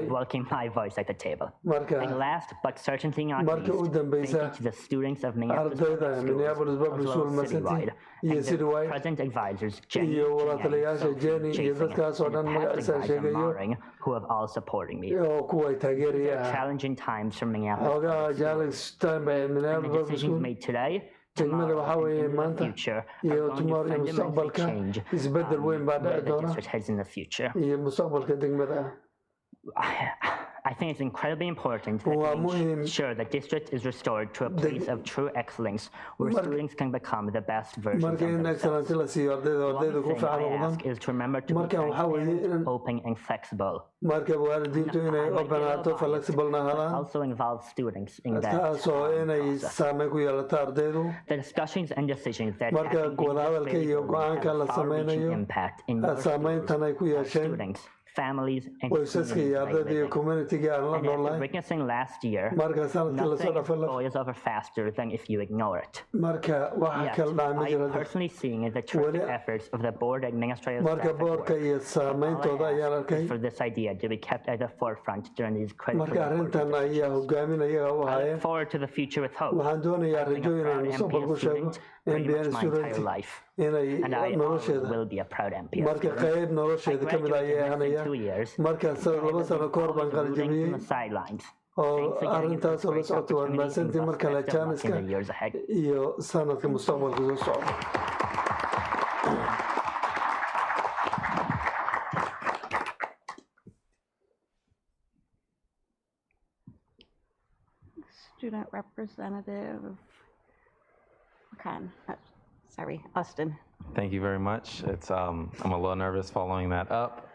welcoming my voice at the table. And last but certainly not least, thank you to the students of Minneapolis Public Schools, as well as citywide, and the present advisors, Jenny, Jason, and past advisor Maring, who have all supported me. These are challenging times for Minneapolis. And the decisions made today, tomorrow, and in the future are going to fundamentally change where the district heads in the future. I think it's incredibly important that we ensure the district is restored to a place of true excellence where students can become the best versions of themselves. One thing I ask is to remember to be transparent, open, and flexible. But also involve students in that process. The discussions and decisions that happen have far-reaching impact in your students, families, and communities. And after witnessing last year, nothing boils over faster than if you ignore it. Yet, I am personally seeing the terrific efforts of the board administrative staff at work. All I ask is for this idea to be kept at the forefront during these critical important decisions. I look forward to the future with hope. I've been a proud MPS student pretty much my entire life. And I always will be a proud MPS student. I graduated in 2 years, and I was rooting from the sidelines. Thanks again for this great opportunity and best of luck in the years ahead.
Student Representative Waxaan. Sorry, Austin.
Thank you very much. It's I'm a little nervous following that up.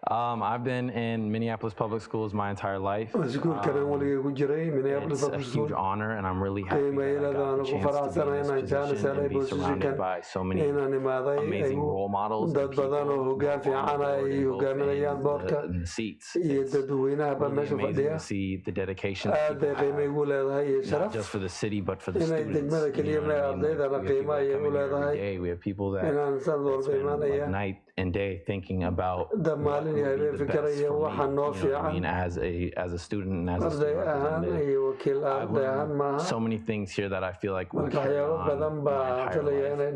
I've been in Minneapolis Public Schools my entire life. It's a huge honor, and I'm really happy that I got the chance to be in this position and be surrounded by so many amazing role models and people in the seats. It's really amazing to see the dedication that people have, not just for the city, but for the students. You know what I mean? We have people that come in every day. We have people that spend night and day thinking about what would be the best for me, you know what I mean, as a student and as a student representative. I've learned so many things here that I feel like will carry on my entire life,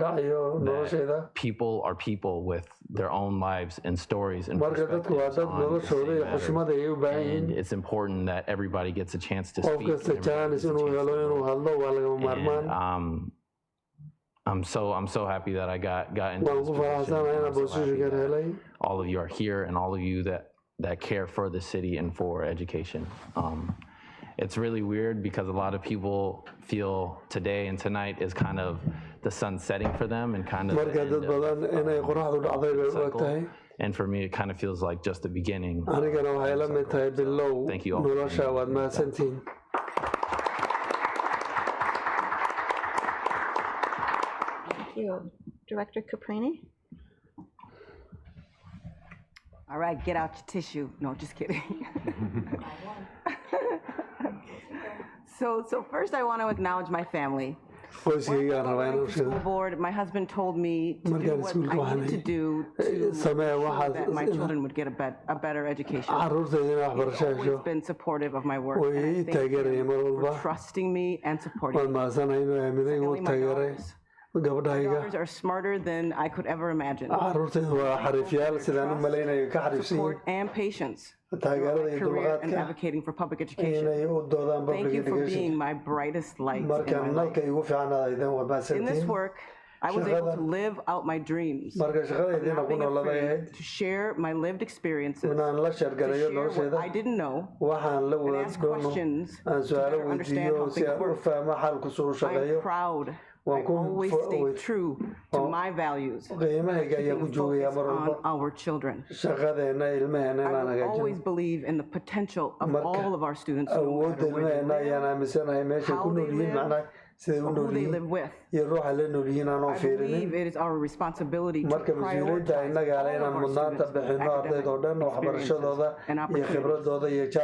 that people are people with their own lives and stories and perspectives on the same matter. And it's important that everybody gets a chance to speak. And I'm so happy that I got into this position. I'm so happy that all of you are here and all of you that care for the city and for education. It's really weird because a lot of people feel today and tonight is kind of the sun setting for them and kind of the end of cycle. And for me, it kind of feels like just the beginning. So, thank you all.
Thank you. Director Caprini?
All right, get out your tissue. No, just kidding. So first I want to acknowledge my family. The school board, my husband told me to do what I needed to do to ensure that my children would get a better education. He's always been supportive of my work. And I thank him for trusting me and supporting me. Secondly, my daughters are smarter than I could ever imagine. Support and patience. Career and advocating for public education. Thank you for being my brightest light in my life. In this work, I was able to live out my dreams, not being afraid to share my lived experiences, to share what I didn't know, and ask questions to better understand how things work. I'm proud I always stay true to my values on our children. I will always believe in the potential of all of our students, no matter where they live, how they live, or who they live with. I believe it is our responsibility to prioritize all of our students' academic experiences and opportunities.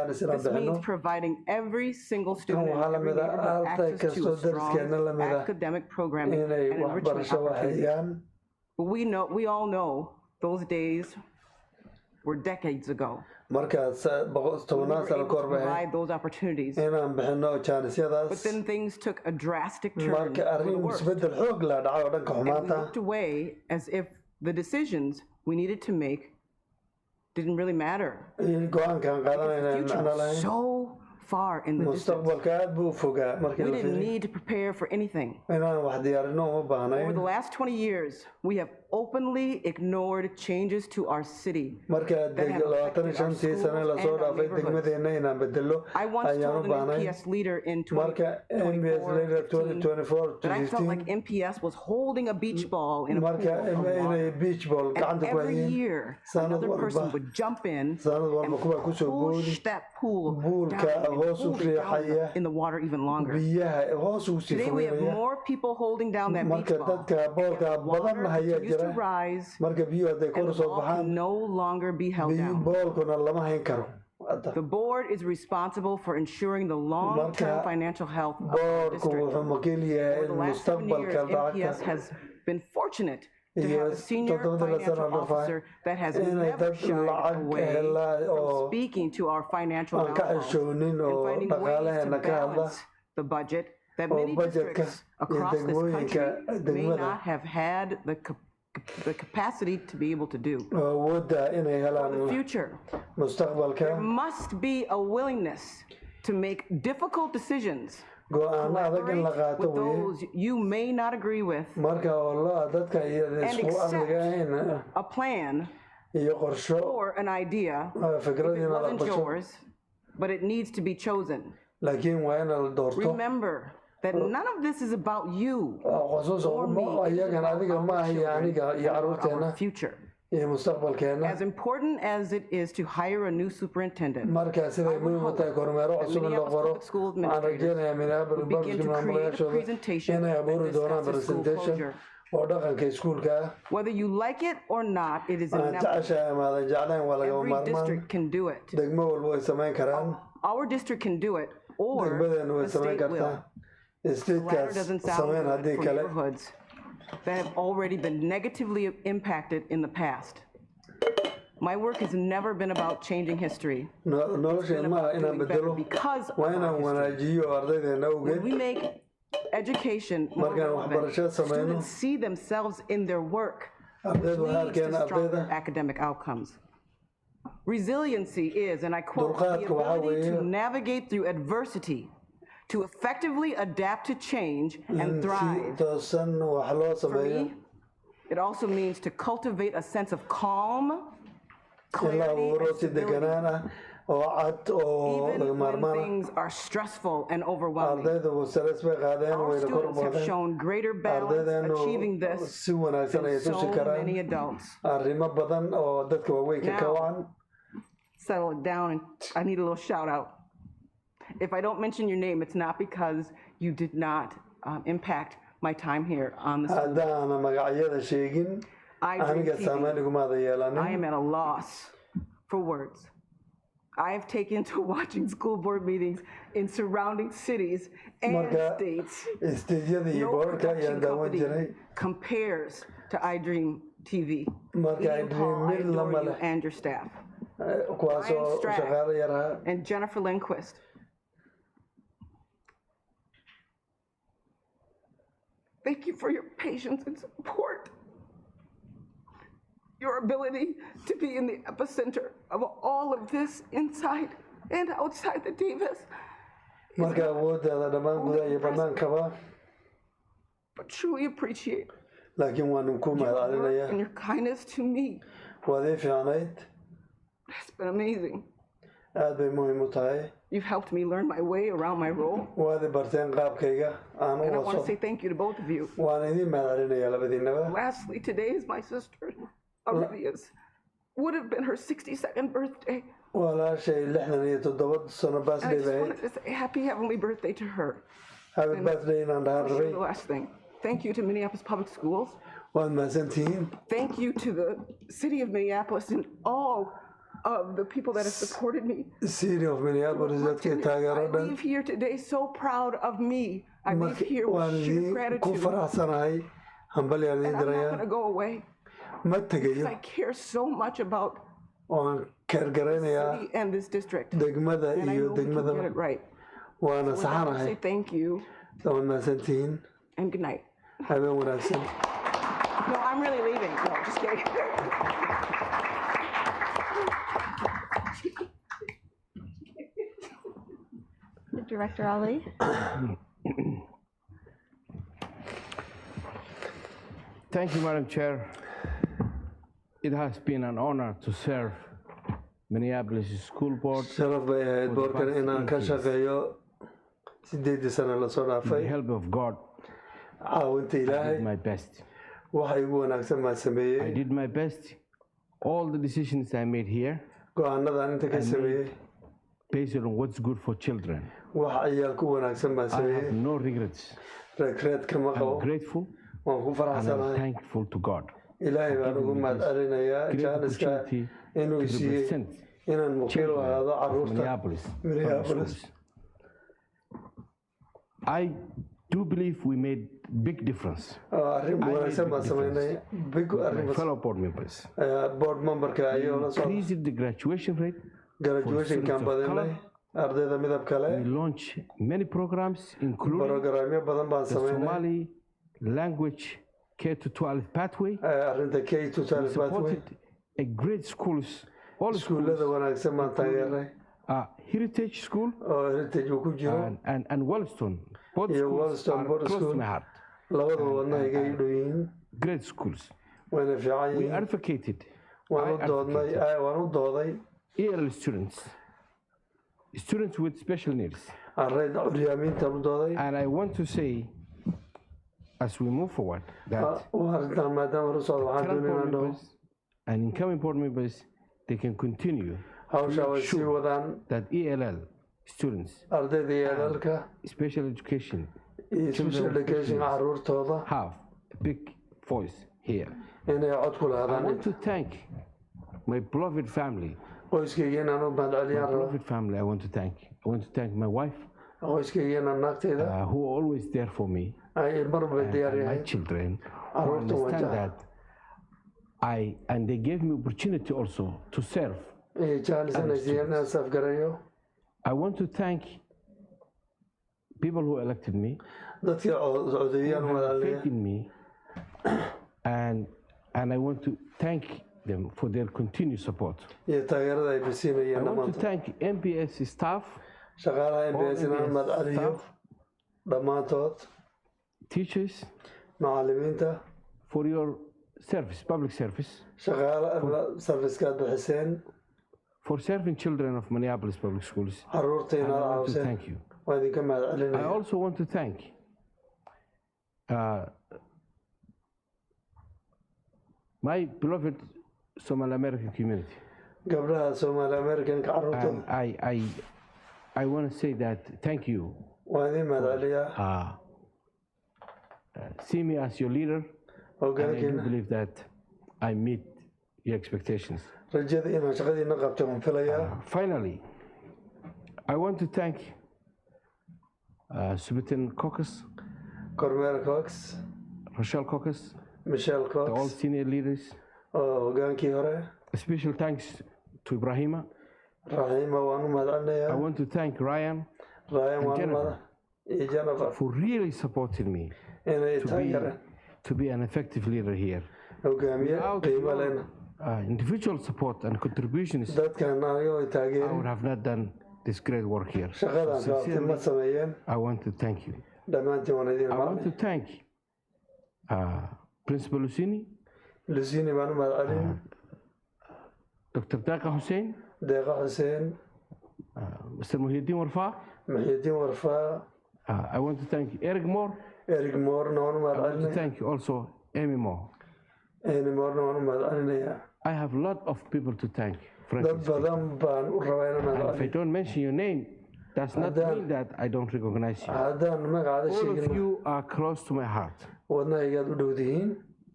This means providing every single student and every neighborhood access to a strong academic programming and enrichment opportunities. But we all know those days were decades ago.
markaas tobanaan sano ka
provide those opportunities.
inaan bixino jaanisiyadaas
But then things took a drastic turn
marka
for the
arrin
worse.
isbedel xoog la dhacay oo dhanka
And we
xumaanta
looked away as if the decisions we needed to make didn't really matter.
go-aankaan qaadanayna
The future
macno
was
lahayn
so far in the distance.
mustaqbalka aad buu u fogaa markii
We
la
didn't
fiiriyo
need to prepare for anything.
inaan wax diyaarino uma
Over
baahnayn
the last 20 years, we have openly ignored changes to our city.
marka
that have affected our
25 sano
schools
lasoo
and our
dhaafay
neighborhoods.
degmadeena inaan bedelo
I once
ayaan u
told an
baahnayn
MPS leader in
marka MPS leader 2024
that I felt like
2015
MPS was holding a beach ball in a
marka
pool of
inay
water.
beach ball
And
gacanta ku
every
hayeen
year,
sanad
another person
walba
would jump in
sanad walba kuwa ku soo boodi
push that pool
buulka
down and
hoos u
hold it down
riixaya
in the water even longer.
biyaha hoos ugu sii
Today we have
fogeynaya
more people holding down that beach
marka
ball.
dadka boolka badan hayaa
Used to
jira
rise,
marka biyuhu hadday
and
kor
the
soo
ball
baxaan
can no longer be held down.
boolkuna lama hayn karo
The board is responsible for ensuring the long-term
Marka,
financial health of our
boorku
district.
wuxuu makiil yahay
Over
in
the last 7 years,
mustaqbalka
MPS
lacagta
has been fortunate to
iyo
have a senior
7 sano
financial
dhafaa
officer that has
inay
never
dad
shied
lacag
away
helaa
from
oo
speaking to our financial
aan ka
downfalls
xishoonin
and
oo
finding ways to
dhaqaalaheena ka hadla
balance the budget that
oo
many
budgetka
districts
iyo
across this
degmooyinka
country may
degmada
not have had the capacity to be able to do.
oo awoodda inay
For
helaan
the future,
mustaqbalka
there must be a willingness to make difficult decisions,
go-aano adag in la qaato
with
weye
those you may not agree with,
marka oo loo dadka iyada
and
isku amniga ahayn
a plan
iyo qorsho
or an idea if
fikrad
it
inaad
wasn't
aqbasho
yours, but it needs to be chosen.
laakiin waa in la doorto
Remember that none of this is about you
qosos
or me. It is
iyagan
about
adiga ma
our
aha iyo
children
aniga iyo
and about
caruurteena
our future.
iyo mustaqbalkeena
As important as it is to hire a new superintendent,
marka siday muhiim u tahay kormeero cusub in la qoro waxaan rajeynayaa Minneapolis Public maamulayaashooda inay abuuri doonaan presentation oo dhaqanka iskuulka ah
whether you like it or not, it is
aan
inevitable.
jeceshahay amaadan jeclayn waa lagama
Every
maarmaan
district can do it.
degmo walba way samayn karaan
Our district can do it, or
degmadeenu way
the
samayn
state will.
kartaa
The latter
statekaas
doesn't sound
samayn
good
haddii
for
kale
neighborhoods that have already been negatively impacted in the past. My work has never been about changing history.
nolosheen maaha inaan bedelo
Because of
waa
our
inaan
history.
wanaajiyo ardaydeena
When
awgeed
we make education more
markaan
relevant,
waxbarashada samayno
students see themselves in their work, which
ardaydu waxay
leads to
arkeen
stronger
ardayda
academic outcomes. Resiliency is, and I quote, the
Dulqaadka waxaa
ability to
weeye
navigate through adversity, to effectively adapt to change and
in si
thrive.
toosan wax loo
For
sameeyo
me, it also means to cultivate a sense of calm,
in la
clarity,
abuuro
and
si
stability,
deganaan ah oo cad oo
even
laga
when
maarmaan ah
things are stressful and overwhelming.
ardaydu stress bay qaadeen
Our
wayna kor u
students have
boodeen
shown greater balance
ardaydeenu
achieving this
si wanaagsan ayay
than
tusi
so
karaan
many adults.
arrimo badan oo dadka waaweynka ka
Now,
wacan
settle it down, and I need a little shout out. If I don't mention your name, it's not because you did not impact my time here on the school.
haddaana magacyada sheegin aniga saameyn igumaada
I
yeelanin
am at a loss for words. I have taken to watching school board meetings in surrounding cities and
marka
states.
istediyada iyo
No
boorka ayaan
production
daawan
company
jiray
compares to iDream TV.
marka
William Paul, I
mid lama
adore you
leh
and your staff.
kuwaasoo
Ryan Strack
shaqaale yaraa
and Jennifer Lindquist. Thank you for your patience and support. Your ability to be in the epicenter of all of this inside and outside the Davis,
marka awooddaada dhammaan gudaha iyo bannaankaba
but truly appreciate
laakiin waan ku
your work
mahadcelinayaa
and your kindness to me.
waad ii fiicnayd
It's been amazing.
aad bay muhiim u tahay.
You've helped me learn my way around my role.
waad i barteen qaabkayga aan
And I
u
want to
waso
say thank you to both of you.
waan idin mahadcelinayaa labadiinaba.
Lastly, today is my sister, Olivia's, would have been her 62nd birthday.
walaashay 67 sano
And I
birthday
just
bay
wanted to say happy heavenly birthday to her.
happy
And
birthday inaan dhahaan
I'll share
rabay.
the last thing. Thank you to Minneapolis Public Schools.
waad mahadsantihiin.
Thank you to the city of Minneapolis and all of the people that have supported me.
City of Minneapolis dadkii taageero
I
dhan
leave here today so proud of me. I leave here
waan
with sheer
idin ku
gratitude.
faraxsanahay hambalyaan
And
idin
I'm not
dirayaa
going to go away
ma
because
tegayo
I care so much about
waan keergaraynayaa
city and this district.
degmada
And I
iyo
know we can
degmada
get it right.
waana
So with that, I
saxanahay
say thank you
waad mahadsantihiin
and good night.
habeen wanaagsan.
No, I'm really leaving. No, just kidding.
Director Ali.
Thank you, Madam Chair. It has been an honor to serve Minneapolis School Board.
sharaf bay ahayd boorkan inaan ka shaqeeyo 8 sano la soo
With
dhaafay.
the help of God,
caawinta
I
ilaahay
did my best.
waxa igu wanaagsan baan
I
sameeyey.
did my best. All the decisions I made here
go'aanadaan inta ka
I
sameeyey
based on what's good for children.
wax ciyaalku wanaagsan baan
I have
sameeyey.
no regrets.
regret kama
I'm
qabo
grateful
waan ku
and I'm
faraxsanahay.
thankful to God.
ilaahay baan ugu mahadcelinayaa
Great
jaaniska
opportunity
inuu
to
siiyey
represent
inaan wakiil u
children
ahaado
of
carruurta
Minneapolis.
Minneapolis.
I do believe we made big difference.
arrin wanaagsan baan sameynay big arrin
My fellow board members.
board memberka ayuu la soo
Increased the graduation rate.
graduation kan badanay ardayda midab kale
We launched many programs, including
programyo badan baan
the
sameynay
Somali language K-12 pathway.
arrinta K-12
We
pathway
supported a great schools, all
iskuullada
schools,
wanaagsan baan taageeray
Heritage School
oo heritage uu ku jiro
and Wellstone. Both
iyo
schools
Wellstone
are
Board
close to
School
my heart.
labadaba wadna iga dhow yihiin
Great schools.
wayna fiican
We
yihiin
advocated
waan u dooday
EL students with special needs.
arrayda curyaamiinta u dooday
And I want to say, as we move forward, that
arrintan maadaama hor u socdo waxaan
current
doonay
board
inaan dhaho
members and incoming board members, they can continue
hawsha way sii wadaan
that ELL students,
ardayda yeelalka
special education,
iyo special education carruurtooda
have a big voice here.
inay cod ku
I
lahaadaan
want to thank my beloved family.
qoyskayga inaan u
My
mahadceliyaan rabo
beloved family, I want to thank. I want to thank my wife,
qoyskayga inaan naagtayda
who are always there for me,
ay marba diyaar
and my
yahay
children, who
carruurta
understand
wajaha
that and they gave me opportunity also to serve.
iyo jaalisanaysiiya inaan safgarayo
I want to thank people who elected me,
dadkii codeeyaan
who have
walaaliya
faith in me, and I want to thank them for their continued support.
iyo taageerada ay
I
bisiinayeen
want to
dhammaantood
thank MPS staff,
shaqaalaha
all
MPS inaan
MPS
mahadceliyo
staff,
dhammaantood
teachers,
macallimiinta
for your service, public service,
shaqaala sarfiskaad bixiseen
for serving children of Minneapolis Public Schools.
carruurta
And I
inaad
want to
caawiseen
thank you.
waa idinka
I
mahadcelinaya
also want to thank my beloved Somali American community.
gabdhaha Somali Americanka carruurtooda
And I want to say that thank you.
waa idin mahadceliyaa
See me as your leader, and I do
hoggaankiina
believe that I meet your expectations.
rajada inaan shaqadiina qabtay waan filayaa
Finally, I want to thank Subitin Caucus,
Cormel Cox
Rochelle Caucus,
Michelle
the all
Cox
senior leaders.
oo hoggaankii hore
A special thanks to Ibrahima.
raxiima waan u
I
mahadcelinayaa
want to thank Ryan
ryan waan u
Jennifer.
iyo Jennifer
for really supporting me
inay
to
taageereen
be an effective leader here.
hoggaamiye
Without
qiimo
your,
lehna
individual support and contributions,
dadkan anigoo ay
I
taageerin
would have not done this great work here.
shaqadan
So
qaabtay ma
sincerely,
sameeyeen
I want to thank you.
dhammaantiin waan idin
I want to
mahadcelin
thank Principal Lucini,
Lucini baan u mahadcelin
Dr. Daqa Hussein,
deeqa xuseen
Mr. Muhyiddin Warfa.
Muhyiddin Warfa.
I want to thank Eric Moore.
Eric Moore, no one
I want to thank you also Amy Moore.
Amy Moore, no one
I have a lot of people to thank, frankly.
And
if I don't mention your name, does not mean that I don't recognize you. All of you are close to my heart.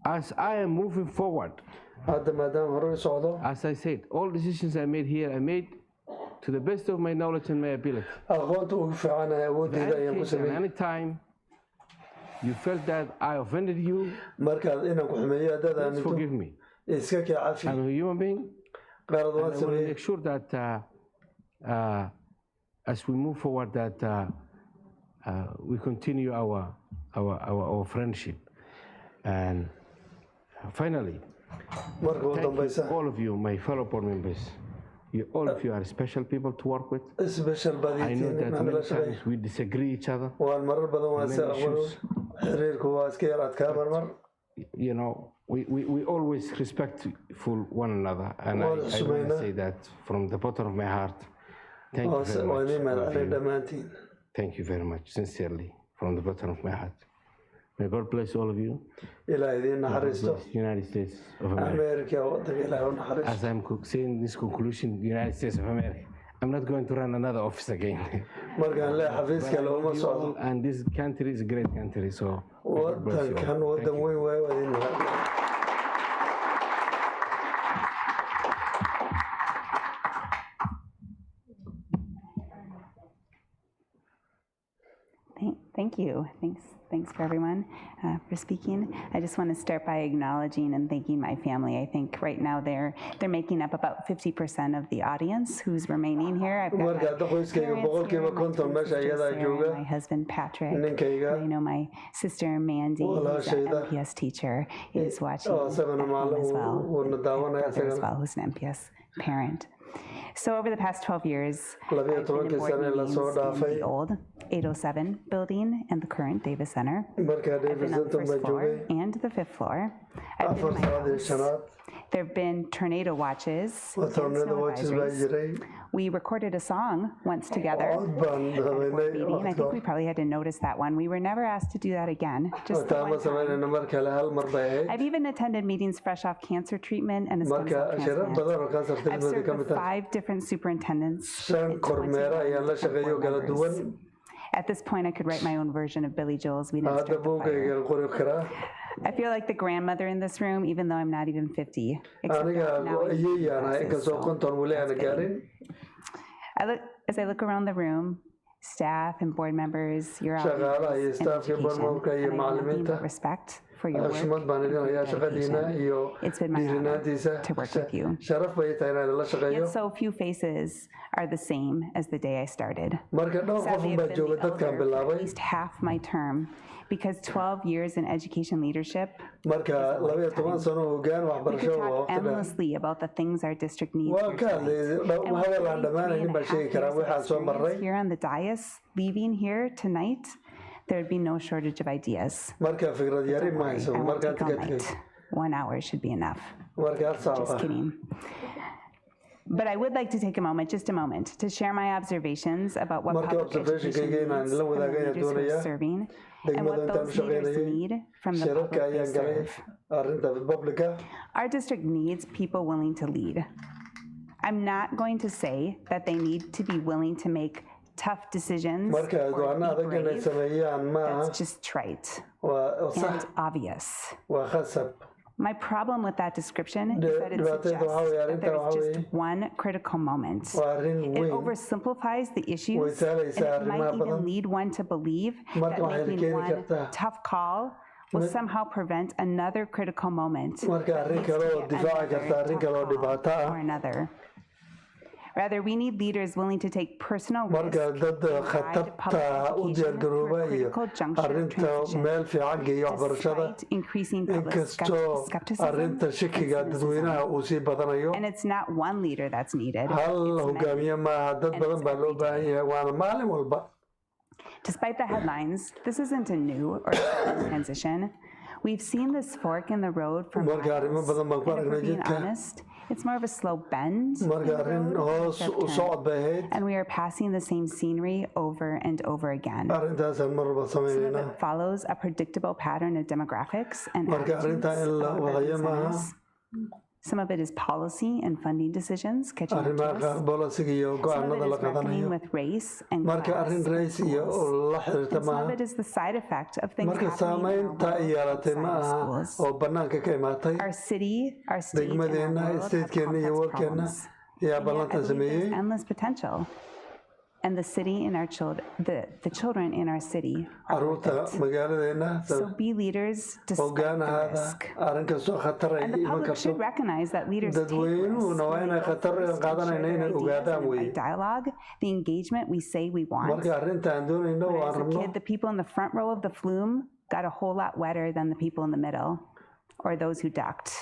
As I am moving forward, as I said, all decisions I made here, I made to the best of my knowledge and my ability. Any time you felt that I offended you, please forgive me. I'm a human being, and I want to make sure that as we move forward, that we continue our friendship. And finally, thank you, all of you, my fellow board members. All of you are special people to work with. I know that many times we disagree each other. You know, we always respectful one another, and I want to say that from the bottom of my heart. Thank you very much. Thank you very much, sincerely, from the bottom of my heart. May God bless all of you. United States of America. As I'm saying this conclusion, United States of America. I'm not going to run another office again. And this country is a great country, so God bless you.
Thank you. Thanks for everyone for speaking. I just want to start by acknowledging and thanking my family. I think right now they're making up about 50% of the audience who's remaining here. I've got my parents here, my sister Sarah, my husband Patrick. And I know my sister Mandy, who's an MPS teacher, is watching at home as well. And brother as well, who's an MPS parent. So over the past 12 years, I've been in board meetings in the old 807 building and the current Davis Center. I've been on the first floor and the fifth floor. I've been in my house. There have been tornado watches and snow advisories. We recorded a song once together at a board meeting. I think we probably had to notice that one. We were never asked to do that again, just the one time. I've even attended meetings fresh off cancer treatment and a stem cell transplant. I've served with 5 different superintendents and 20 At this point, I could write my own version of Billy Joel's We Didn't Start the Fire. I feel like the grandmother in this room, even though I'm not even 50. As I look around the room, staff and board members, you're all leaders in education, and I have nothing but respect for your work and for your dedication. It's been my honor to work with you. Yet so few faces are the same as the day I started. Sadly, I've been the elder for at least half my term, because 12 years in education leadership is a lifetime. We could talk endlessly about the things our district needs here tonight. And with 3.5 years of experience here on the dais, leaving here tonight, there would be no shortage of ideas. I won't take all night. 1 hour should be enough. Just kidding. But I would like to take a moment, just a moment, to share my observations about what public education needs from the leaders who are serving and what those leaders need from the public they serve. Our district needs people willing to lead. I'm not going to say that they need to be willing to make tough decisions or be brave. That's just trite and obvious. My problem with that description is that it suggests that there is just one critical moment. It oversimplifies the issues, and it might even lead one to believe that making one tough call will somehow prevent another critical moment that leads to another or another. Rather, we need leaders willing to take personal risks and provide public education through a critical juncture of transition, despite increasing public skepticism and cynicism. And it's not one leader that's needed, Despite the headlines, this isn't a new or sudden transition. We've seen this fork in the road for miles, and if we're being honest, It's more of a slow bend.
marka arrin hoos u socod bay ahayd
And we are passing the same scenery over and over again.
arrintaasaan mar walba
Some of
samaynayna
it follows a predictable pattern of demographics and
marka
attitudes
arrintaa in la
of our
wadayo maaha
businesses. Some of it is policy and funding decisions catching up to
arrimaha qaar
us.
bolisiga iyo
Some of it
go'aanada la
is reckoning
qadanayo
with race and
marka
class
arrin
and
rays iyo
schools.
la xiriirta
And some of
maaha
it is the side effect of things
marka
happening in our
saamaynta
world
yeelatay ma
outside of
aha
schools.
oo bannaanka ka imaatay
Our city, our state, and our
degmadeenna
world have
statekeenna iyo
complex
warkeenna
problems.
ayaa
And yet I
ballantan
believe there's
sameeyey
endless potential. And the city in our children, the children in our city are worth
caruurta
it.
magaaladeenna
So be leaders despite the
hogaanahaada
risk.
arrin kastoo khatar ay
And the
iman
public
karto
should recognize that leaders take risks
dadweynuhuna waa
when
inay
they go
khatar
first and
qaadanayna
share
inay
their ideas
ogaadaan
and
weye
invite dialogue, the engagement we say we want.
marka arrinta aan doonayno
When I
waan
was a
rabno
kid, the people in the front row of the flume got a whole lot wetter than the people in the middle, or those who ducked.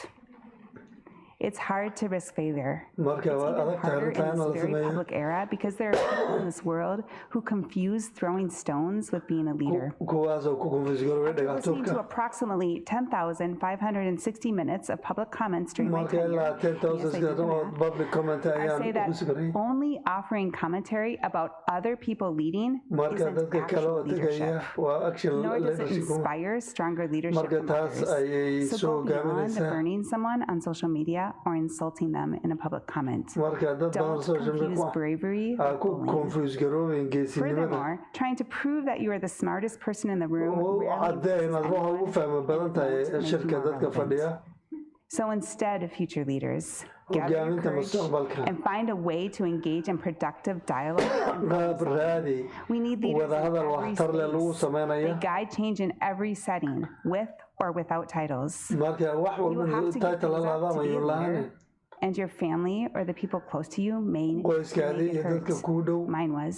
It's hard to risk failure.
marka
It's
waa
even
adag tahay
harder in
arrintaa in
this
la
very
sameeyo
public era because there are people in this world who confuse throwing stones with being a leader.
kuwaas oo ku konfisgaroobay
After listening to
dhagaxtuurka
approximately 10,560 minutes of public comments during my
marka ilaa
tenure,
10,000
yes, I did the math.
public comment
I
ayaan
say
ugu
that
sigaray
only offering commentary about other people leading
marka
isn't
dadka kale oo
actual
tegaya
leadership.
waa action
Nor does it
leadership
inspire stronger leadership
marka
from
taas
others.
ayay
So
soo
go beyond
hogaaminaysaa
burning someone on social media or insulting them in a public comment.
marka dad badan
Don't
social
confuse
media
bravery
aa
with
ku
bullying.
confuse garoobeen geesinimada
Furthermore, trying to prove that you are the smartest person in the room
oo
rarely
caddee
impresses
inaad waxa ugu
anyone
fahmi badan
and
tahay
won't make you
shirka
more
dadka
relevant.
fadhiya
So instead of future leaders, gather your
hogaaminta
courage
mustaqbalka
and find a way to engage in productive dialogue. and
qaab
problem solving.
raadi
We need leaders in
wadahadal
every
waxtar leh lagu
space.
sameynaya
They guide change in every setting, with or without titles.
marka wax
You
walba
have to give
title
things up
laada
to
ma
be a
yuu lahayn
leader, and your family or the people close to you may
qoyskaadii
get
iyo dadka
hurt.
kuu dhow
Mine was.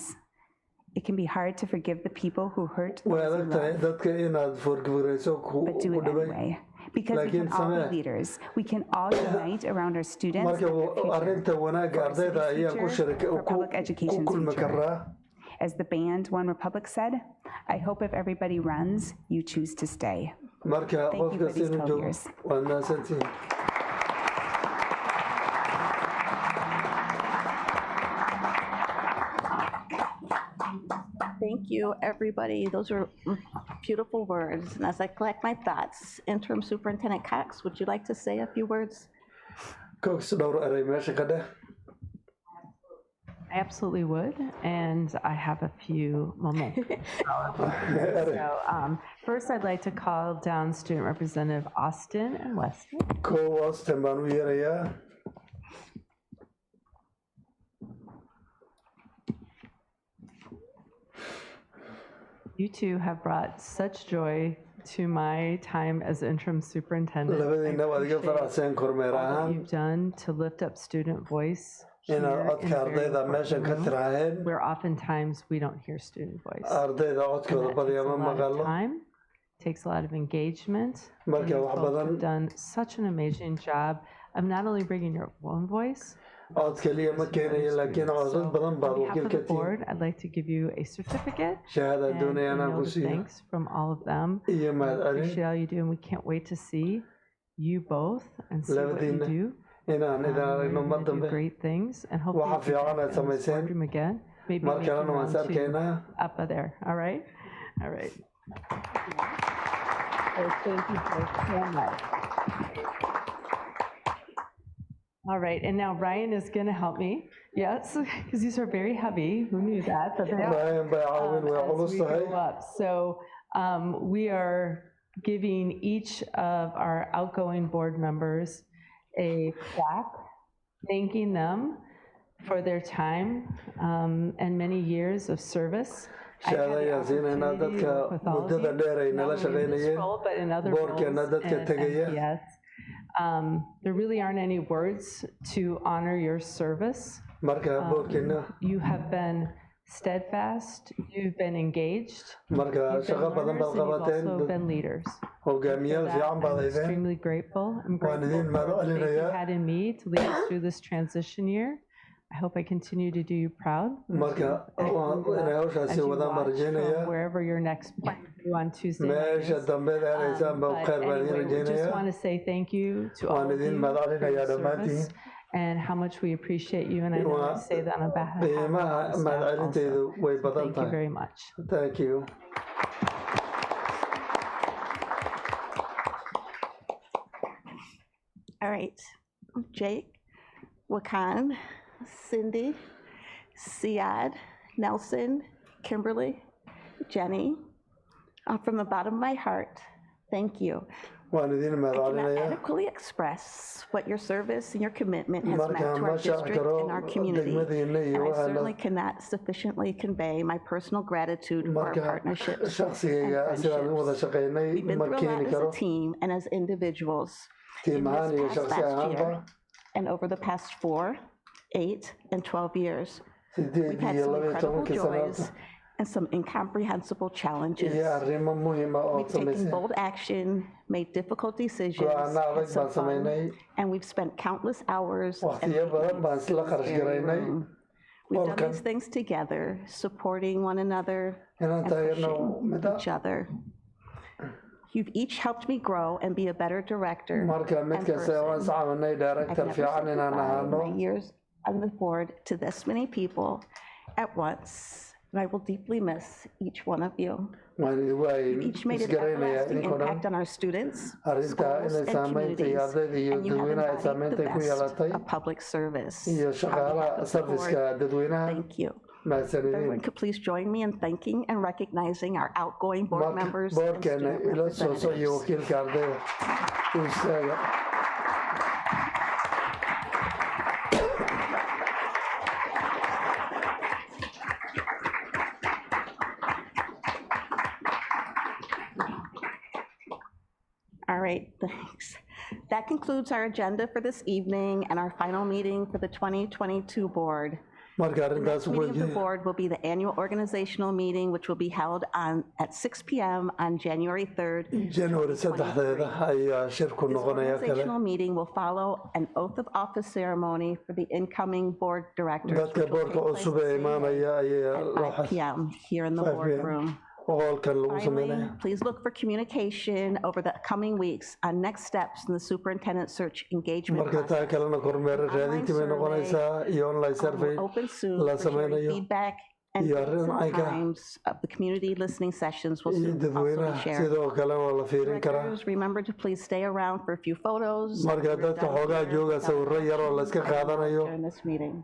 It can be hard to forgive the people who hurt
way
those you
adag tahay
love,
dadka inaad forgifirayso
but do
ku
it
dhibay
anyway. Because we
laakiin
can all be
samee
leaders. We can all unite around our students
marka
and their future,
arrinta wanaagga
for our
ardayda
city's
ayaan ku
future, for public
ku
education's
kulmi
future.
karaa
As the band One Republic said, I hope if everybody runs, you choose to stay.
marka
Thank
qof
you for
kasta
these
inuu
12
joogo
years.
waad mahadsantihiin
Thank you, everybody. Those are beautiful words. And as I collect my thoughts, Interim Superintendent Cox, would you like to say a few words?
Cox dhowr eray meesha ka dheh
I absolutely would, and I have a few moments. So first, I'd like to call down Student Representative Austin and Weston.
kow Austin baan u yeerayaa
You two have brought such joy to my time as interim superintendent. I
labadiina waad iga
appreciate
faraxseen kormeer
all that
ahaan
you've done to lift up student voice. here
inaad
in
codka
very
ardayda
important
meeshan ka
room,
tiraaheen
where oftentimes we don't hear student voice.
ardayda
And
codkooda
that
badiya
takes a
ma
lot of
maqalo
time, takes a lot of engagement. and
marka
you
wax
folks
badan
have done such an amazing job of not only bringing your own voice.
cod keliya ma keenayo laakiin codad badan baad
On behalf
wakiil
of
ka
the
tihiin
board, I'd like to give you a certificate
shahaada
and
doonaya
a
inaan ku
note of
siiyo
thanks from all of them.
iyo
We
mahadcelin
appreciate all you do, and we can't wait to see you both and see what you
labadiina
do.
inaan idin
You're
aragno mar
gonna do
dambe
great things, and hopefully
waxa
we'll be
fiican
back
aad
in this
samayseen
boardroom again. Maybe
mar
making
kalena waan
round
is
two
arkaynaa
up there. All right, all right.
So thank you so much.
All right, and now Ryan is going to help me. Yes, because these are very heavy. Who knew that? But they are.
Ryan bay caawin way
As
culus
we
tahay
go up. So we are giving each of our outgoing board members a plaque, thanking them for their time and many years of service.
shahaada ayaan siinaynaa dadka muddada dheer ay nala shaqaynayeen boorkeena dadka tegaya
There really aren't any words to honor your service.
marka boorkeena
You have been steadfast, you've been engaged,
marka
you've been
shaqo badan
learners,
baad
and you've also
qabateen
been leaders.
hogaamiyaal fiican baad
I'm
haydeen
extremely grateful. I'm
waan
grateful
idin
for
mahad
the faith you
celinayaa
had in me to lead us through this transition year. I hope I continue to do you proud.
marka inay hawshaasi wadaan baan rajaynayaa
Wherever your next plan due on Tuesday night
meesha
is.
dambe aadaysaan baa
But
khayr baan idin
anyway, we just
rajaynayaa
want to say thank you to all
waan
of
idin
you
mahad
for
celinayaa
your
dhammaantiin
service. and how much we appreciate you, and I know I say that on behalf of all the staff also. Thank you very much.
Thank you.
All right, Jake, Waxaan, Cindy, Siad, Nelson, Kimberly, Jenny, from the bottom of my heart, thank you. I cannot adequately express what your service and your commitment has meant to our district and our community. And I certainly cannot sufficiently convey my personal gratitude for our partnerships and friendships. We've been through a lot as a team and as individuals. In this past last year, and over the past 4, 8, and 12 years, we've had some incredible joys and some incomprehensible challenges. We've taken bold action, made difficult decisions, had some fun, and we've spent countless hours and we've done these things together, supporting one another and pushing each other. You've each helped me grow and be a better director and person. I've never said my years on the board to this many people at once, and I will deeply miss each one of you. You've each made an everlasting impact on our students, schools, and communities, and you have embodied the best of public service. On behalf of the board, thank you. Everyone could please join me in thanking and recognizing our outgoing board members and student representatives. All right, thanks. That concludes our agenda for this evening and our final meeting for the 2022 board. The next meeting of the board will be the annual organizational meeting, which will be held at 6 p.m. on January 3rd. This organizational meeting will follow an oath of office ceremony for the incoming board directors, which will take place at 5 p.m. here in the boardroom. Finally, please look for communication over the coming weeks on next steps in the superintendent search engagement process. Online survey will open soon for sharing feedback, and dates and times of the community listening sessions will soon also be shared. Directors, remember to please stay around for a few photos during this meeting.